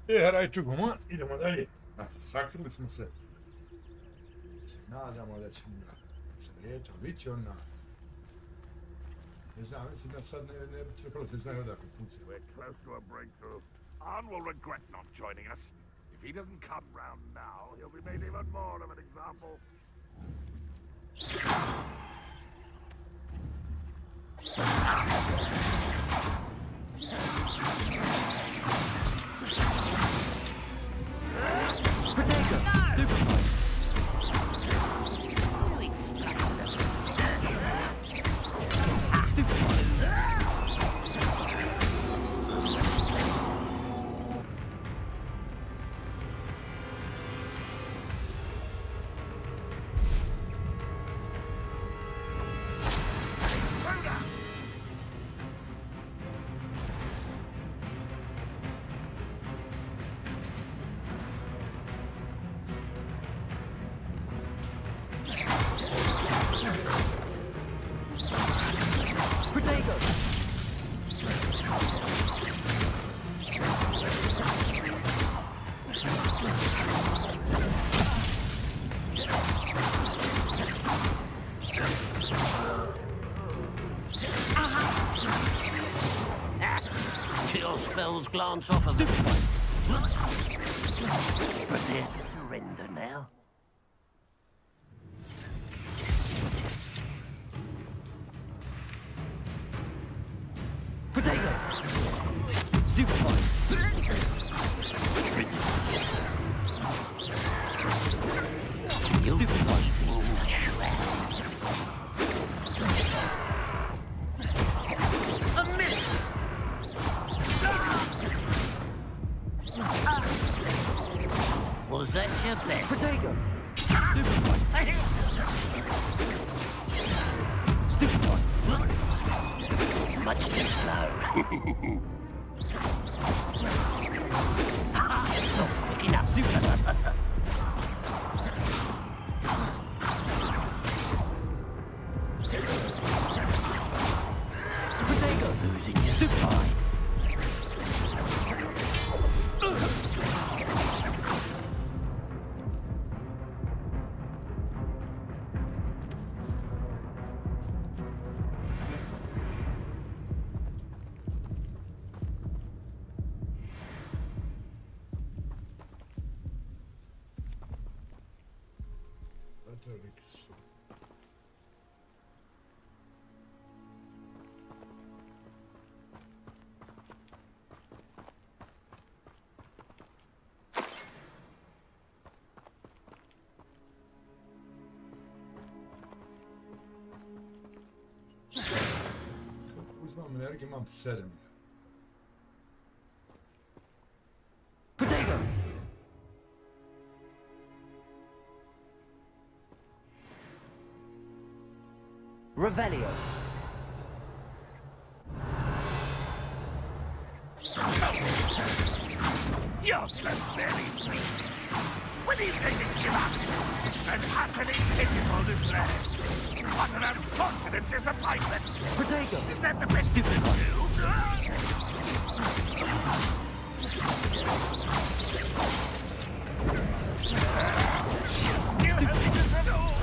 Rajčugoma, idemo dalje. Sakrili smo se. Nadamo da ćemo ga sreći, bit će ona. Ne znam, mislim da sad ne bi trebalo se znaju odakle puci. We're close to a breakthrough. Arn will regret not joining us. If he doesn't come round now, he'll be made even more of an example. Protego! Stupefy! Glance off of them. Prepare to surrender now. Protego! Stupefy! Stupefy! A miss! Was that your best? Protego! Stupefy! Stupefy! Much too slow. Not quick enough. Stupefy! Protego! Losing your Stupefy. Uzmam energiju, imam 7. Protego! Revelio! You're so very weak. When are you going to give up? An utterly pitiful display. What an unfortunate disappointment. Protego! Is that the best you can do? Still helping us at all?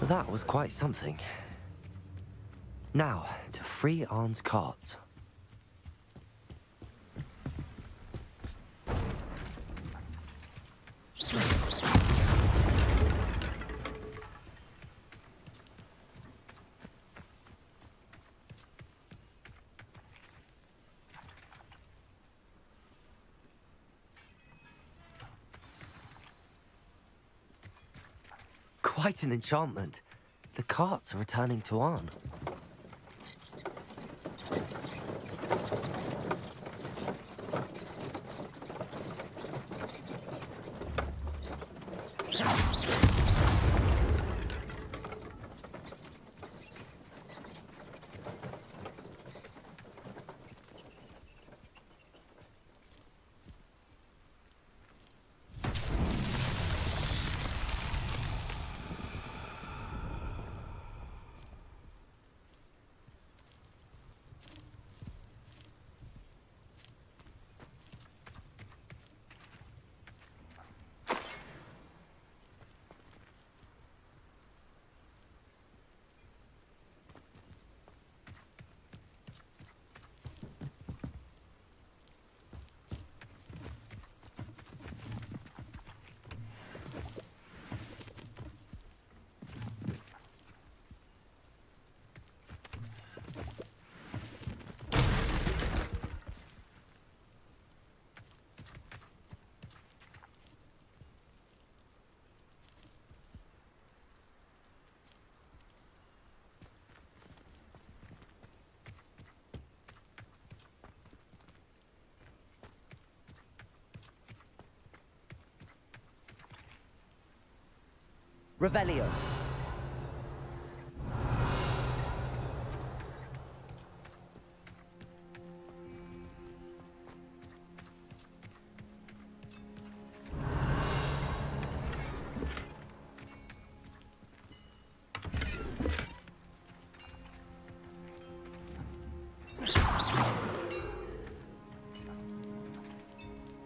That was quite something. Now, to free Arn's carts. Quite an enchantment. The carts are returning to Arn. Revelio.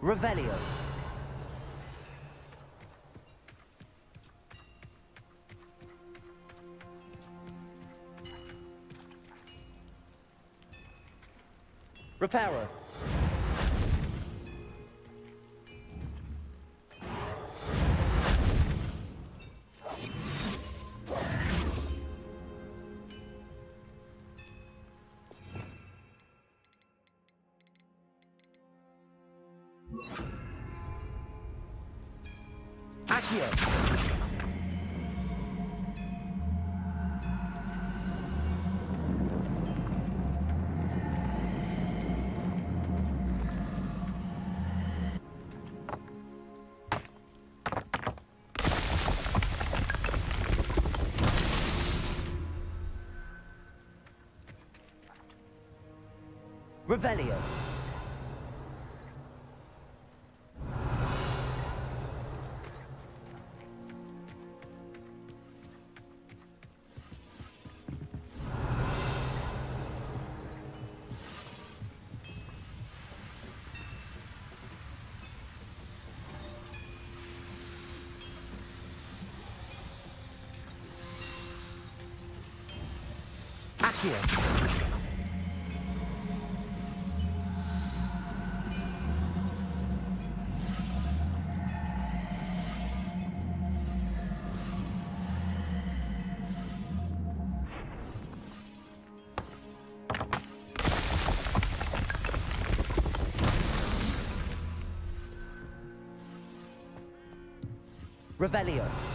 Revelio. Reparo. Accio. Revelio. Accio. Revelio.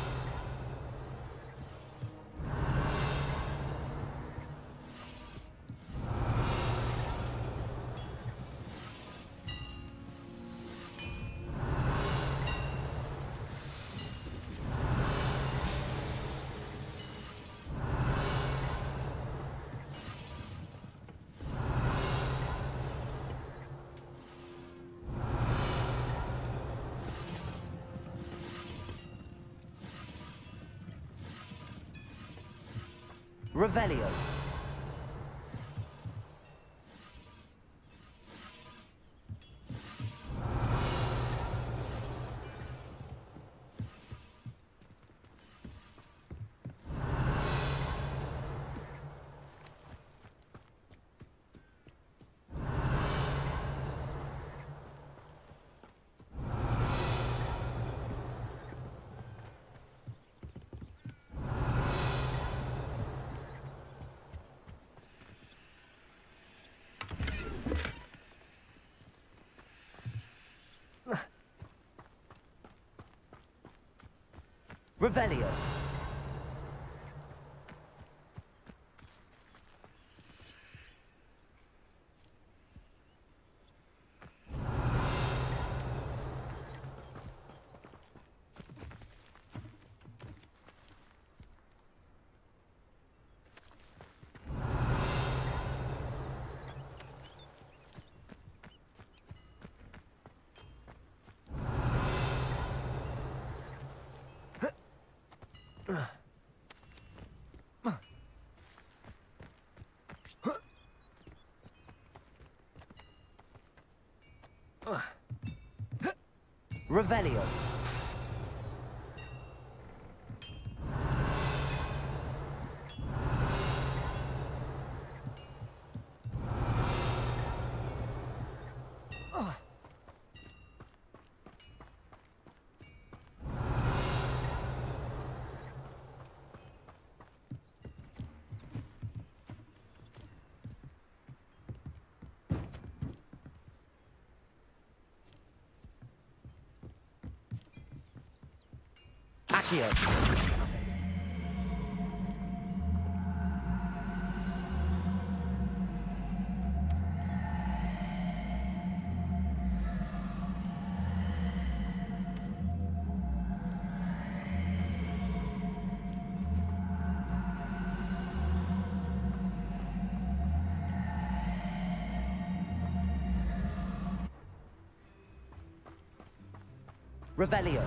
Revelio. Revelio. Revelio. Accio. Revelio.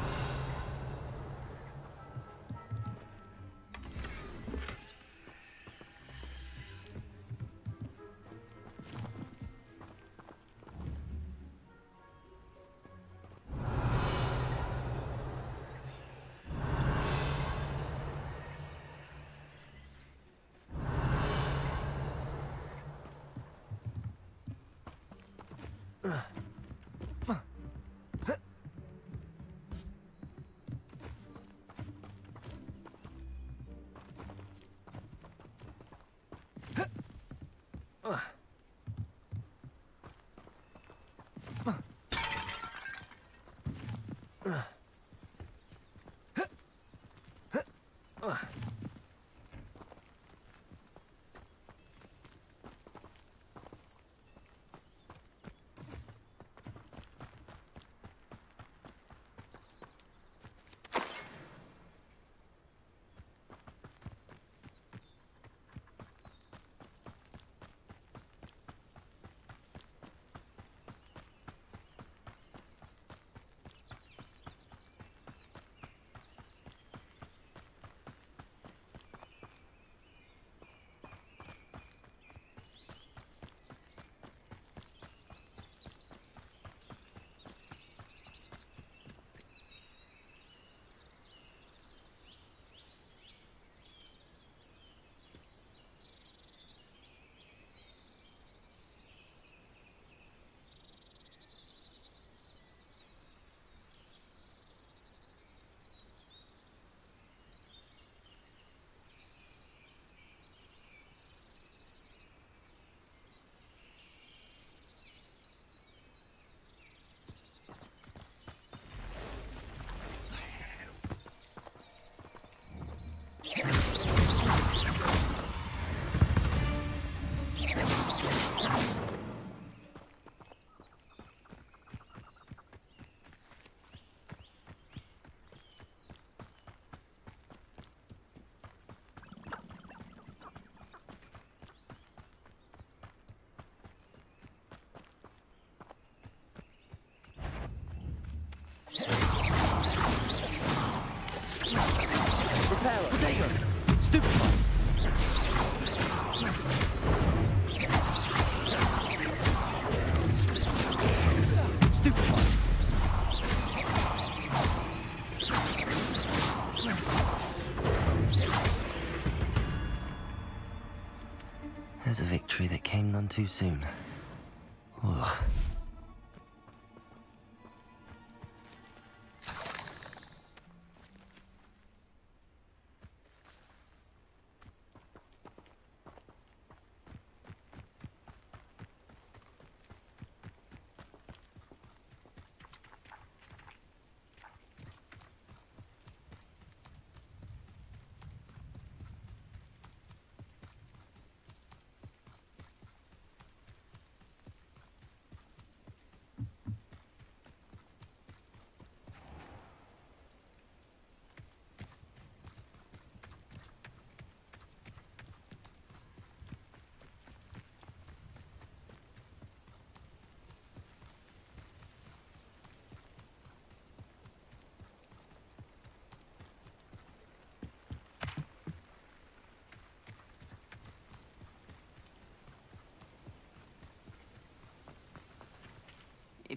Stupefy. Stupefy. There's a victory that came none too soon. Ugh.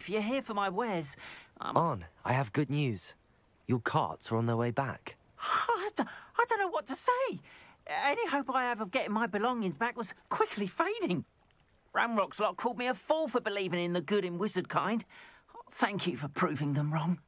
if you're here for my wares. On, I have good news. Your carts are on their way back. I don't know what to say. Any hope I have of getting my belongings back was quickly fading. Ramrock's lot called me a fool for believing in the good in wizard kind. Thank you for proving them wrong.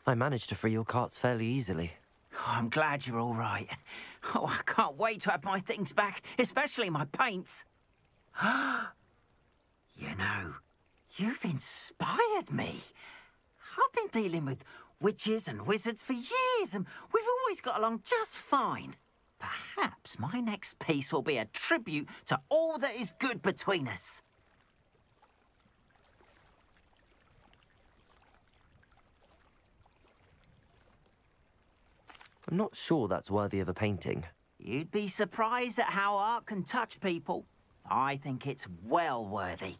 I managed to free your carts fairly easily. Oh, I'm glad you're all right. Oh, I can't wait to have my things back, especially my paints. You know, you've inspired me. I've been dealing with witches and wizards for years, and we've always got along just fine. Perhaps my next piece will be a tribute to all that is good between us. I'm not sure that's worthy of a painting. You'd be surprised at how art can touch people. I think it's well worthy.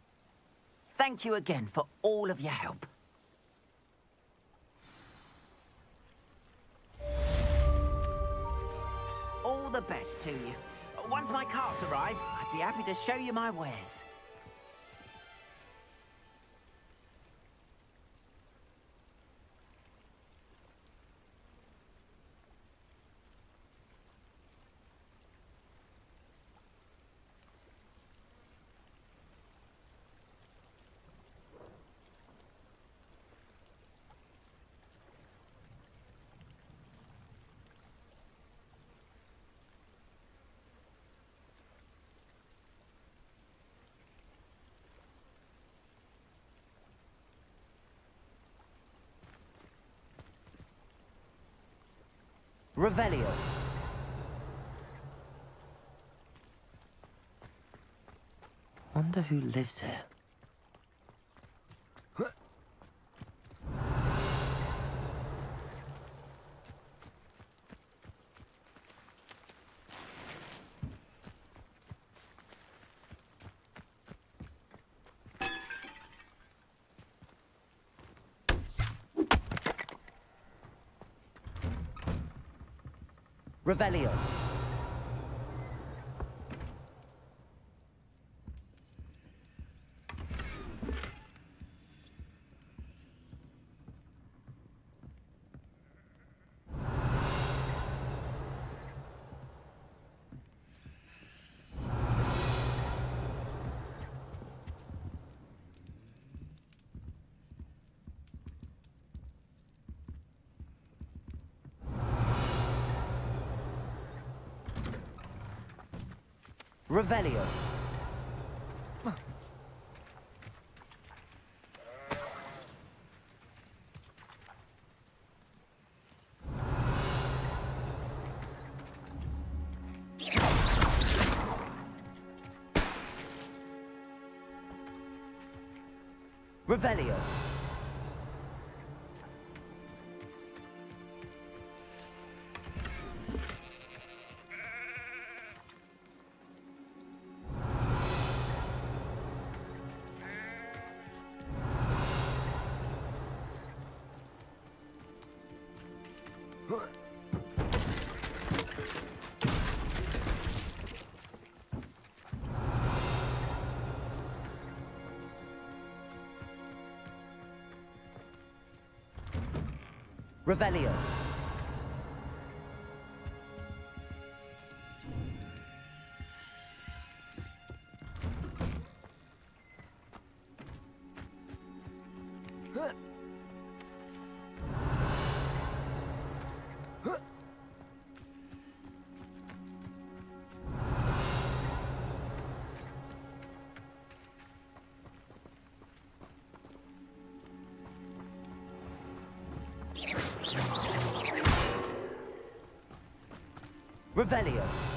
Thank you again for all of your help. All the best to you. Once my carts arrive, I'd be happy to show you my wares. Revelio. Wonder who lives here. Revelio. Revelio. Revelio. Revelio. Revelio.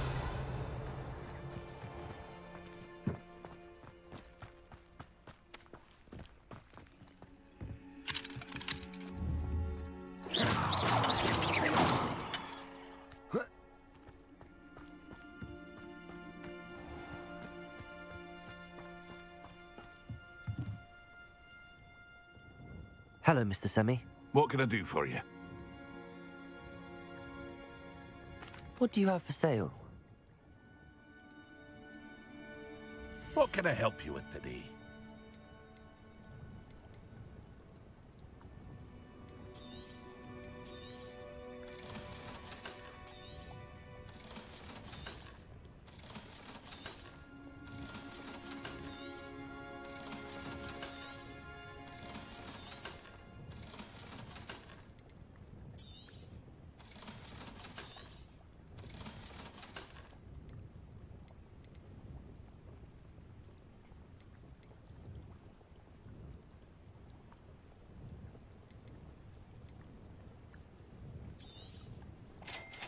Hello, Mr. Semi. What can I do for you? What do you have for sale? What can I help you with today?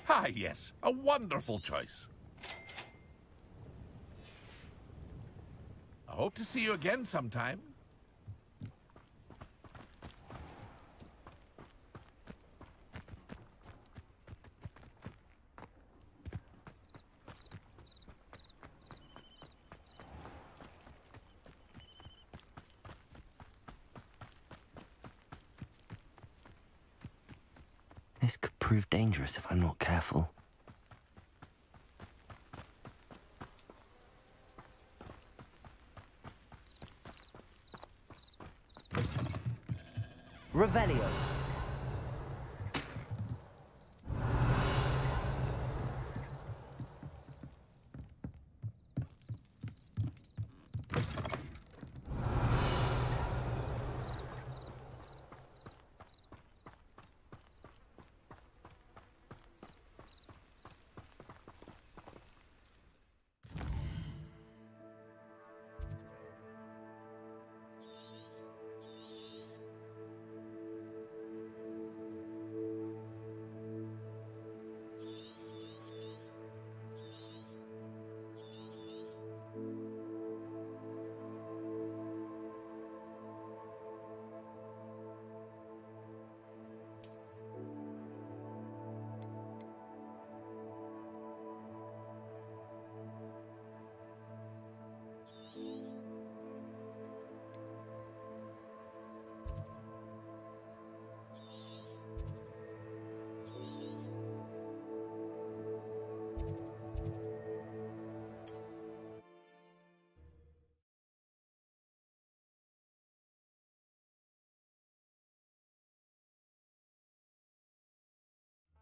Ah, yes, a wonderful choice. I hope to see you again sometime. This could prove dangerous if I'm not careful. Revelio.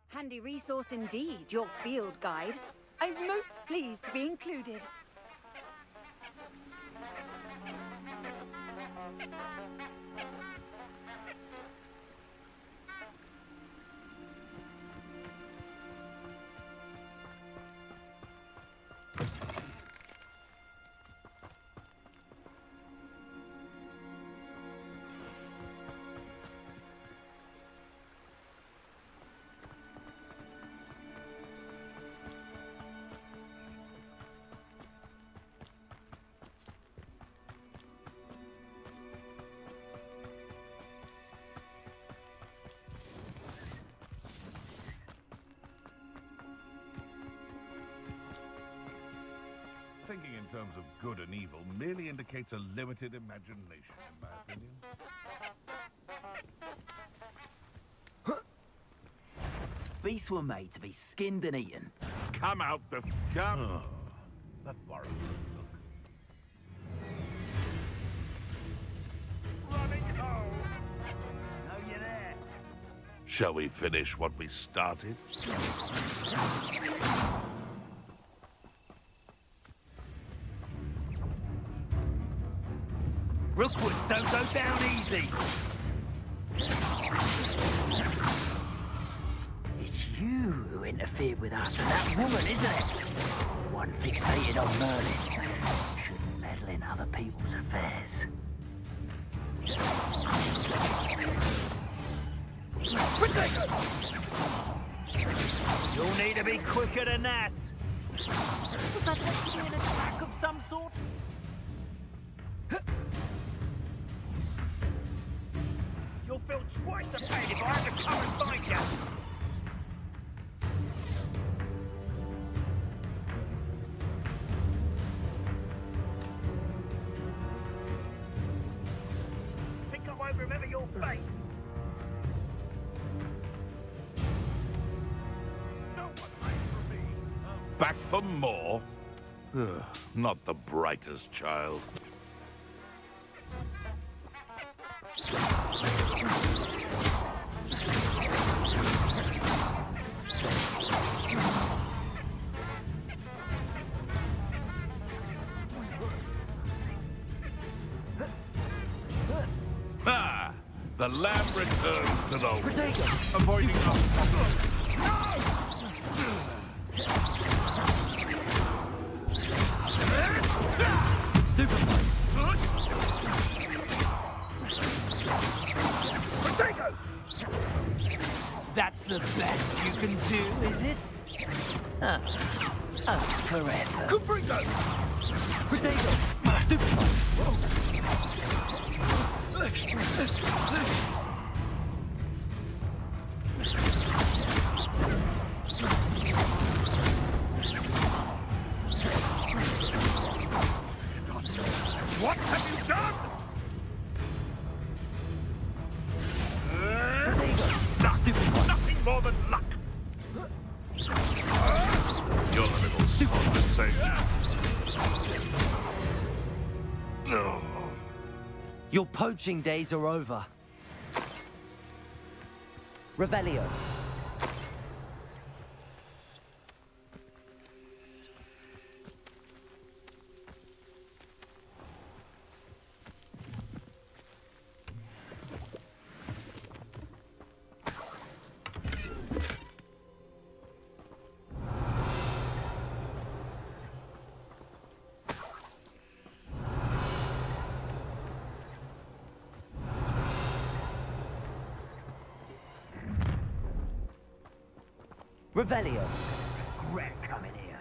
Handy resource indeed, your field guide. I'm most pleased to be included. Thinking in terms of good and evil merely indicates a limited imagination, in my opinion. Beasts were made to be skinned and eaten. Come out the... Come... Oh, that borrows a look. Running home! No, you're there. Shall we finish what we started? Rookwood, don't go down easy. It's you who interfered with us and that woman, isn't it? One fixated on Merlin. Shouldn't meddle in other people's affairs. You'll need to be quicker than that. Was that meant to be an attack of some sort? You'll feel twice the pain if I have to come and find you. Think I won't remember your face? Back for more? Ugh, not the brightest child. Ah! The lamb returns to the... Potato! Avoiding us. Potato! That's the best you can do, is it? Forever. Caprino! Potato! Stupid! What have you done? Nothing more than luck. You're a little soft and saying that. No. Your poaching days are over. Revelio. Revelio. Regret coming here.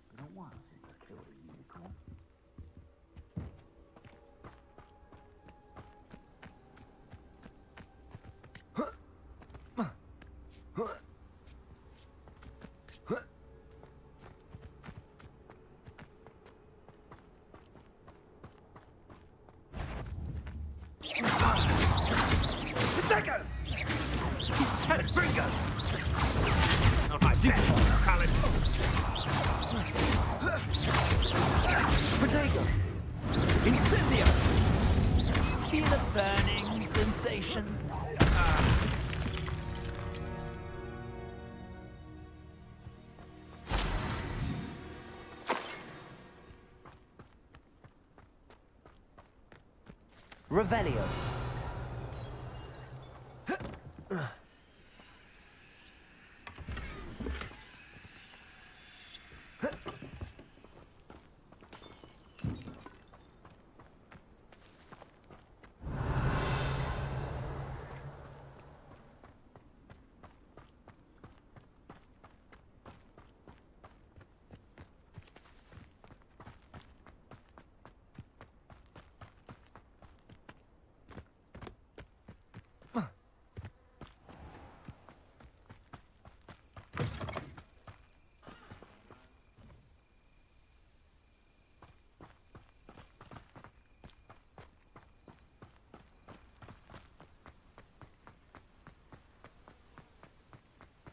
Been a while since I killed a unicorn. Potato! Bringo! Not my best, Colin. Potato! Incendio! Feel a burning sensation? Revelio.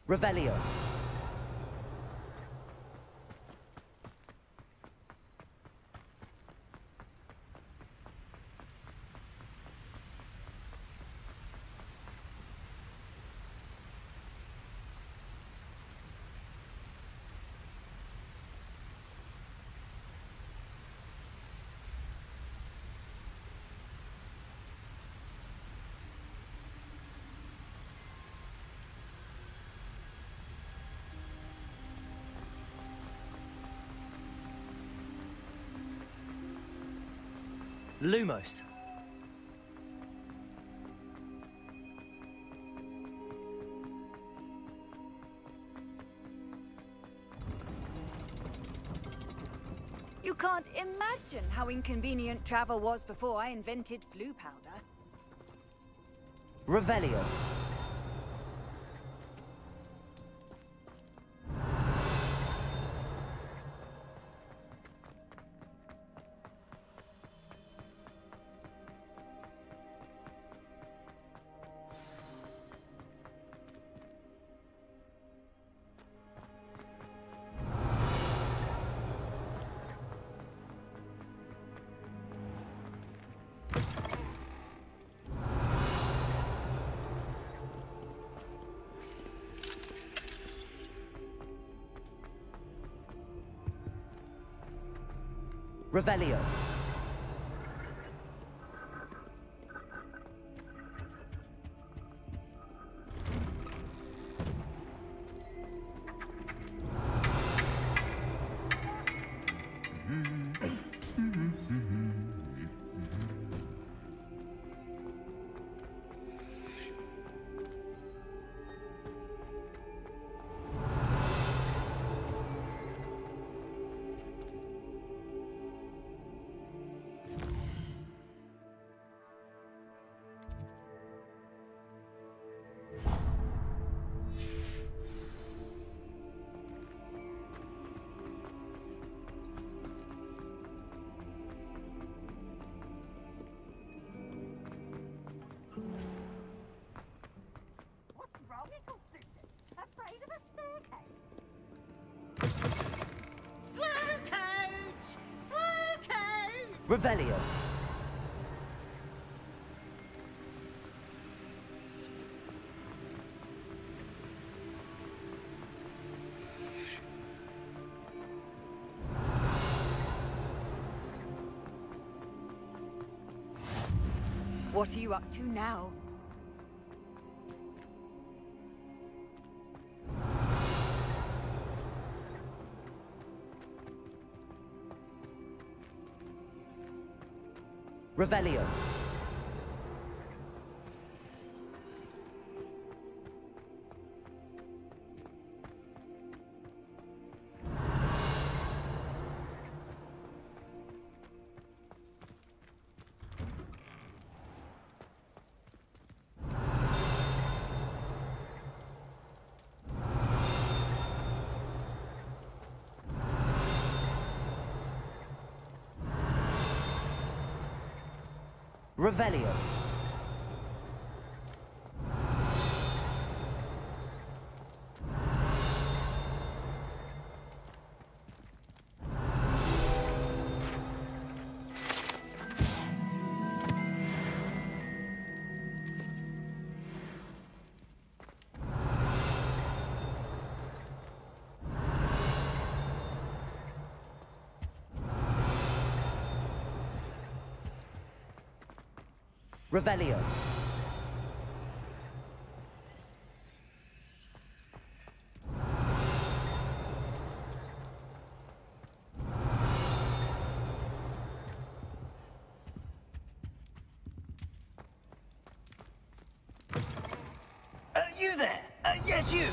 Revelio. Lumos. You can't imagine how inconvenient travel was before I invented flu powder. Revelio. Revelio. Revelio. What are you up to now? Revelio. Revelio. Revelio. You there? Yes, you.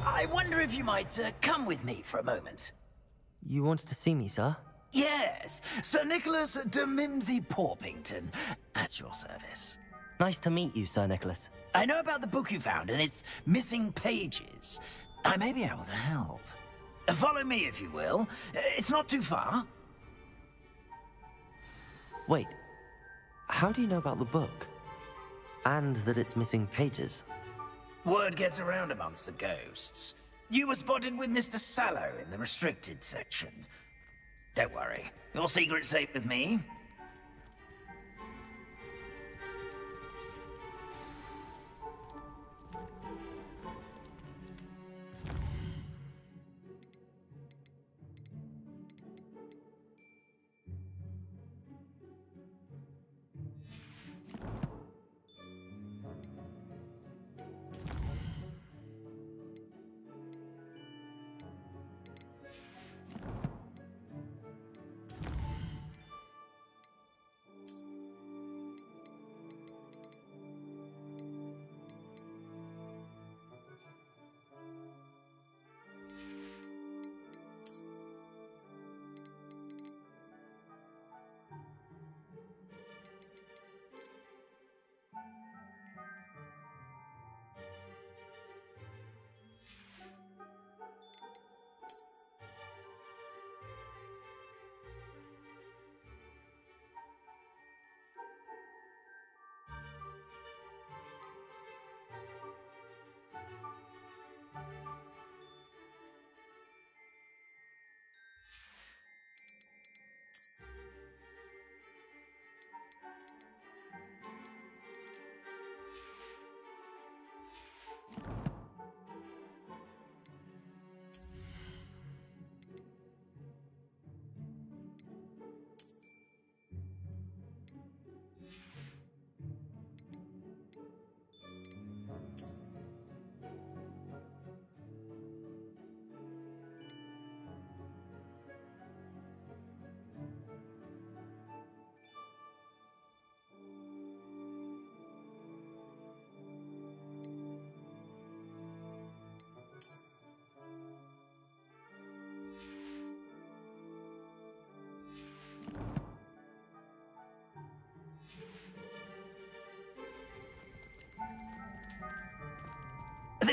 I wonder if you might come with me for a moment. You wanted to see me, sir? Yes, Sir Nicholas de Mimsy Porpington, at your service. Nice to meet you, Sir Nicholas. I know about the book you found and its missing pages. I may be able to help. Follow me, if you will. It's not too far. Wait, how do you know about the book? And that it's missing pages? Word gets around amongst the ghosts. You were spotted with Mr. Sallow in the restricted section. Don't worry, your secret's safe with me.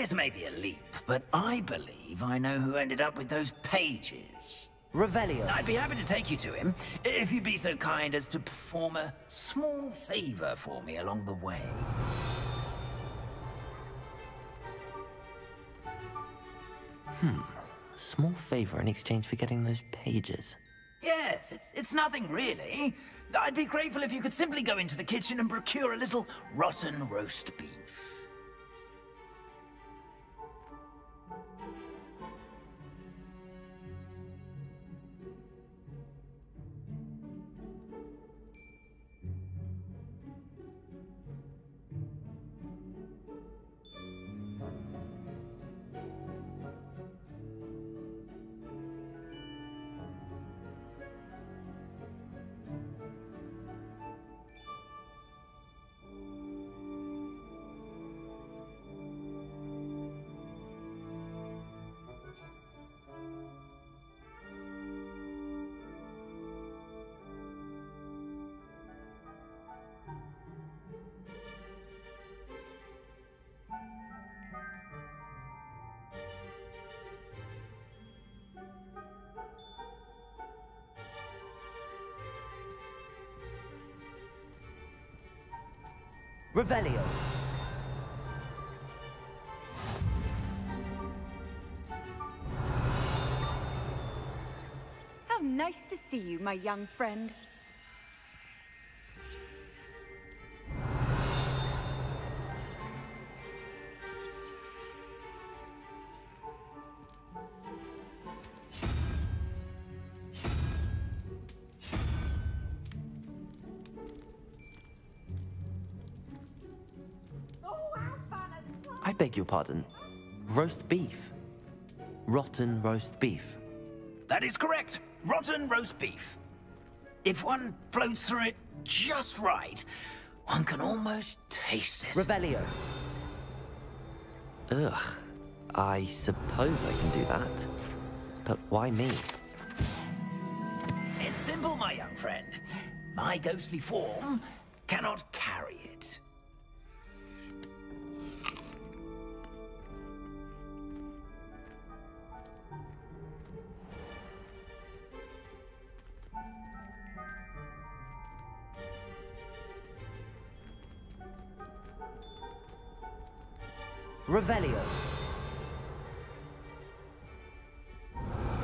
This may be a leap, but I believe I know who ended up with those pages. Revelio. I'd be happy to take you to him, if you'd be so kind as to perform a small favor for me along the way. A small favor in exchange for getting those pages. Yes, it's nothing really. I'd be grateful if you could simply go into the kitchen and procure a little rotten roast beef. Revelio. How nice to see you, my young friend. I beg your pardon. Roast beef. Rotten roast beef. That is correct. Rotten roast beef. If one floats through it just right, one can almost taste it. Revelio. Ugh. I suppose I can do that. But why me? It's simple, my young friend. My ghostly form cannot carry it. Revelio.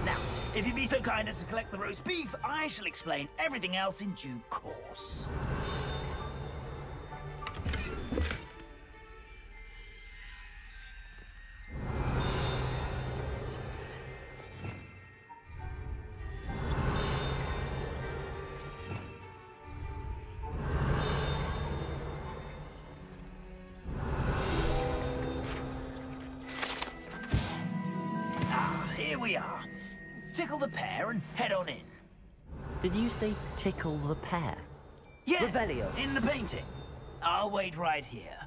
Now, if you'd be so kind as to collect the roast beef, I shall explain everything else in due course. Here we are. Tickle the pear and head on in. Did you say tickle the pear? Yes, Revelio. in the painting. I'll wait right here.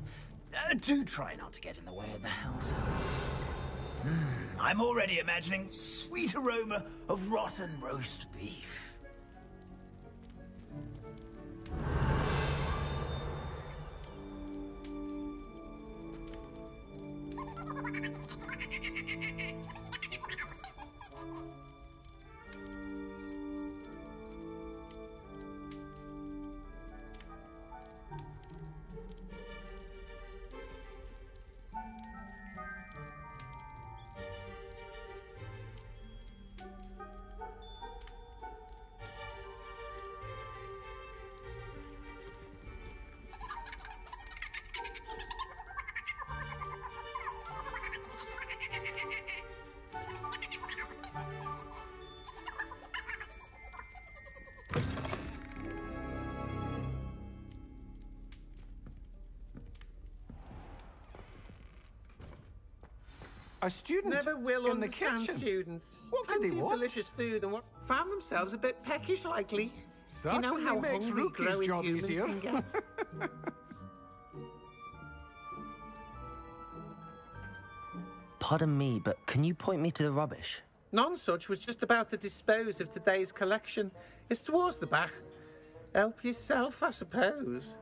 Do try not to get in the way of the house elves. I'm already imagining sweet aroma of rotten roast beef. A student Never will in the understand kitchen. students. What did Plenty he of want? delicious food and what found themselves a bit peckish, likely. Certainly you know how makes hungry Rookie's growing job humans easier. can get. Pardon me, but can you point me to the rubbish? Nonsuch was just about to dispose of today's collection. It's towards the back. Help yourself, I suppose.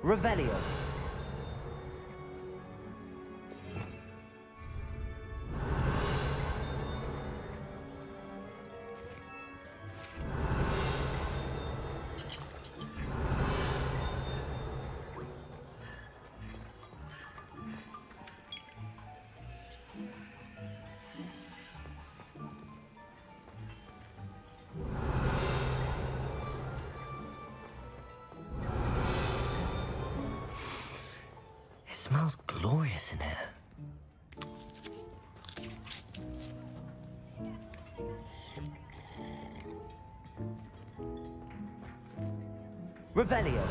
Revelio. It smells glorious in here. Revelio.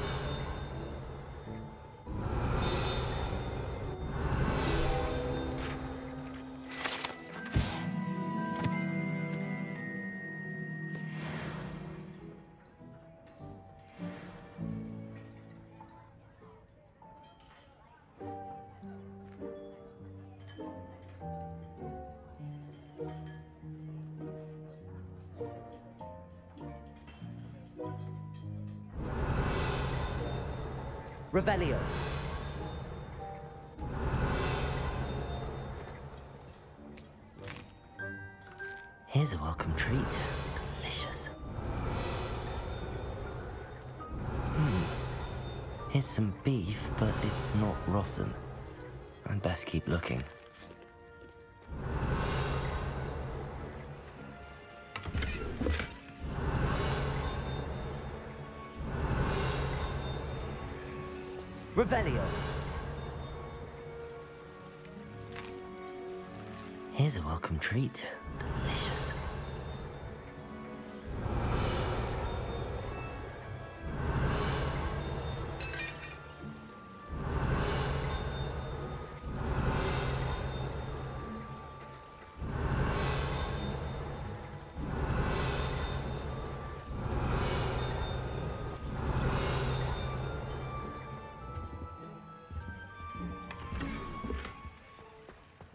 Revelio. Here's a welcome treat. Delicious. Here's some beef, but it's not rotten. I'd best keep looking. Revelio. Here's a welcome treat. Delicious.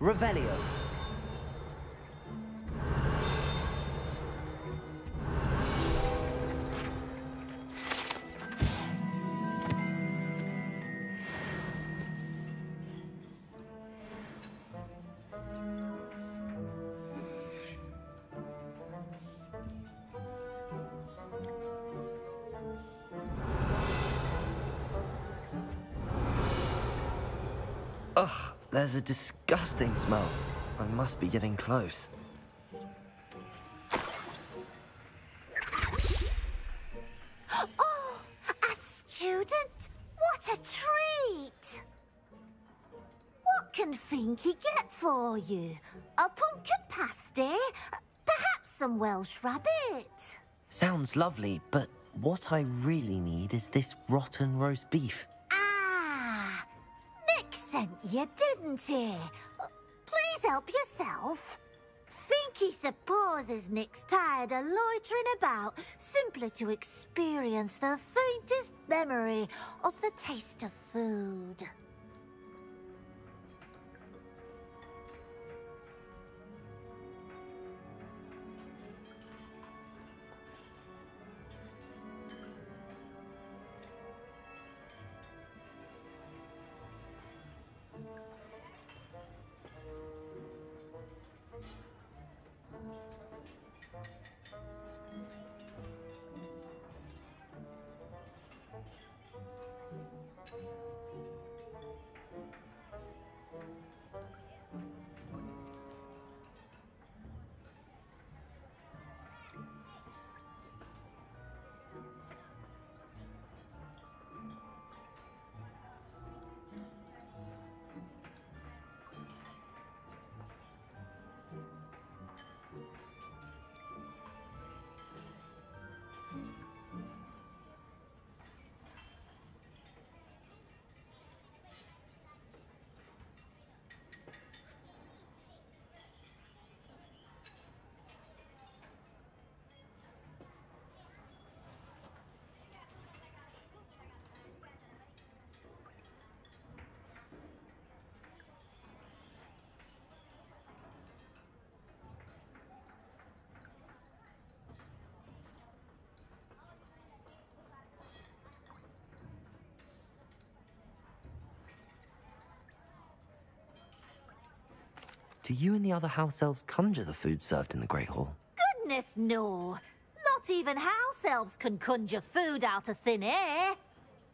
Revelio. Ugh, there's a disgusting smell. I must be getting close. Oh, a student? What a treat! What can Finky get for you? A pumpkin pasty? Perhaps some Welsh rabbit? Sounds lovely, but what I really need is this rotten roast beef. Ah, Nick sent you, didn't he? Please help yourself. Finky supposes Nick's tired of loitering about simply to experience the faintest memory of the taste of food. Do you and the other house elves conjure the food served in the Great Hall? Goodness, no. Not even house elves can conjure food out of thin air.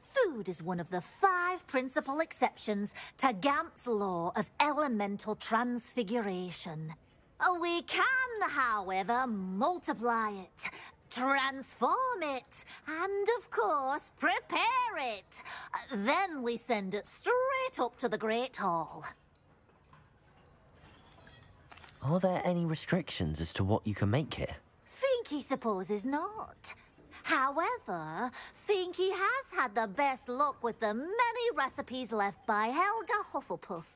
Food is one of the 5 principal exceptions to Gamp's law of elemental transfiguration. We can, however, multiply it, transform it, and, of course, prepare it. Then we send it straight up to the Great Hall. Are there any restrictions as to what you can make here? Finky supposes not. However, Finky has had the best luck with the many recipes left by Helga Hufflepuff.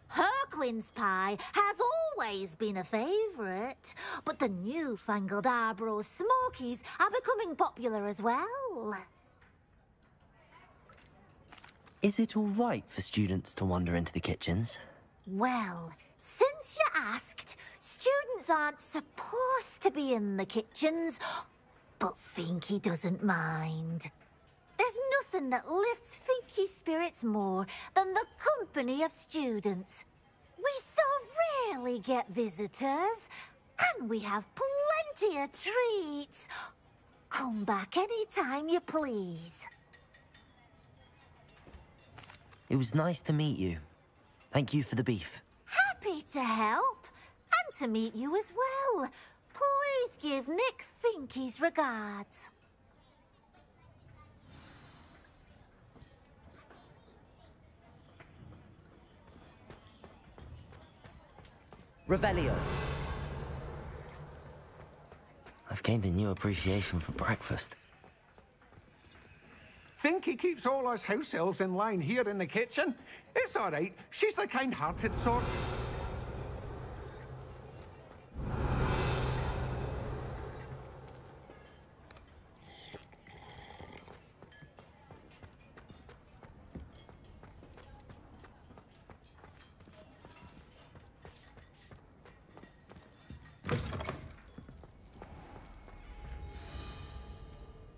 Her quince pie has always been a favourite, but the newfangled Arbroath Smokies are becoming popular as well. Is it all right for students to wander into the kitchens? Well, since you asked, students aren't supposed to be in the kitchens, but Finky doesn't mind. There's nothing that lifts Finky's spirits more than the company of students. We so rarely get visitors, and we have plenty of treats. Come back any time you please. It was nice to meet you. Thank you for the beef. Happy to help, and to meet you as well. Please give Nick Finky's regards. Revelio. I've gained a new appreciation for breakfast. Finky keeps all us house elves in line here in the kitchen. It's all right. She's the kind-hearted sort.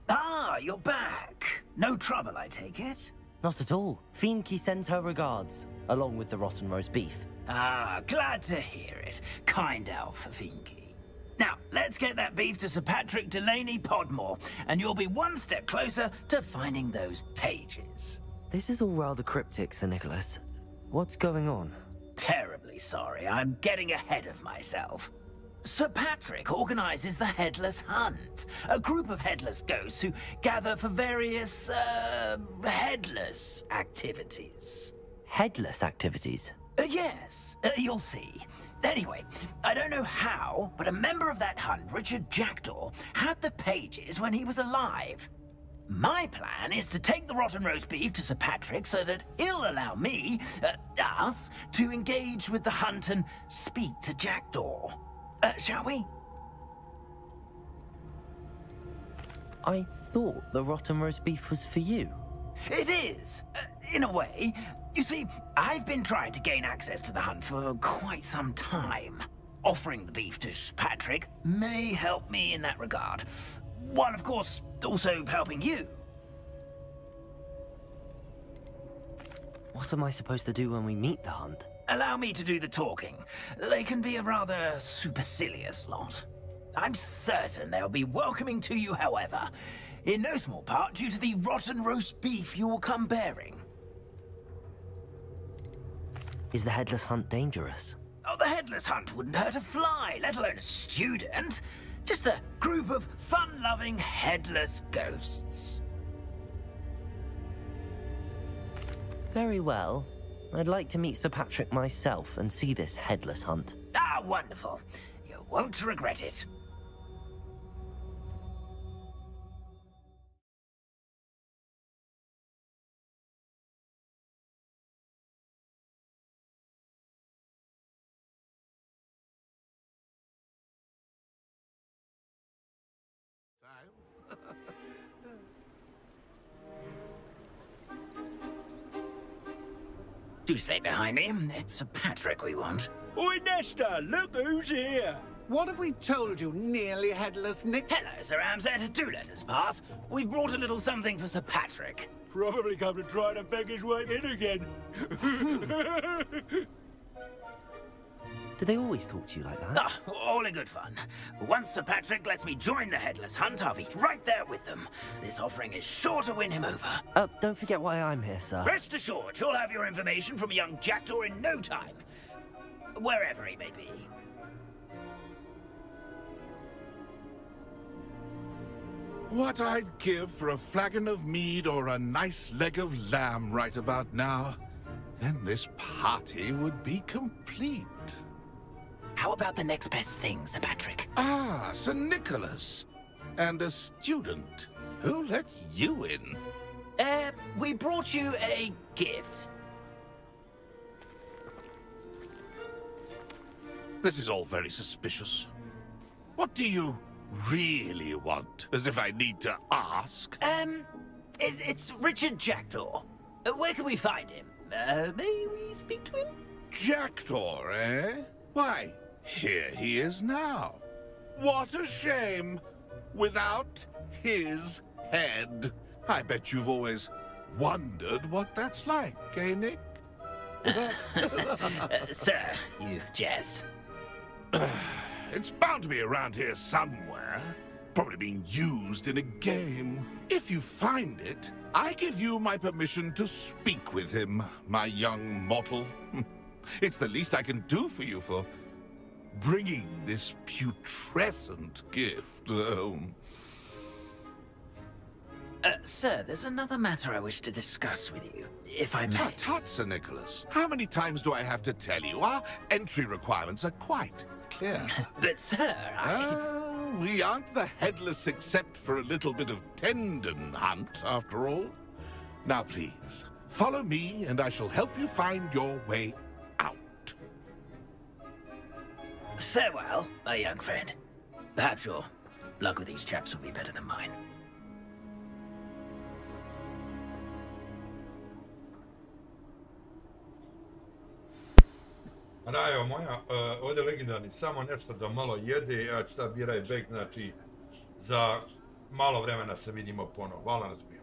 Ah, you're back. No trouble, I take it? Not at all. Finky sends her regards, along with the rotten roast beef. Ah, glad to hear it. Kind elf for Finky. Now, let's get that beef to Sir Patrick Delaney Podmore, and you'll be one step closer to finding those pages. This is all rather cryptic, Sir Nicholas. What's going on? Terribly sorry. I'm getting ahead of myself. Sir Patrick organises the Headless Hunt, a group of headless ghosts who gather for various, headless activities. Headless activities? Yes, you'll see. Anyway, I don't know how, but a member of that hunt, Richard Jackdaw, had the pages when he was alive. My plan is to take the rotten roast beef to Sir Patrick so that he'll allow me, us, to engage with the hunt and speak to Jackdaw. Shall we? I thought the rotten roast beef was for you. It is, in a way. You see, I've been trying to gain access to the hunt for quite some time. Offering the beef to Patrick may help me in that regard. While, of course, also helping you. What am I supposed to do when we meet the hunt? Allow me to do the talking. They can be a rather supercilious lot. I'm certain they'll be welcoming to you, however, in no small part due to the rotten roast beef you'll come bearing. Is the Headless Hunt dangerous? Oh, the Headless Hunt wouldn't hurt a fly, let alone a student. Just a group of fun-loving headless ghosts. Very well. I'd like to meet Sir Patrick myself and see this Headless Hunt. Ah, wonderful. You won't regret it. Do stay behind me. It's Sir Patrick we want. Oi, Nesta, look who's here. What have we told you, nearly headless Nick? Hello, Sir Ramsed. Do let us pass. We've brought a little something for Sir Patrick. Probably come to try to beg his way in again. Do they always talk to you like that? Ah, all in good fun. Once Sir Patrick lets me join the Headless Hunt, I'll be right there with them. This offering is sure to win him over. Don't forget why I'm here, sir. Rest assured, you'll have your information from a young jackdaw in no time. Wherever he may be. What I'd give for a flagon of mead or a nice leg of lamb right about now. Then this party would be complete. How about the next best thing, Sir Patrick? Ah, Sir Nicholas. And a student. Who let you in? We brought you a gift. This is all very suspicious. What do you really want? As if I need to ask. It's Richard Jackdaw. Where can we find him? May we speak to him? Jackdaw, eh? Why, here he is now. What a shame. Without his head. I bet you've always wondered what that's like, eh, Nick? Sir, you jest. It's bound to be around here somewhere. Probably being used in a game. If you find it, I give you my permission to speak with him, my young mortal. It's the least I can do for you for bringing this putrescent gift home. Sir, there's another matter I wish to discuss with you, if I may. Tut, Sir Nicholas. How many times do I have to tell you? Our entry requirements are quite clear. But, sir, we aren't the Headless except for a little bit of tendon hunt, after all. Now, please, follow me, and I shall help you find your way out. Farewell, my young friend. Perhaps your luck with these chaps will be better than mine. Rajo moja, ovdje legendarni samo nešto da malo jede, ja ću sad biraj bek, znači za malo vremena se vidimo ponovo. Hvala na razumijevanju.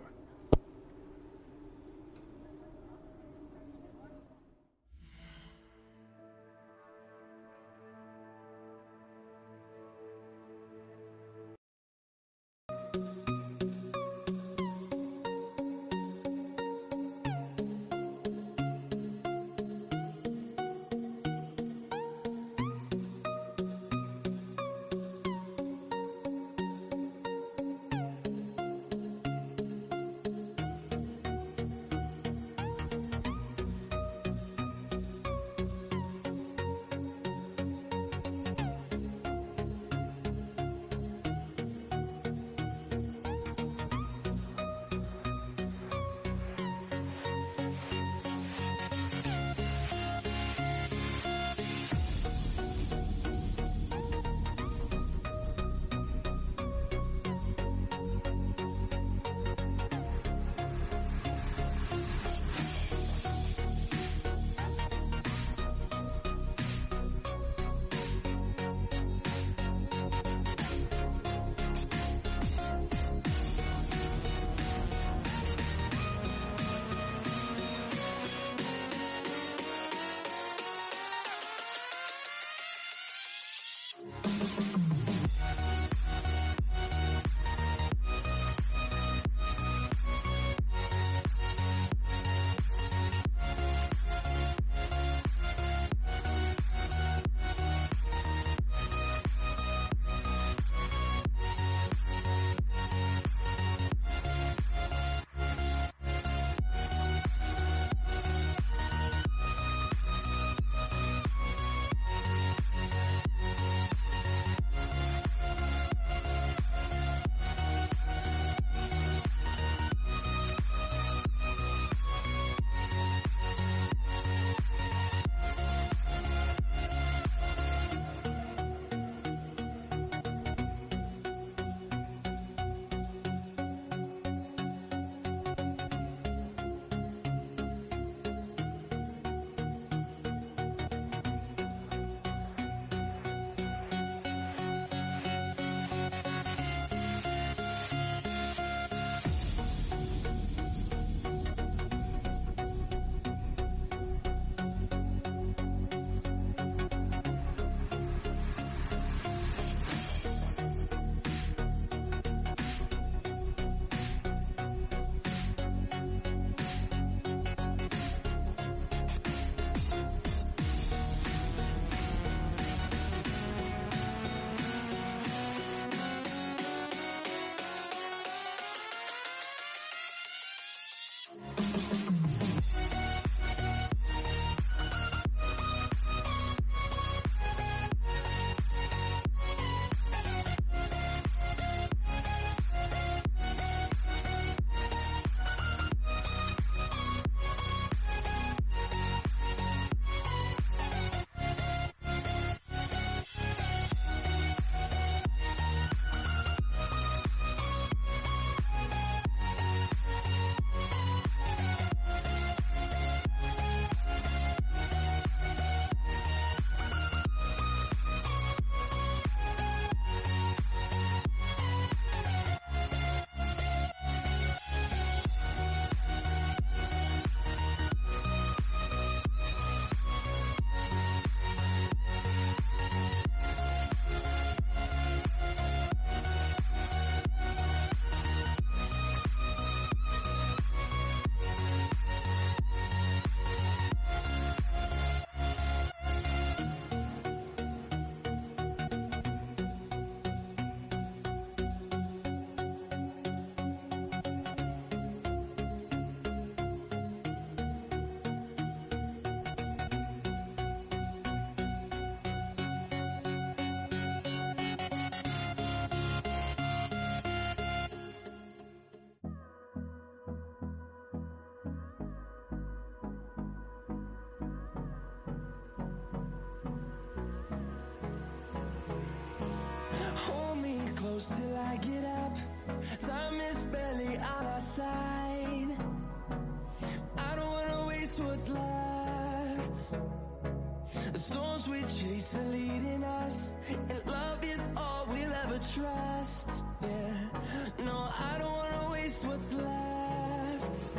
inside. I don't wanna waste what's left. The storms we chase are leading us, and love is all we'll ever trust. Yeah, no, I don't wanna waste what's left.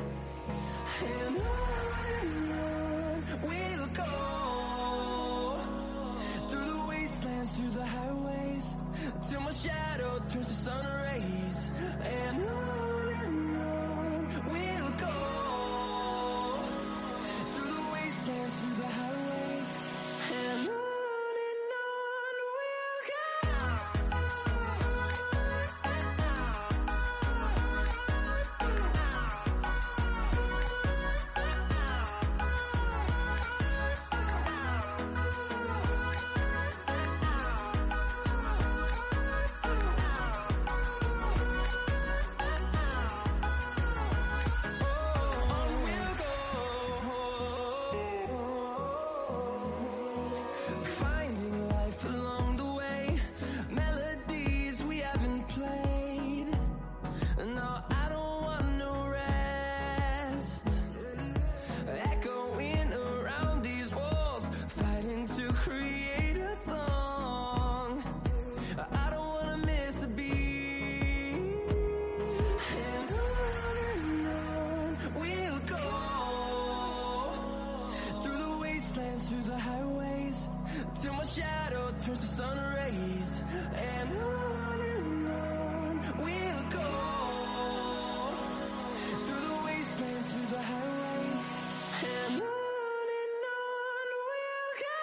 And on we'll go, through the wastelands, through the highways, till my shadow turns to sun rays. And on we'll go, through the wastelands, through the highways, and on we'll go. Finding life along the way, melodies we haven't played. No, I don't want no rest. Echoing around these walls, fighting to create a song. I don't wanna miss a beat. And on we'll go, through the wastelands, through the highways, till my shadow turns to sun rays. And on we'll go, through the wastelands, through the highways, and on we'll go.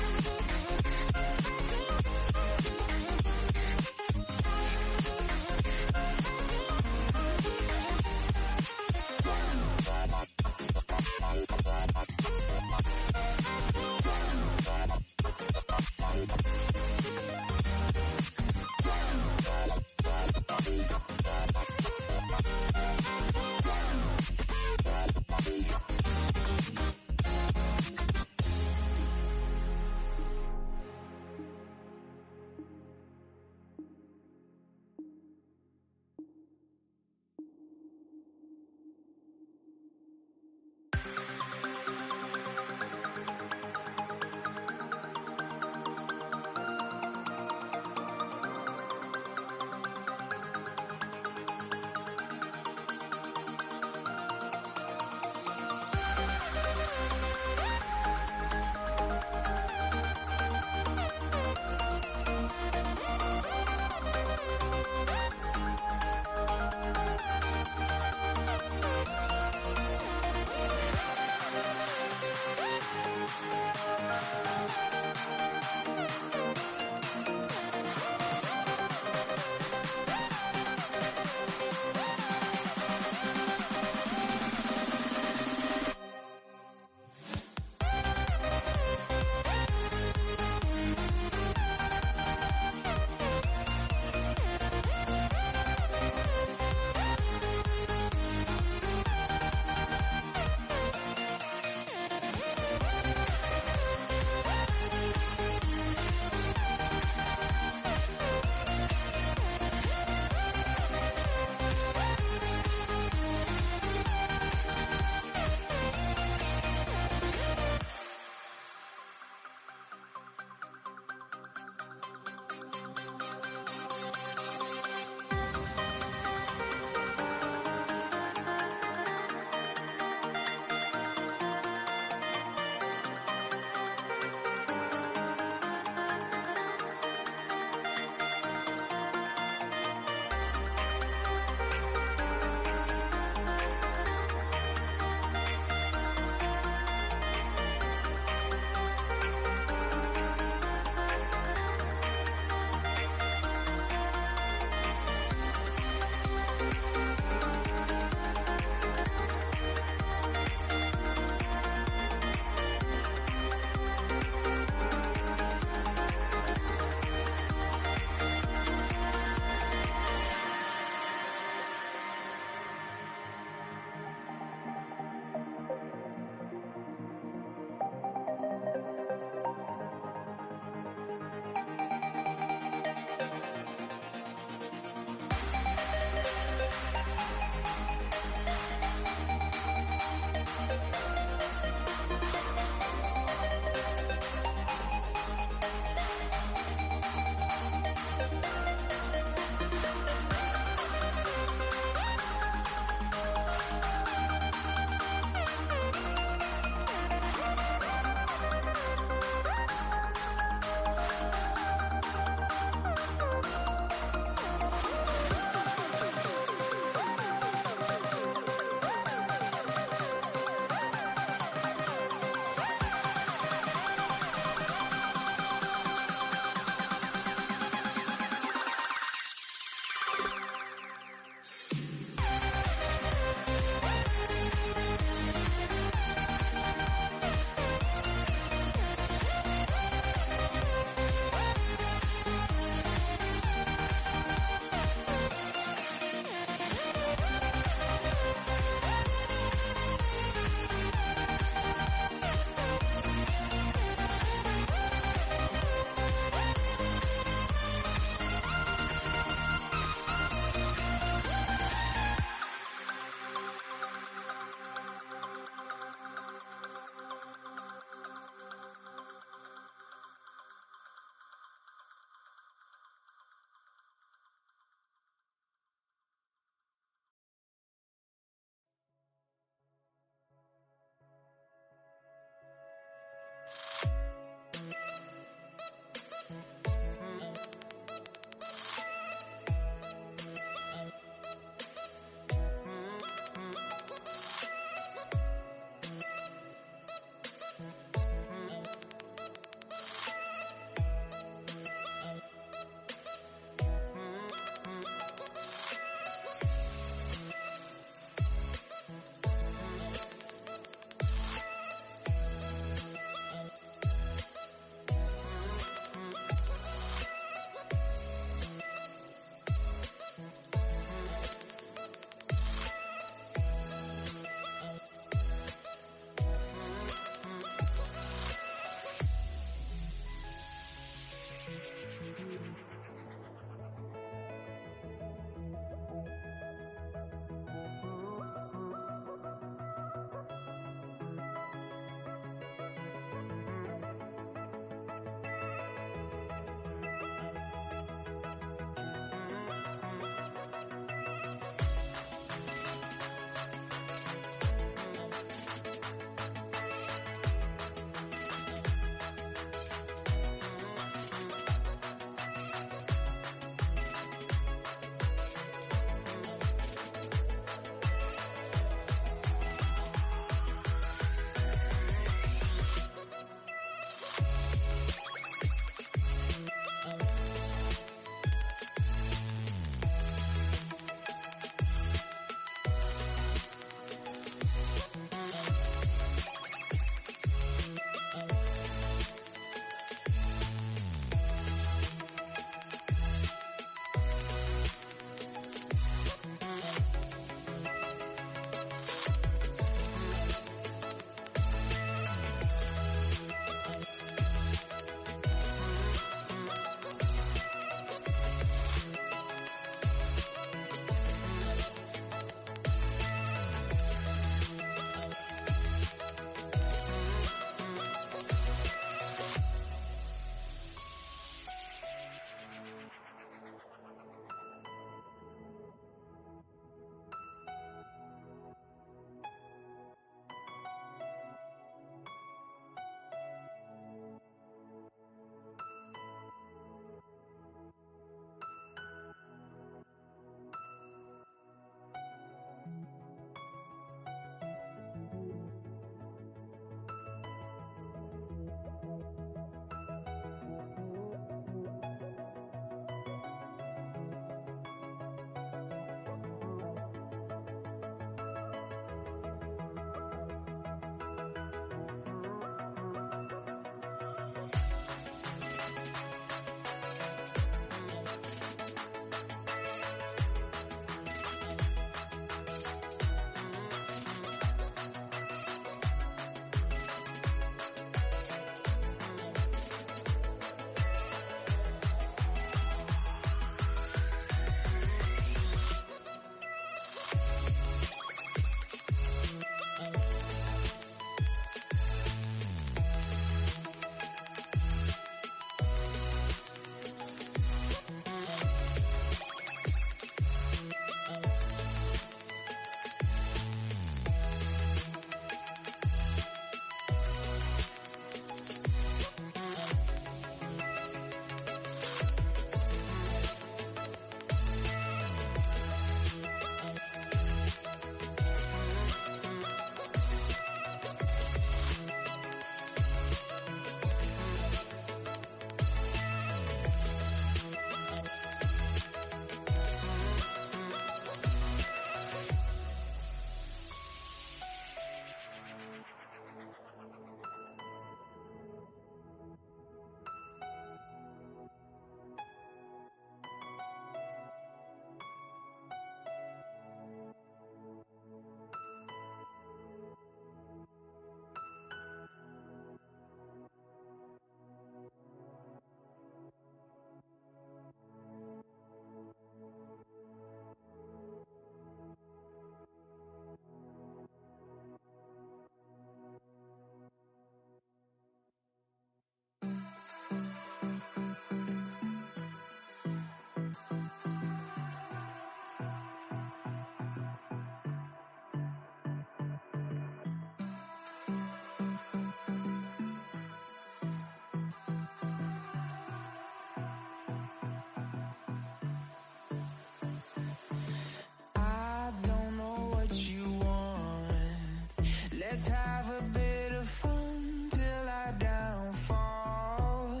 Let's have a bit of fun till I downfall.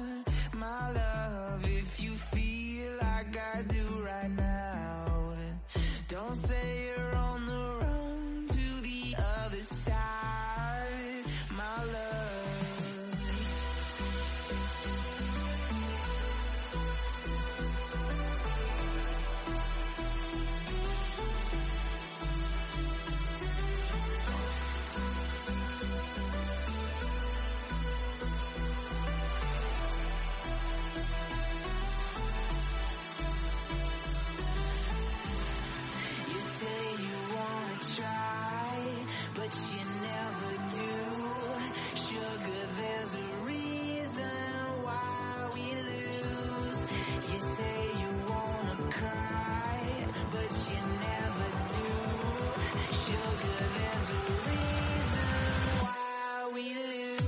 My love, if you feel like I do right now, don't say you're on the run to the other side, my love. But you never do. Sugar, there's a reason why we lose. You say you wanna cry, but you never do. Sugar, there's a reason why we lose.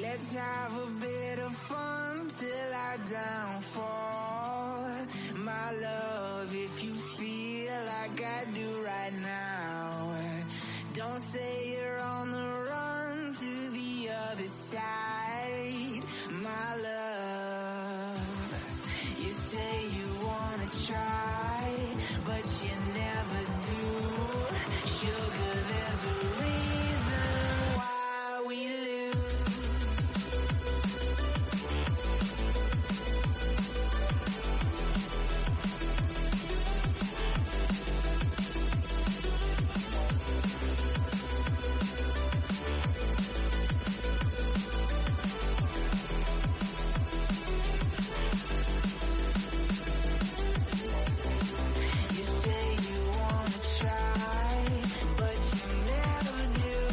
Let's have a bit of fun till I downfall. My love, if you feel like I do right now, don't say you're on the run to the other side, my love. You say you wanna try, but you never do. Sugar, there's a reason why we lose. You say you wanna try, but you never do.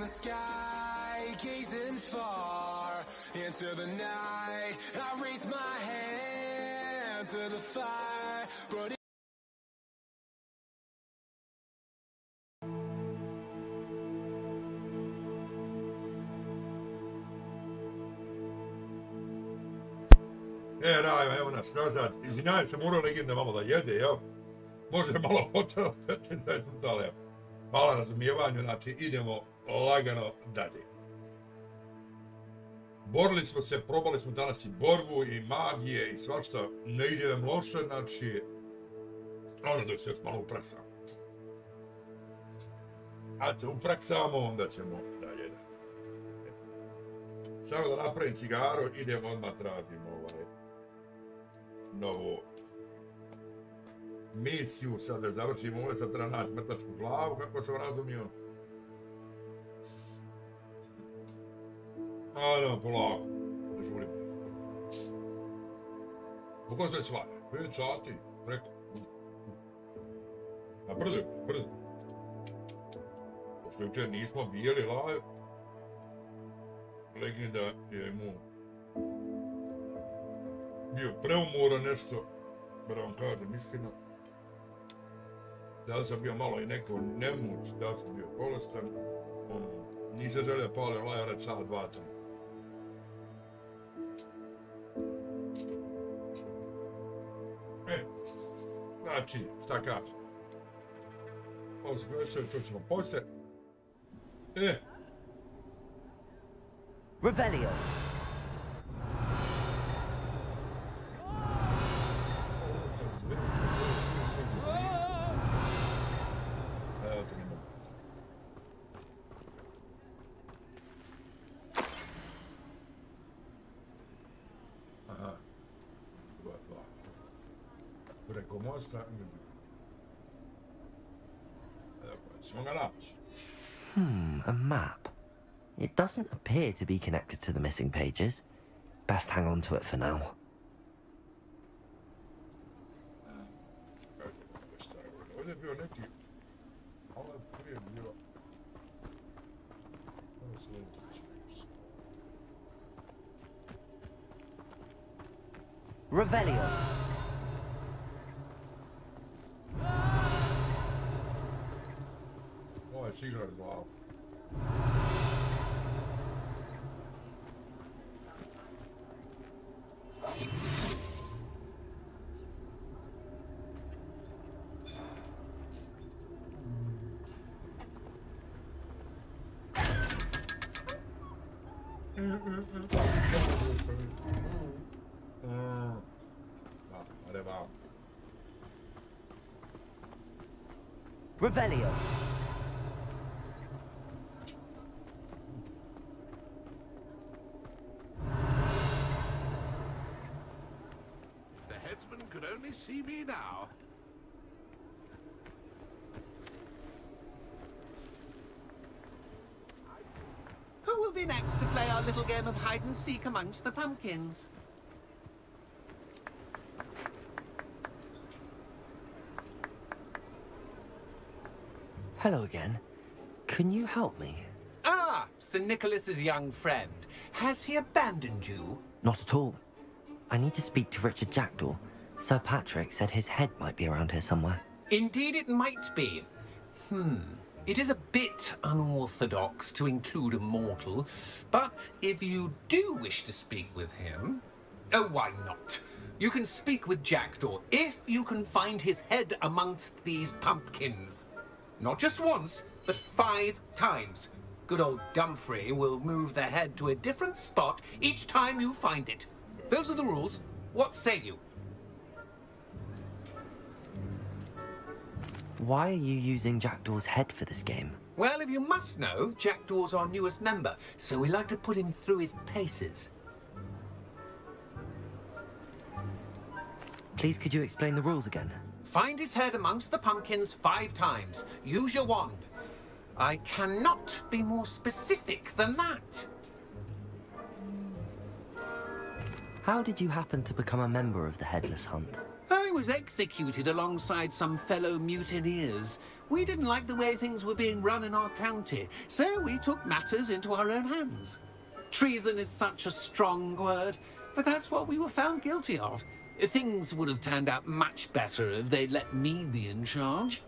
the sky, gazing far into the night. I raise my hand to the fire, but Rajo, evo nas nazad. Izvinjavam se, morao Legende malo da jede, jel? Može malo potrebno 15-20 minuta, ali hvala na razumijevanju, znači idemo lagano dalje. Borili smo se, probali smo danas i borbu, i magije, i svašta, ne ide nam loše, znači, ono dok se još malo upraksamo. Kad se upraksamo, onda ćemo dalje. Samo da napravim cigaru, idemo odmah tražimo novu misiju, sad da završimo ovo, sad treba naći mrtvačku glavu, kako sam razumio. Ajde, polako, ne žulim. Kako se svaja? 5 sati, preko. A brzo. Pošto jučer nismo bili live, Legenda je mu bio preumoran nešto, da vam kažem iskreno. Da li sam bio malo i neko nemuć, da li sam bio bolestan, nisam želio palim live red sat, 2, 3. Znači, šta kažem? Ovo se gledaju, to ćemo poslije. Revelio. Preko mosta. Ćemo ga naći. A map. It doesn't appear to be connected to the missing pages. Best hang on to it for now. Ovdje je bio neki... Ovo je prije bilo... Revelio. Ovo je sigurno glavu. Revelio. The headsman could only see me now. Who will be next to play our little game of hide and seek amongst the pumpkins? Hello again. Can you help me? Ah, Sir Nicholas's young friend. Has he abandoned you? Not at all. I need to speak to Richard Jackdaw. Sir Patrick said his head might be around here somewhere. Indeed it might be. It is a bit unorthodox to include a mortal, but if you do wish to speak with him... Oh, why not? You can speak with Jackdaw if you can find his head amongst these pumpkins. Not just once, but 5 times. Good old Dumfrey will move the head to a different spot each time you find it. Those are the rules. What say you? Why are you using Jackdaw's head for this game? Well, if you must know, Jackdaw's our newest member, so we like to put him through his paces. Please, could you explain the rules again? Find his head amongst the pumpkins 5 times. Use your wand. I cannot be more specific than that. How did you happen to become a member of the Headless Hunt? I was executed alongside some fellow mutineers. We didn't like the way things were being run in our county, so we took matters into our own hands. Treason is such a strong word, but that's what we were found guilty of. Things would have turned out much better if they'd let me be in charge.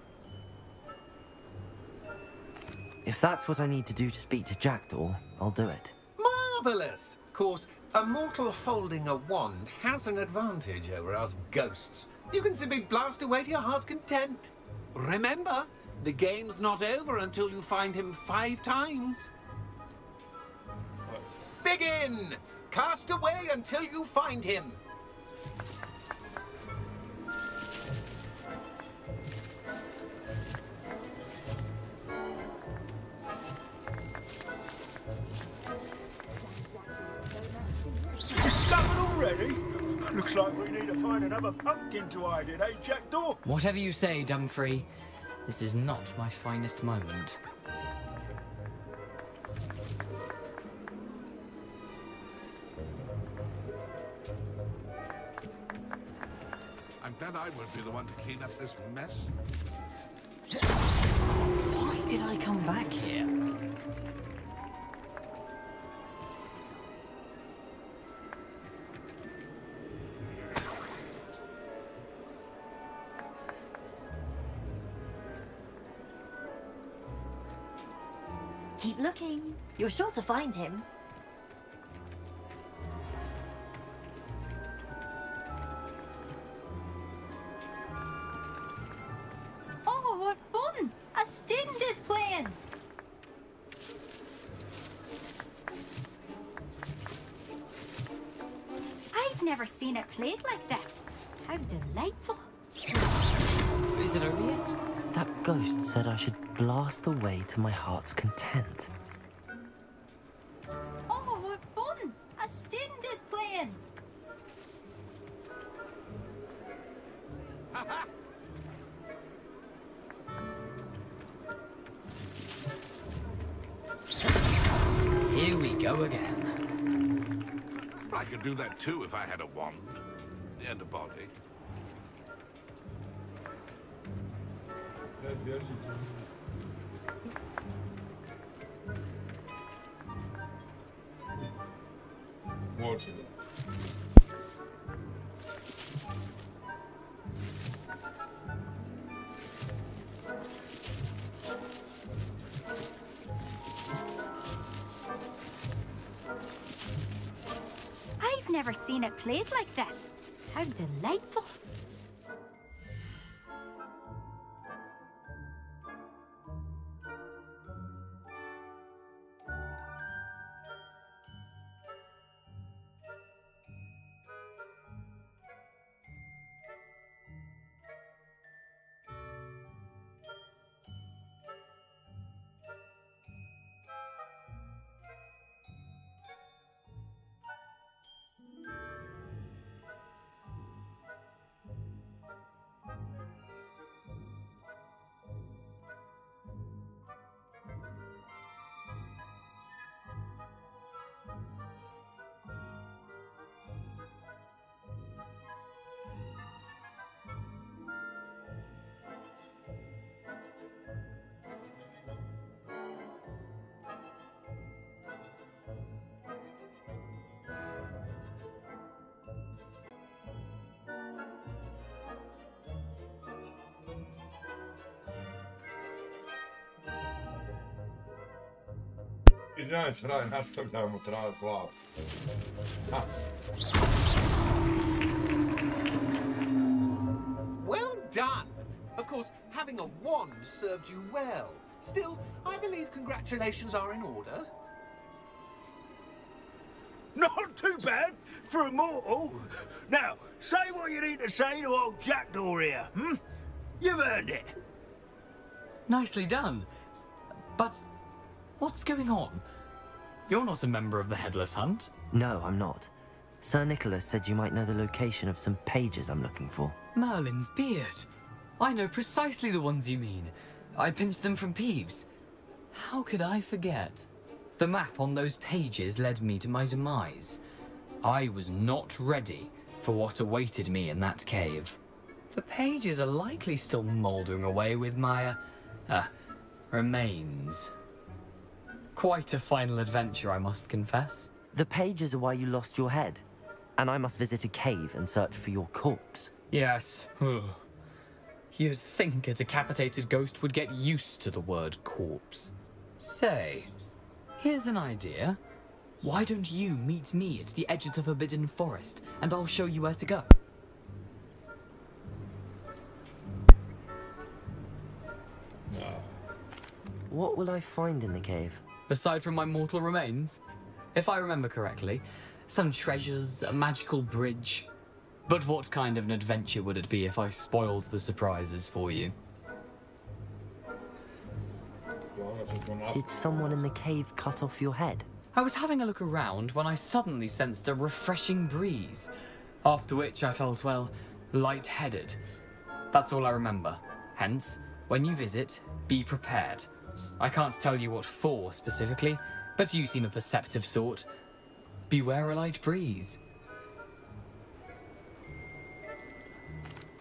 If that's what I need to do to speak to Jackdaw, I'll do it. Marvellous! Of course, a mortal holding a wand has an advantage over us ghosts. You can simply blast away to your heart's content. Remember, the game's not over until you find him 5 times. Begin! Cast away until you find him. Discovered already? Looks like we need to find another pumpkin to hide in, eh, Jackdaw? Whatever you say, Dumfrey. This is not my finest moment. I'm glad I won't be the one to clean up this mess. Why did I come back here? Keep looking. You're sure to find him. Oh, what fun! A student is playing! I've never seen it played like this. How delightful. Is it over yet? That ghost said I should blast away to my heart's content. Oh, what fun! A student is playing! Here we go again. I could do that too if I had a wand and a body. Može. I've never seen it played like this. How delightful. Izvinjaj se, Raj, nastavljamo travat glavu. Well done! Of course, having a wand served you well. Still, I believe congratulations are in order. Not too bad for a mortal. Now, say what you need to say to old Jackdaw here, hmm? You've earned it. Nicely done. But what's going on? You're not a member of the Headless Hunt. No, I'm not. Sir Nicholas said you might know the location of some pages I'm looking for. Merlin's beard. I know precisely the ones you mean. I pinched them from Peeves. How could I forget? The map on those pages led me to my demise. I was not ready for what awaited me in that cave. The pages are likely still mouldering away with my, remains. Quite a final adventure, I must confess. The pages are why you lost your head, and I must visit a cave and search for your corpse. Yes. You'd think a decapitated ghost would get used to the word corpse. Say, here's an idea. Why don't you meet me at the edge of the Forbidden Forest, and I'll show you where to go? What will I find in the cave? Aside from my mortal remains? If I remember correctly, some treasures, a magical bridge. But what kind of an adventure would it be if I spoiled the surprises for you? Did someone in the cave cut off your head? I was having a look around when I suddenly sensed a refreshing breeze, after which I felt, well, lightheaded. That's all I remember. Hence, when you visit, be prepared. I can't tell you what for specifically, but you seem a perceptive sort. Beware a light breeze.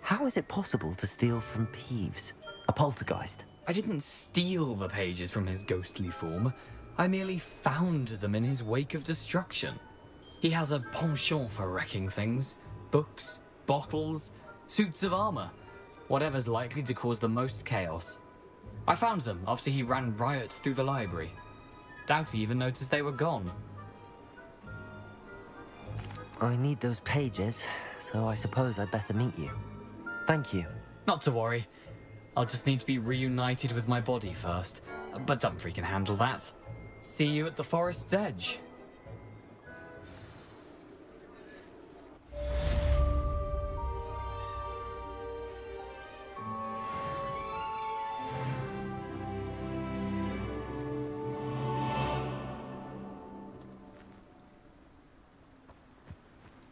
How is it possible to steal from Peeves, a poltergeist? I didn't steal the pages from his ghostly form. I merely found them in his wake of destruction. He has a penchant for wrecking things. Books, bottles, suits of armor. Whatever's likely to cause the most chaos. I found them after he ran riot through the library. Doubt he even noticed they were gone. I need those pages, so I suppose I'd better meet you. Thank you. Not to worry. I'll just need to be reunited with my body first. But Dumfries can handle that. See you at the forest's edge.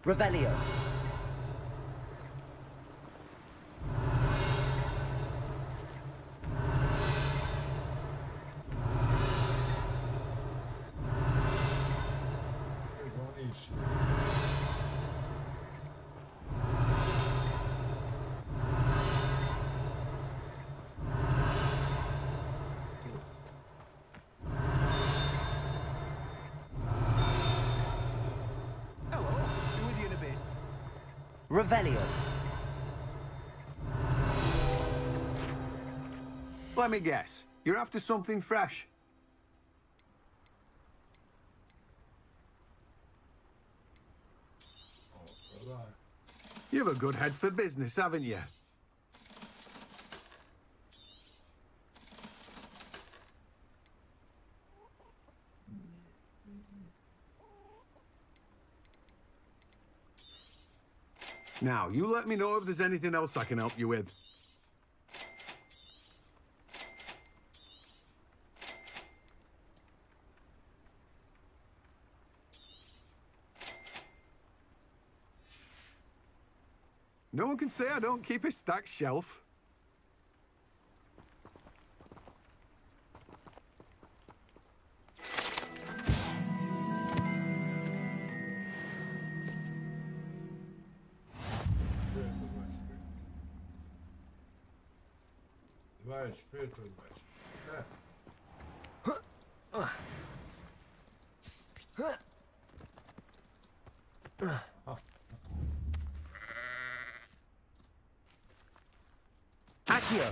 Revelio. Revelio. Let me guess. You're after something fresh. You've a good head for business, haven't you? Now, you let me know if there's anything else I can help you with. No one can say I don't keep a stacked shelf. Accio.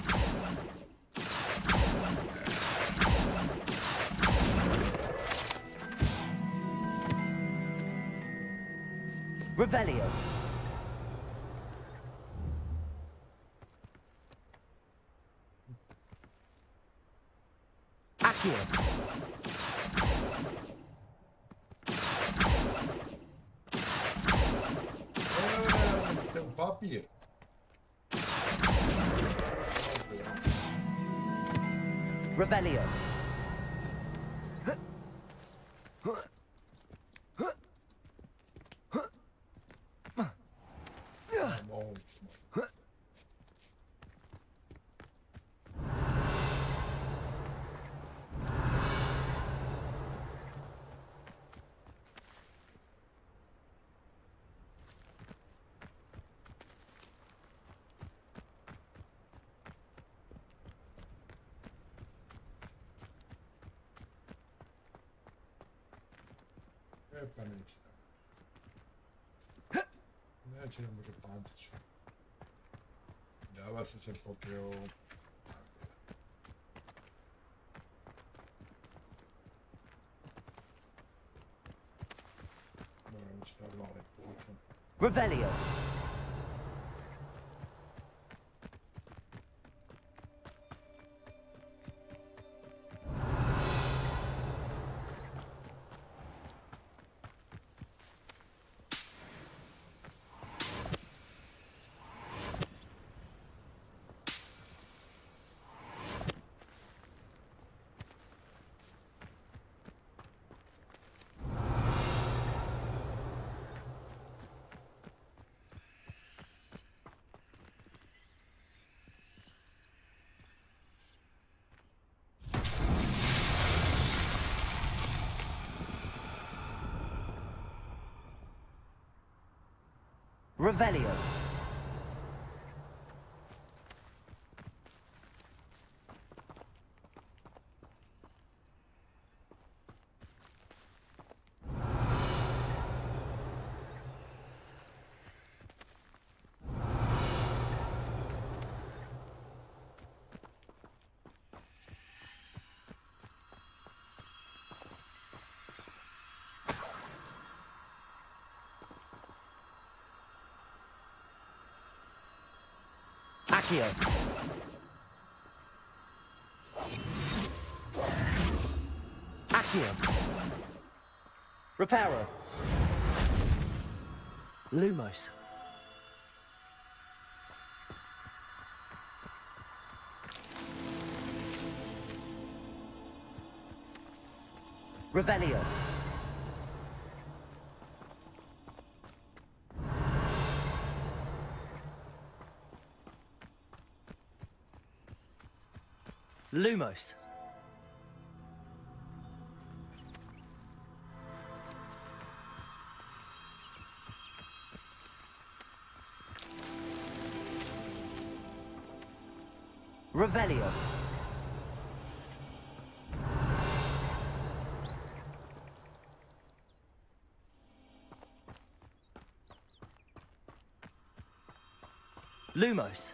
Revelio. Accio. Seu papier. Revelio. Pa neće. Neće da može pantić. Dava sam se popio. Moram ići normalnim putem. Revelio. Revelio. Accio. Accio. Reparo. Lumos. Revelio. Lumos. Revelio. Lumos.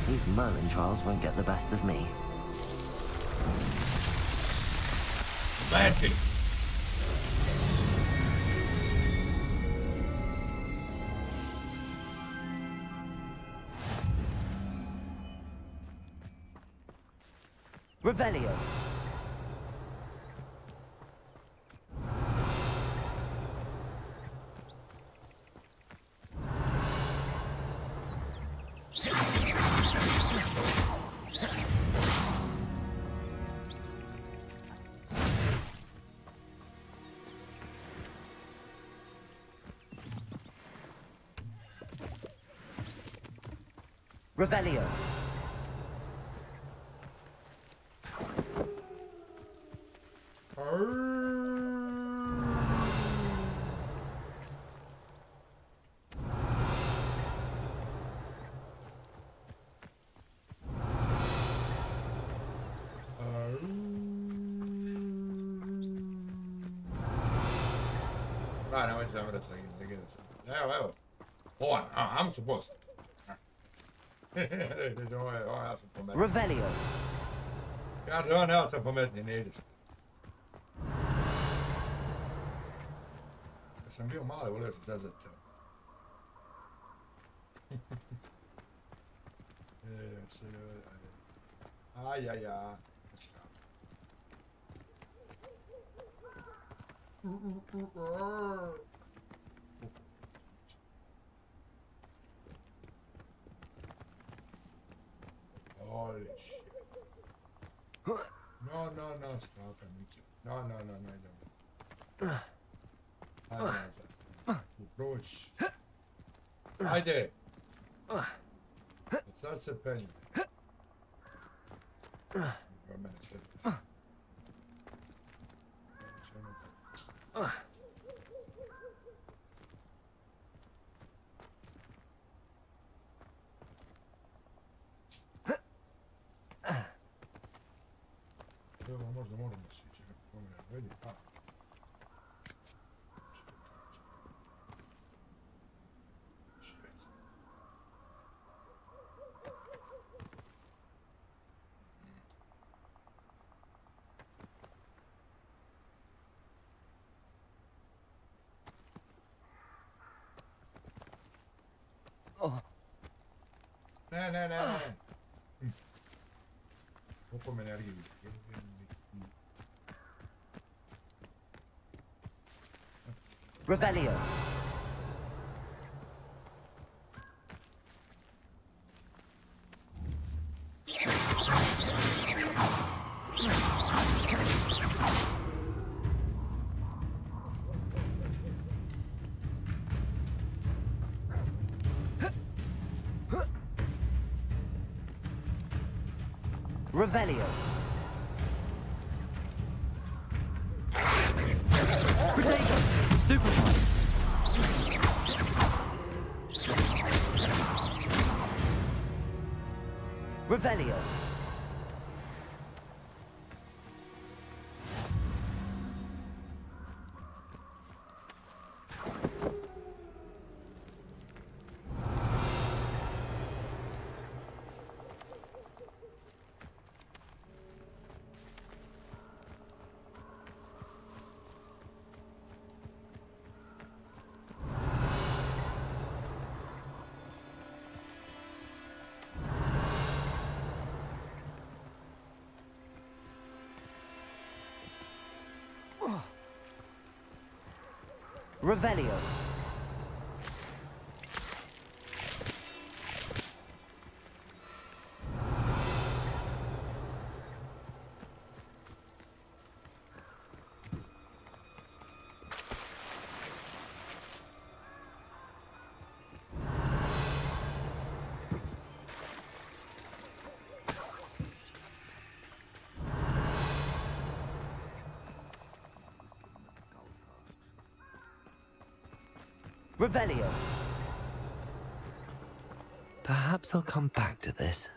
These Merlin trials won't get the best of me. Magic. Revelio. Revelio. Ah, nemoj zamrati legende sam. Evo. On, ajmo se post. Ja sam pametni. Revelio. Ja sam pametni, ne ideš. Kad sam bio mali, volio sam sezati. Ajaja. Holy shit. No, stop it. No, idemo. Ajde nazad. Proći. Ajde. Sad se penje. Mene sve. možda moram da se ići neko pomene. Vedi, pa. Ne. Koliko energije vidi? Revelio. Revelio. Protego. Stupefy. Revelio. Revelio. Revelio. Perhaps I'll come back to this.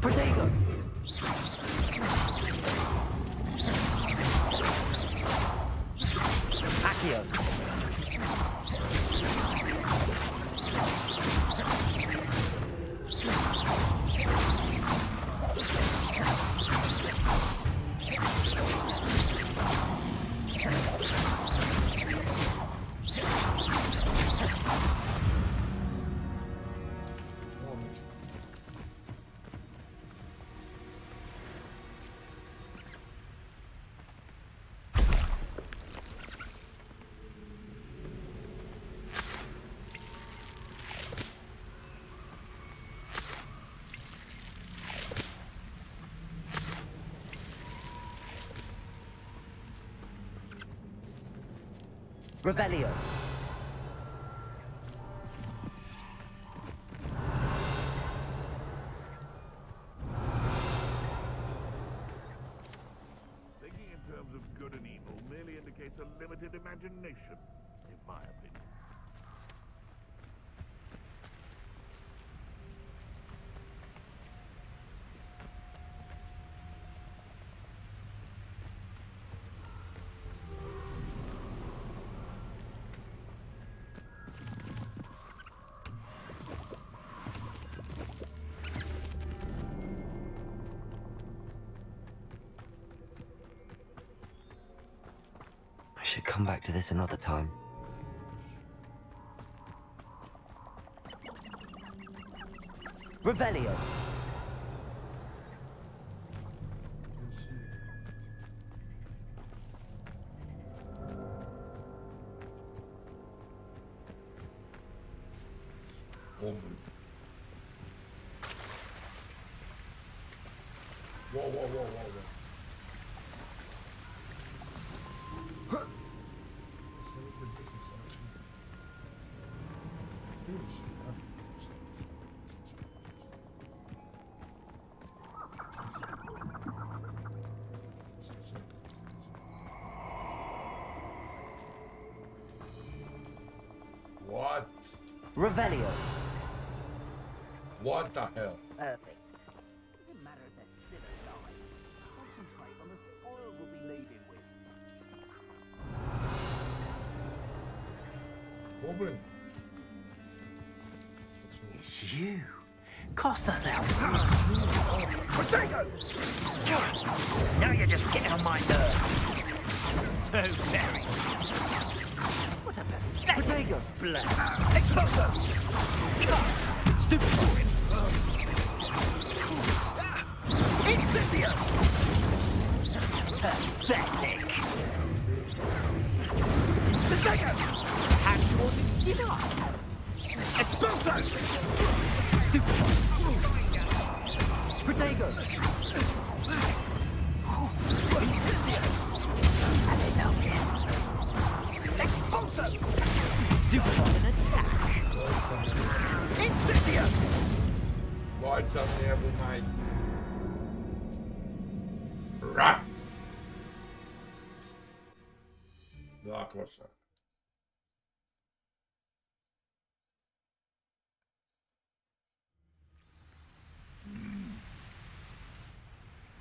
Protego. Accio. Revelio. Thinking in terms of good and evil merely indicates a limited imagination, in my opinion. I should come back to this another time. Revelio. Oblik. Wow. What? Revelio. What the hell? Perfect. Doesn't matter if they're still alive. Concentrate on the spoil we'll be leaving with. Goblin. It's you. Cost us out. Potato! Now you're just getting on my nerves. So very. What a pathetic display. Explosion! Stupid boy. Incendio! Pathetic. Potato! Have you ordered dinner? Explosion! Stupid. Protego! Incendio! Had enough here. Expulso! Stupid on an attack! Incendio! Lights up the every night. Run! Dakle sad.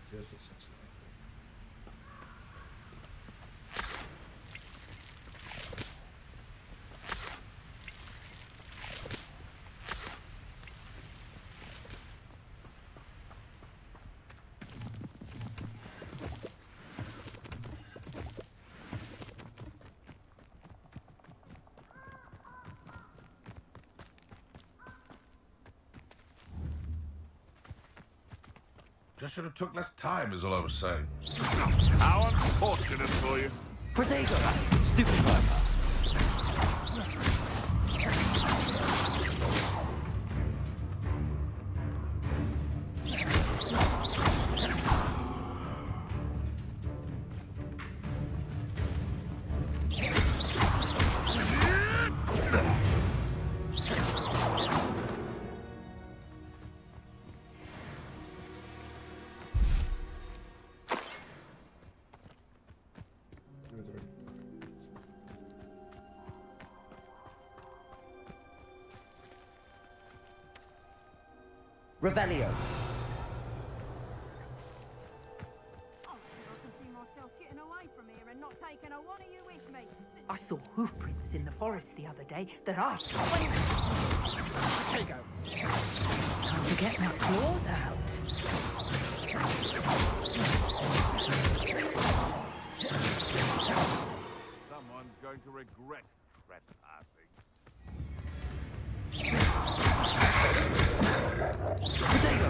Svjesno sam se. Just should have took less time, is all I was saying. How unfortunate for you. Protego! Stupid purple. Revelio. I saw hoof prints in the forest the other day that I saw. There you go. Time to get my claws out. Someone's going to regret trespassing. Protego!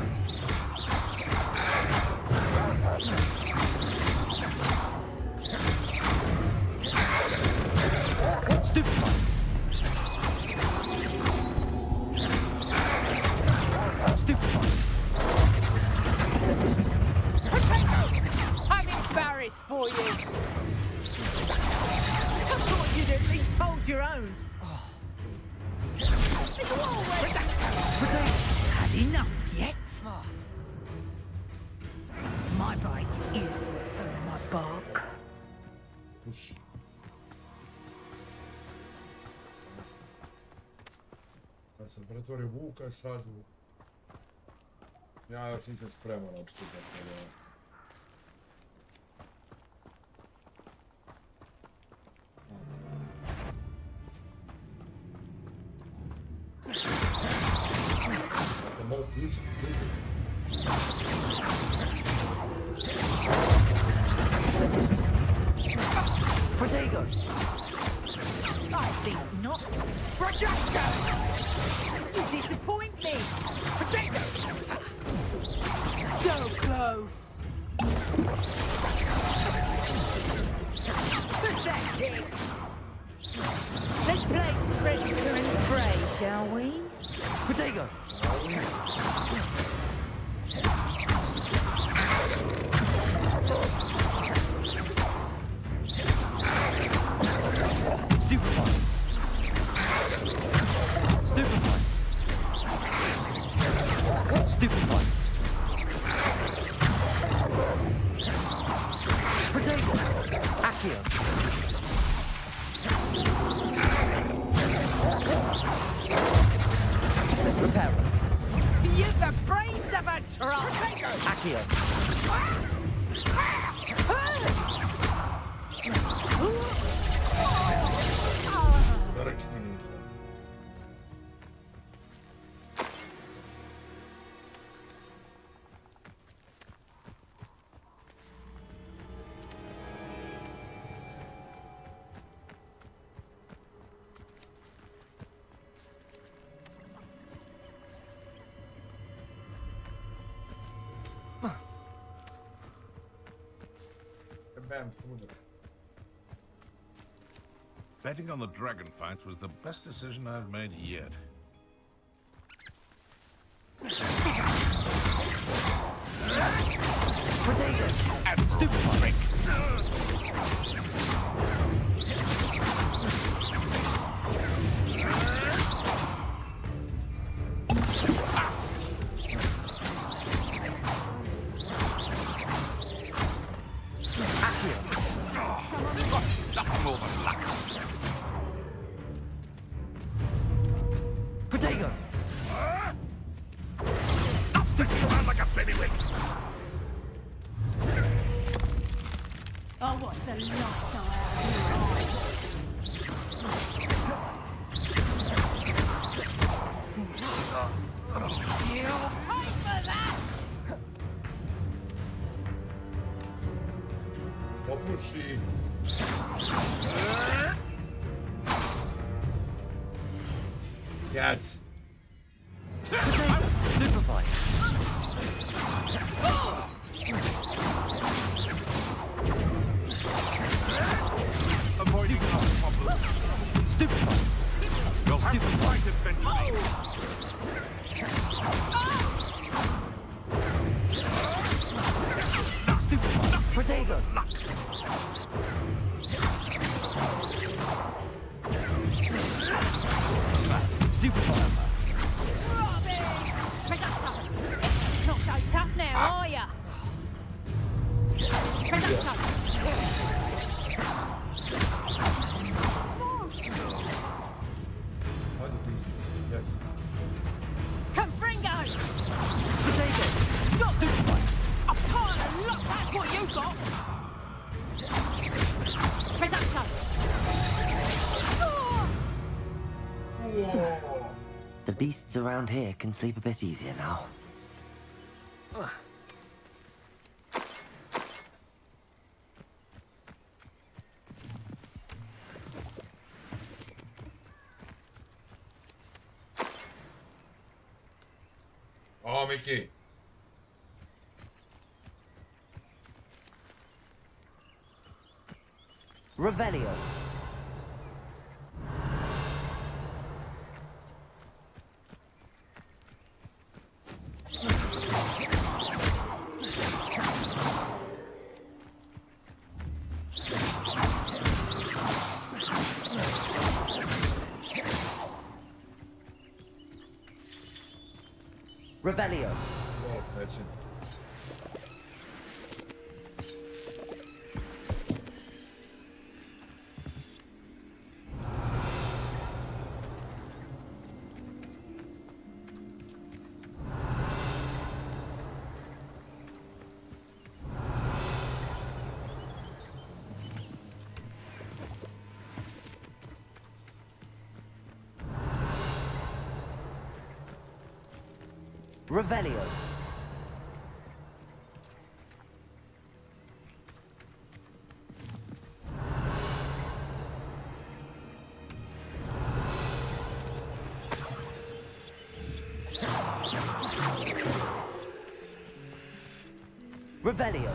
Stupid one! Stupid one! I'm embarrassed for you. I thought you'd at least hold your own. Had enough yet? My bite is worth my bark. Push. Sad sam pretvorio vuka sad u... Ja još nisam spreman očito za to. Mogu pričati. Protego! I think not. Projecto! You disappoint me. Projecto! So close. Pathetic. Let's play predator and prey. shall we? Protego! Stupefy! Stupefy! Stupefy! Protego! Accio! Reparo! You've the brains of a troll! Accio! Betting on the dragon fights was the best decision I've made yet. Protego! And Stupefy! Protego! Stick around like a baby-wig! Oh, what's the last I You'll pay for that! Popuši. Cat. Stupefy! Avoiding our problem. Stupefy! You'll have to fight eventually. Stupefy! Protego! Stupefy! Not so tough now, are ya? Yes. Confringo! Protego! Stupefy! A pile of luck, that's what you got! Reducto! Whoa. The beasts around here can sleep a bit easier now. Oh, Mickey. Revelio. Revelio. Oh, that's it. Revelio. Revelio.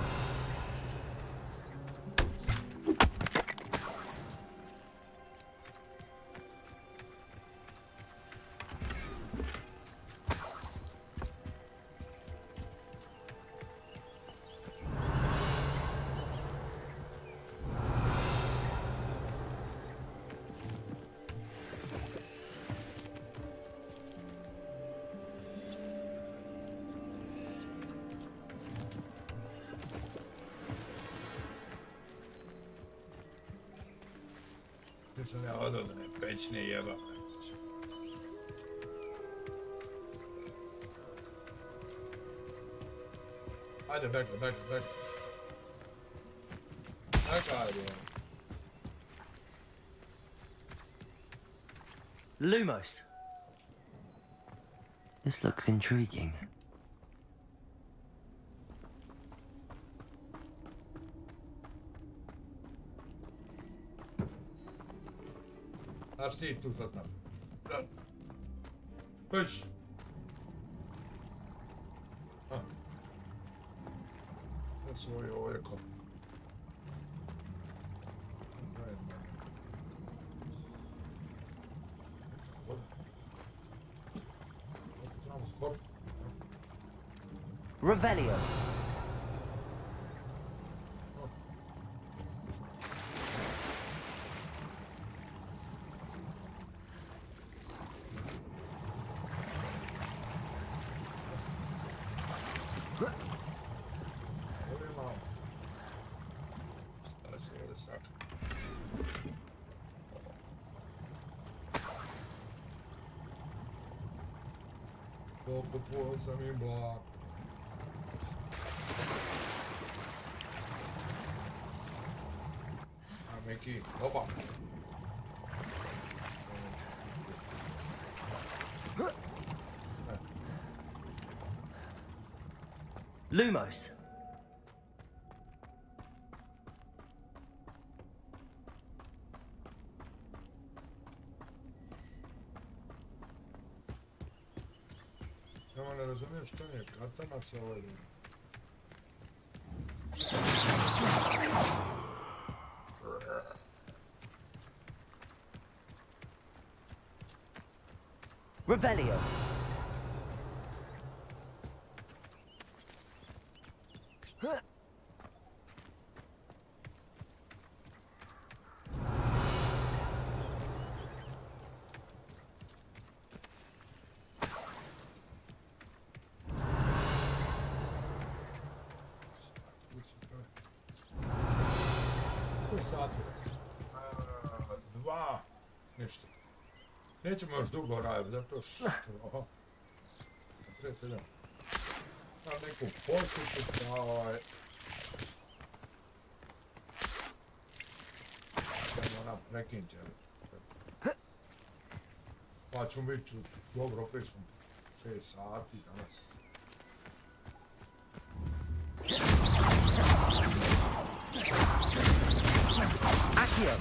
sam ja odao da ne pećne jebam. Ajde, bekle. Bekle, ajde. Lumos. This looks intriguing. Znaš ti tu sad znam. Puš! Sve su ovo rekao. Revelio. Tvoj sam im blag. A Miki, opa. Lumos. Samo ne razumijem što je katanac ovaj. Revelio. Sati. 2. Ništa. Nećemo još dugo raditi, zato što... Prijatelja. Sam neku posjeću, pa ovaj... Idemo nam prekinti, ali... Pa ćemo biti dobro, opet smo 6 sati danas. Accio.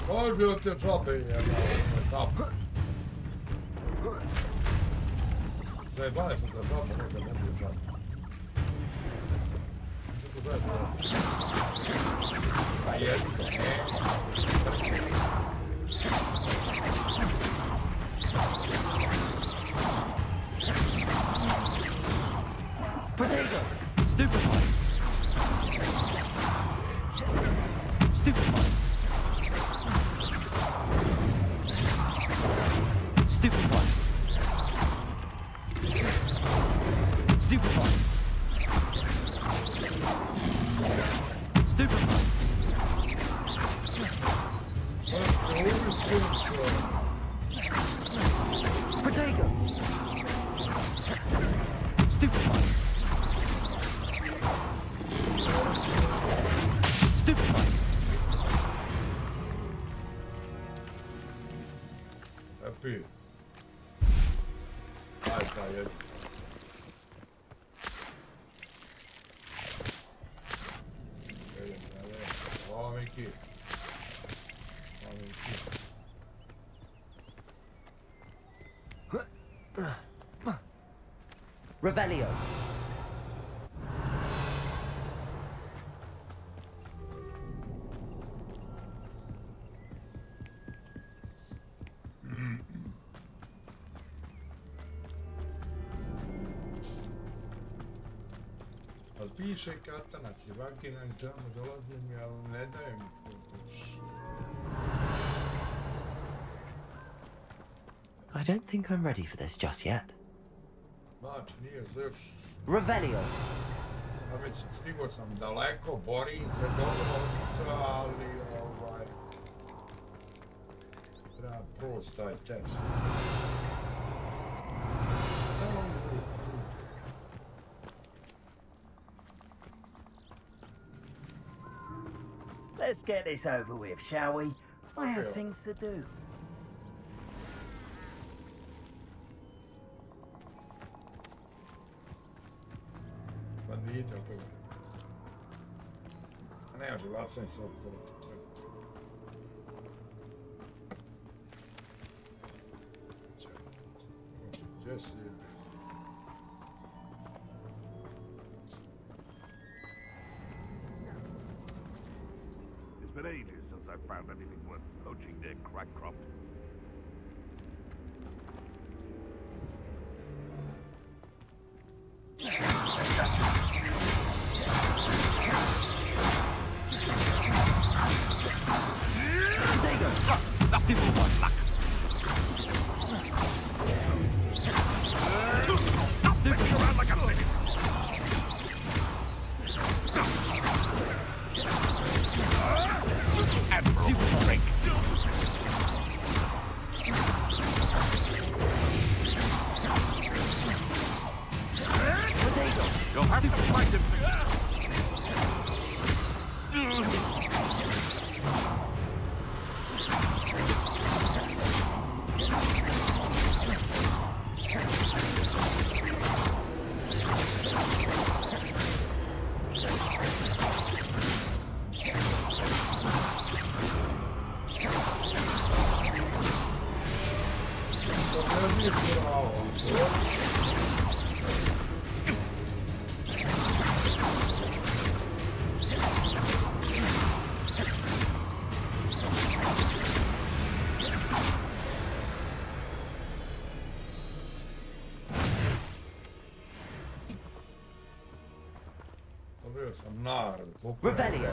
Odbio te džabe, jebao. Zajebali smo za džabe, nekad ne bio džabe. Pa jedno, Potato! Stupefy! Stupefy! Stupefy! Stupefy! Stupefy! Potato! Stupefy! Stupefy! Happy. Aj, jedno. Ó, vem aqui. Ó, vem aqui. Revelio. piše katanac i vaginan džamu dolazi mi, ali ne dajem pomoć. I don't think I'm ready for this just yet. Znači, nije se još... Revelio. Ja već stigo sam daleko, borim se dobro, ali treba proći taj test. Let's get this over with, shall we? I have things to do. Bandite, opet. A nema živaca i sad to. Gdje si? It's been ages since I've found anything worth poaching near Crackcroft. Sam narod. Revelio.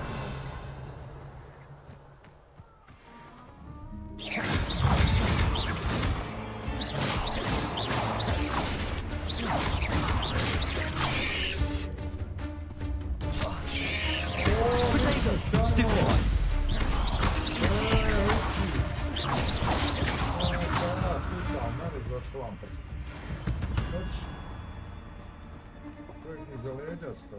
Iza leđa sta.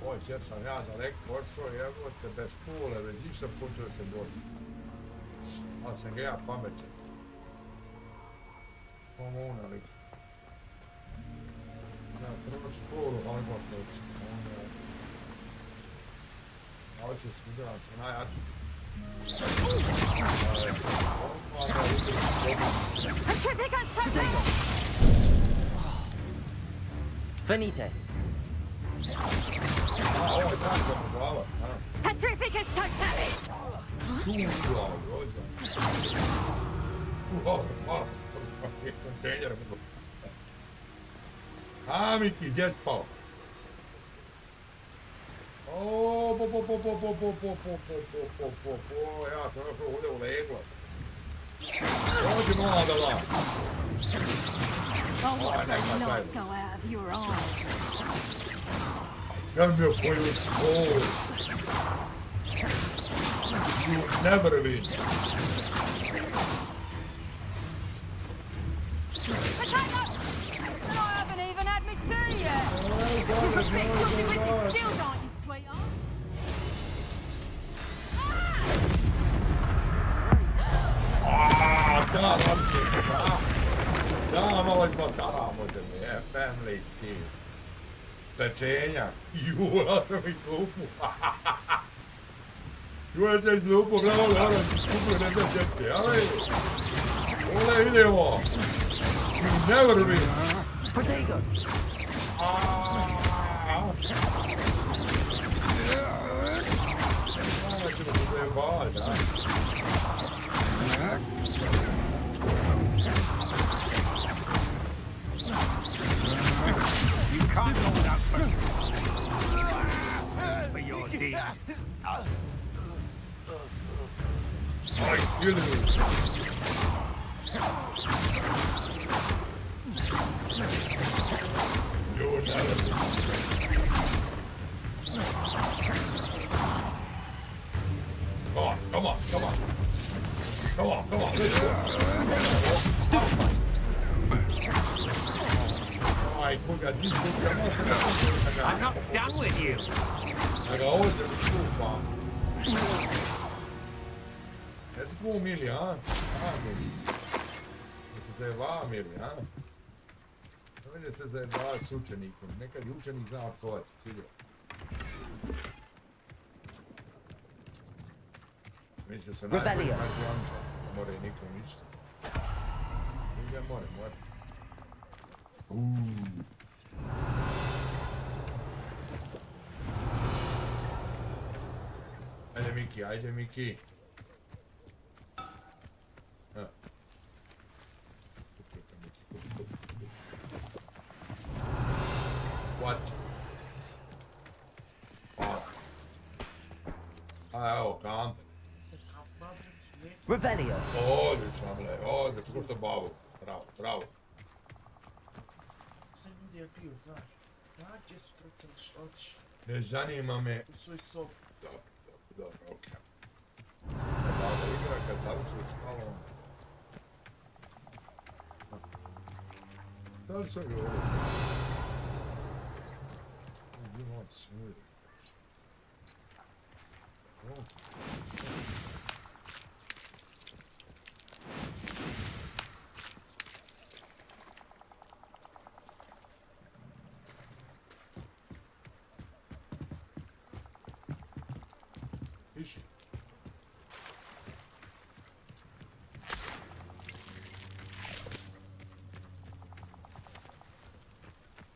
Oj, gdje sam ja daleko pošao, jebote, bez škole, bez ništa počeo se doći. Ali sam ga ja pametan. Pomona li. Ja prvo školu Hogwarts uči. A hoće sviđavam se najjači. Venite. Petrificus totalis! A, Miki, gdje spao? Ja sam još ovdje u leglo. Dođi mlada la. Oh, what does not go out of your eyes? Ja mi bio koju skolu. You never win. I haven't even had me tea yet. You're a bit guilty with your skills, aren't you, sweetheart? Da, malo izbataramo se mi, family team. Pečenja. Ja sam izlupu. Ja sam izlupu, bravo, skupio ne znam djetke, ali... Ole, idemo. You never win. Protego. Nećemo se zajebavati, da? You can't hold out for your deed. I kill you. You're not. Come on. Let's go. Stop. I'm not done with you. Let's go, Mili, a? Da se zajeba, Mili, a? Dovolje se zajebavati s učenikom. Nekad je učenik zna otkovati ciljeva. Mislim se najbolji magijomča. Ne more nikom ništa. Ide, more. Ajde Miki. What? Evo, kante. Revelio. Odlično, odlično, što bavu. Bravo. Ne zanima me. U svoj sob. Dobro, okej. Baba igra kad završi spala on. Da li se ovdje ovo? You want smooth. Piši.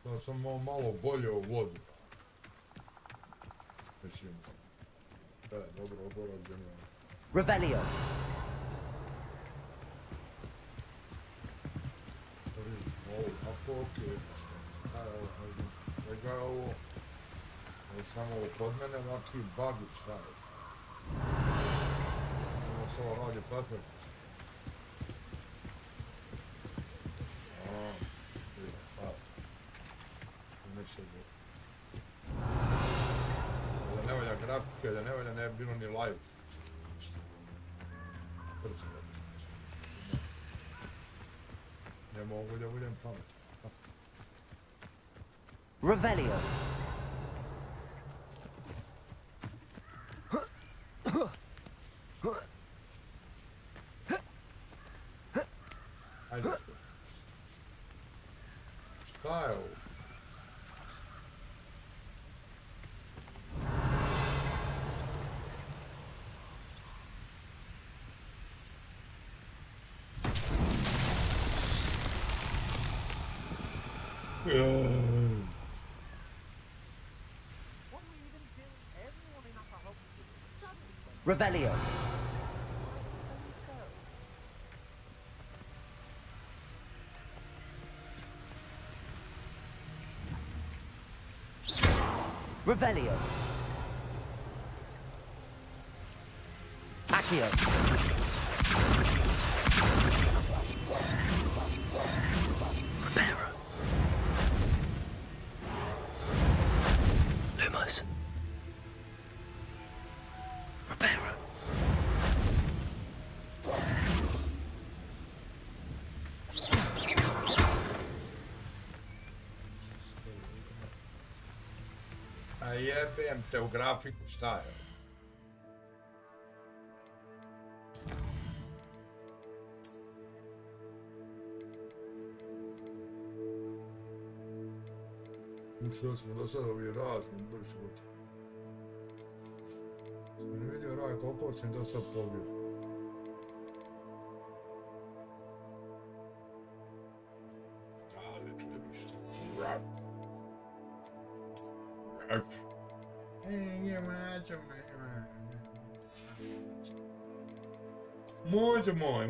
Da sam malo bolje u vodu. Mislim. Dobro, oborođenje. Revelio. Ovo, okej. Čega je ovo? Ovo samo ovo kod mene, ovaki bug, šta je? Ovo se ovo radi platno. Da ne valja grafike, da ne valja, ne bi bilo ni live. Ne mogu da budem pamet. Revelio. Ajde. Šta je ovo? Revelio. Revelio. Accio. Reparo. Lumos. Reparo. A jebem te u grafiku, šta je? Mislio smo do sada ovi razni brži. Sam ne vidio raj koliko sam do sad pobio. Ali čujem ništa. Rap. Ej, je mačo, Može moj.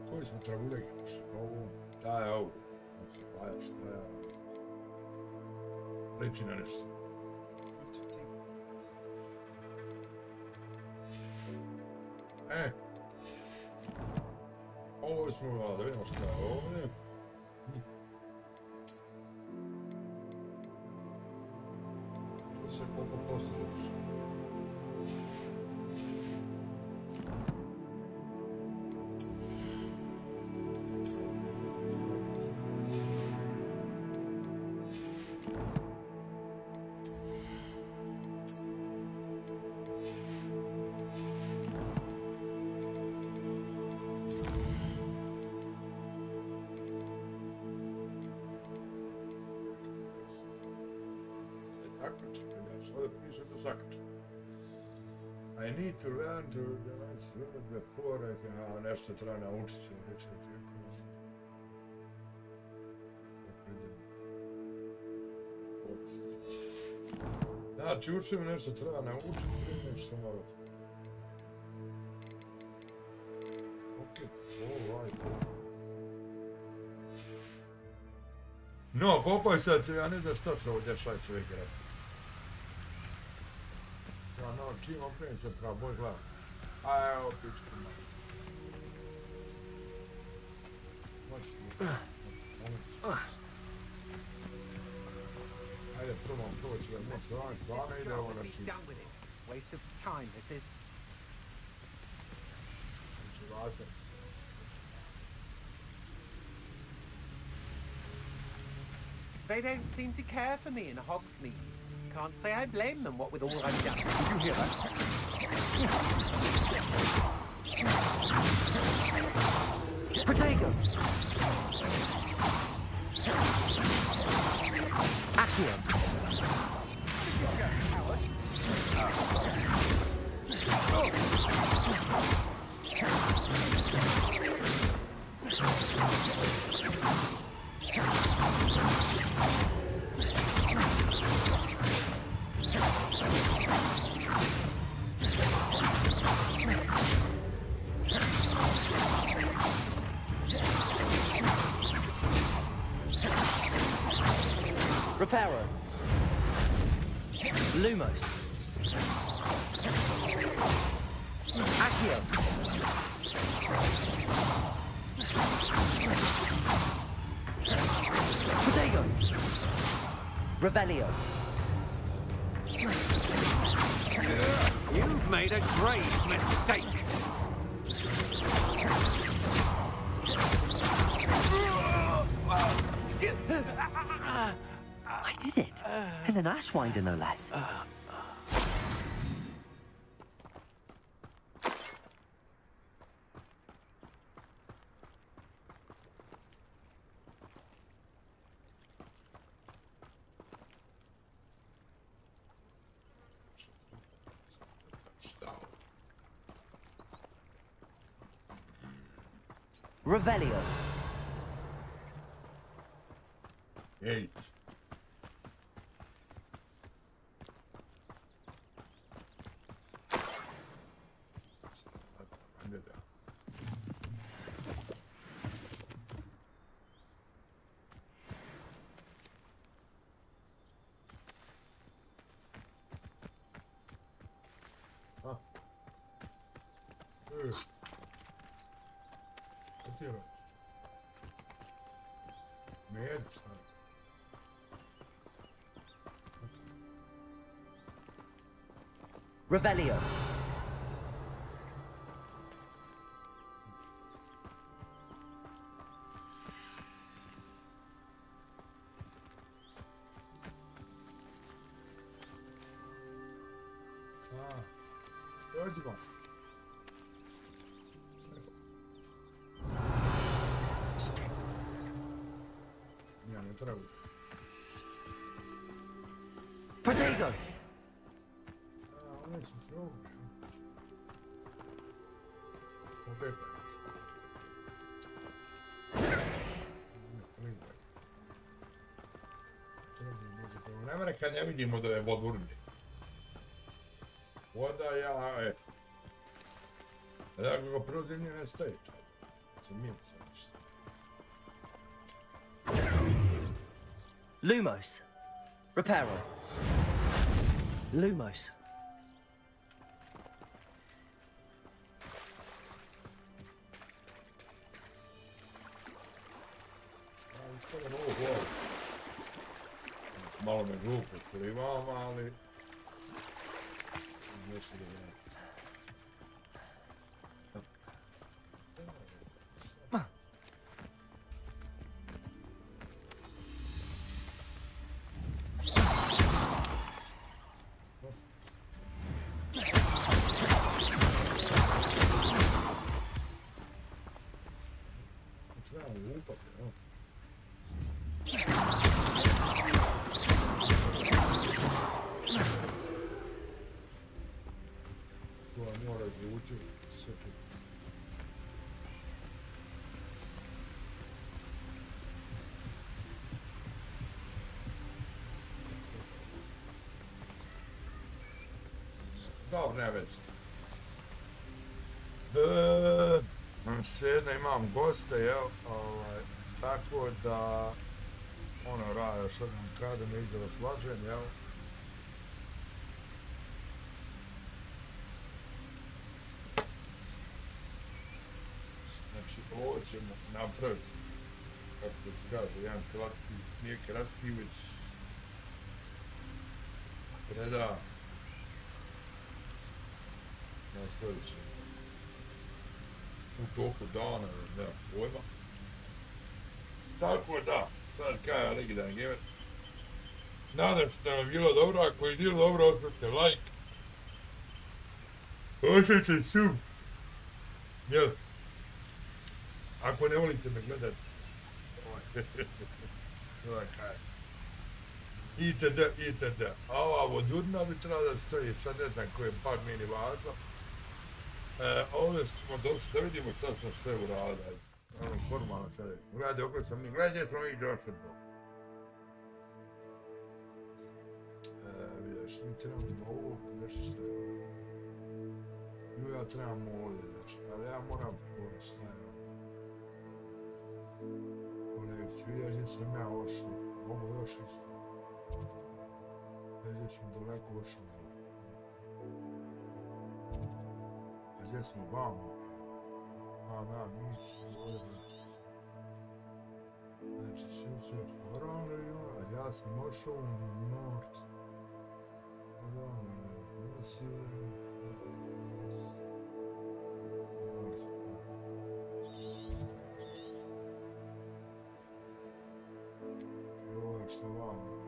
Koji smo trebali igrati? Šta je ovo? Šta je ovo? Reći na nešto. Ovo smo, da vidimo šta je ovdje. To se postavljaš. I need to learn to dance before I can... Nešto treba naučiti. Znači, učim nešto treba naučiti, nešto morati. Ok, No, popoj sad, ja ne znam šta se ovdje šaj sve igra. Ja, no, čim okrenim se pravo, boj glav. A evo, pičku malo. Ajde, prvo ću da moći vam stvarno ide ovo na čisto. Waste of time, this is. Znači, vacam se. They don't seem to care for me in Hogsmeade. Can't say I blame them, what with all I've done. Did you hear that? Protego! Accio! Reparo. Lumos. Accio. Protego. Revelio. You've made a grave mistake. I did it. And an Ashwinder, no less. Revelio. 8. Revelio. Dođimo. Ja ne treba. Protego. Ovo se zove. Obavezne. Ne mre kad ne vidimo da je vodurni. Voda ja, ako ga prozimlje nestaje. Zmijem se nešto. Lumos. Reparo. Lumos. Ispada novu glavu. Malo me glupo plivam, ali... Nešto da ne. Dobro, ne vezi. Svejedno imam goste, jel? Tako da... Ono, rajo, što vam kada me izgleda slađen, jel? Znači, ovo ćemo napraviti, kako da se kaže, jedan kratki, nije kratki, već preda. Nastavit ćemo u toku dana, nema pojma. Tako da, sad kaj legendarni gamer. Nadam se da vam je bilo dobro, ako je bilo dobro, ostavite like. Ostavite sub. Jel? Ako ne volite me gledati. Itd. A ova vodurna bi trebala da stoji, sad ne znam koje par meni važno. Ovdje smo došli da vidimo šta smo sve uradili. Ono, formalno sad. Gledajte, oko sam mi, gledajte smo mi došli. Vidiš, mi trebamo ovo, nešto što je. Ja trebam ovdje, znači, ali ja moram ovo šta je. Kolegici, vidiš, nisam ja ošao. Ovo još isto. Gdje smo daleko ošli. A gdje smo vamo? Nisu, ovdje. Znači, svi se poravljaju, a ja sam ošao u nord. Nisu, ovo što vamo.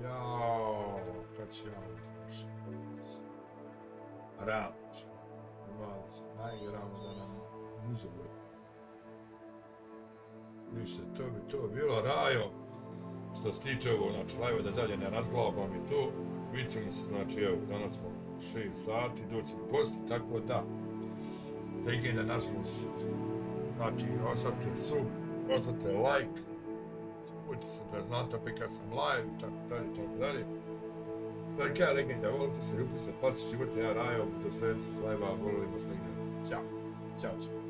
Jao, kad će ja slušati. Ravno će. Najgravno da nam uzove. Ništa, to bi bilo rajo. Što se tiče ovo, znači, live da dalje ne razglabam i to. Vidit ćemo se, znači, evo, danas smo 6 sati, doćemo gosti, tako da. Legende, nažalost, znači, ostavite sub, ostavite like. Budite se da znate opet kad sam live i tako dalje. Dakle, kaj Legende, volite se, ljubite se, pazite život, ja rajo, do sljedećeg live-a, volimo s Legende. Ćao.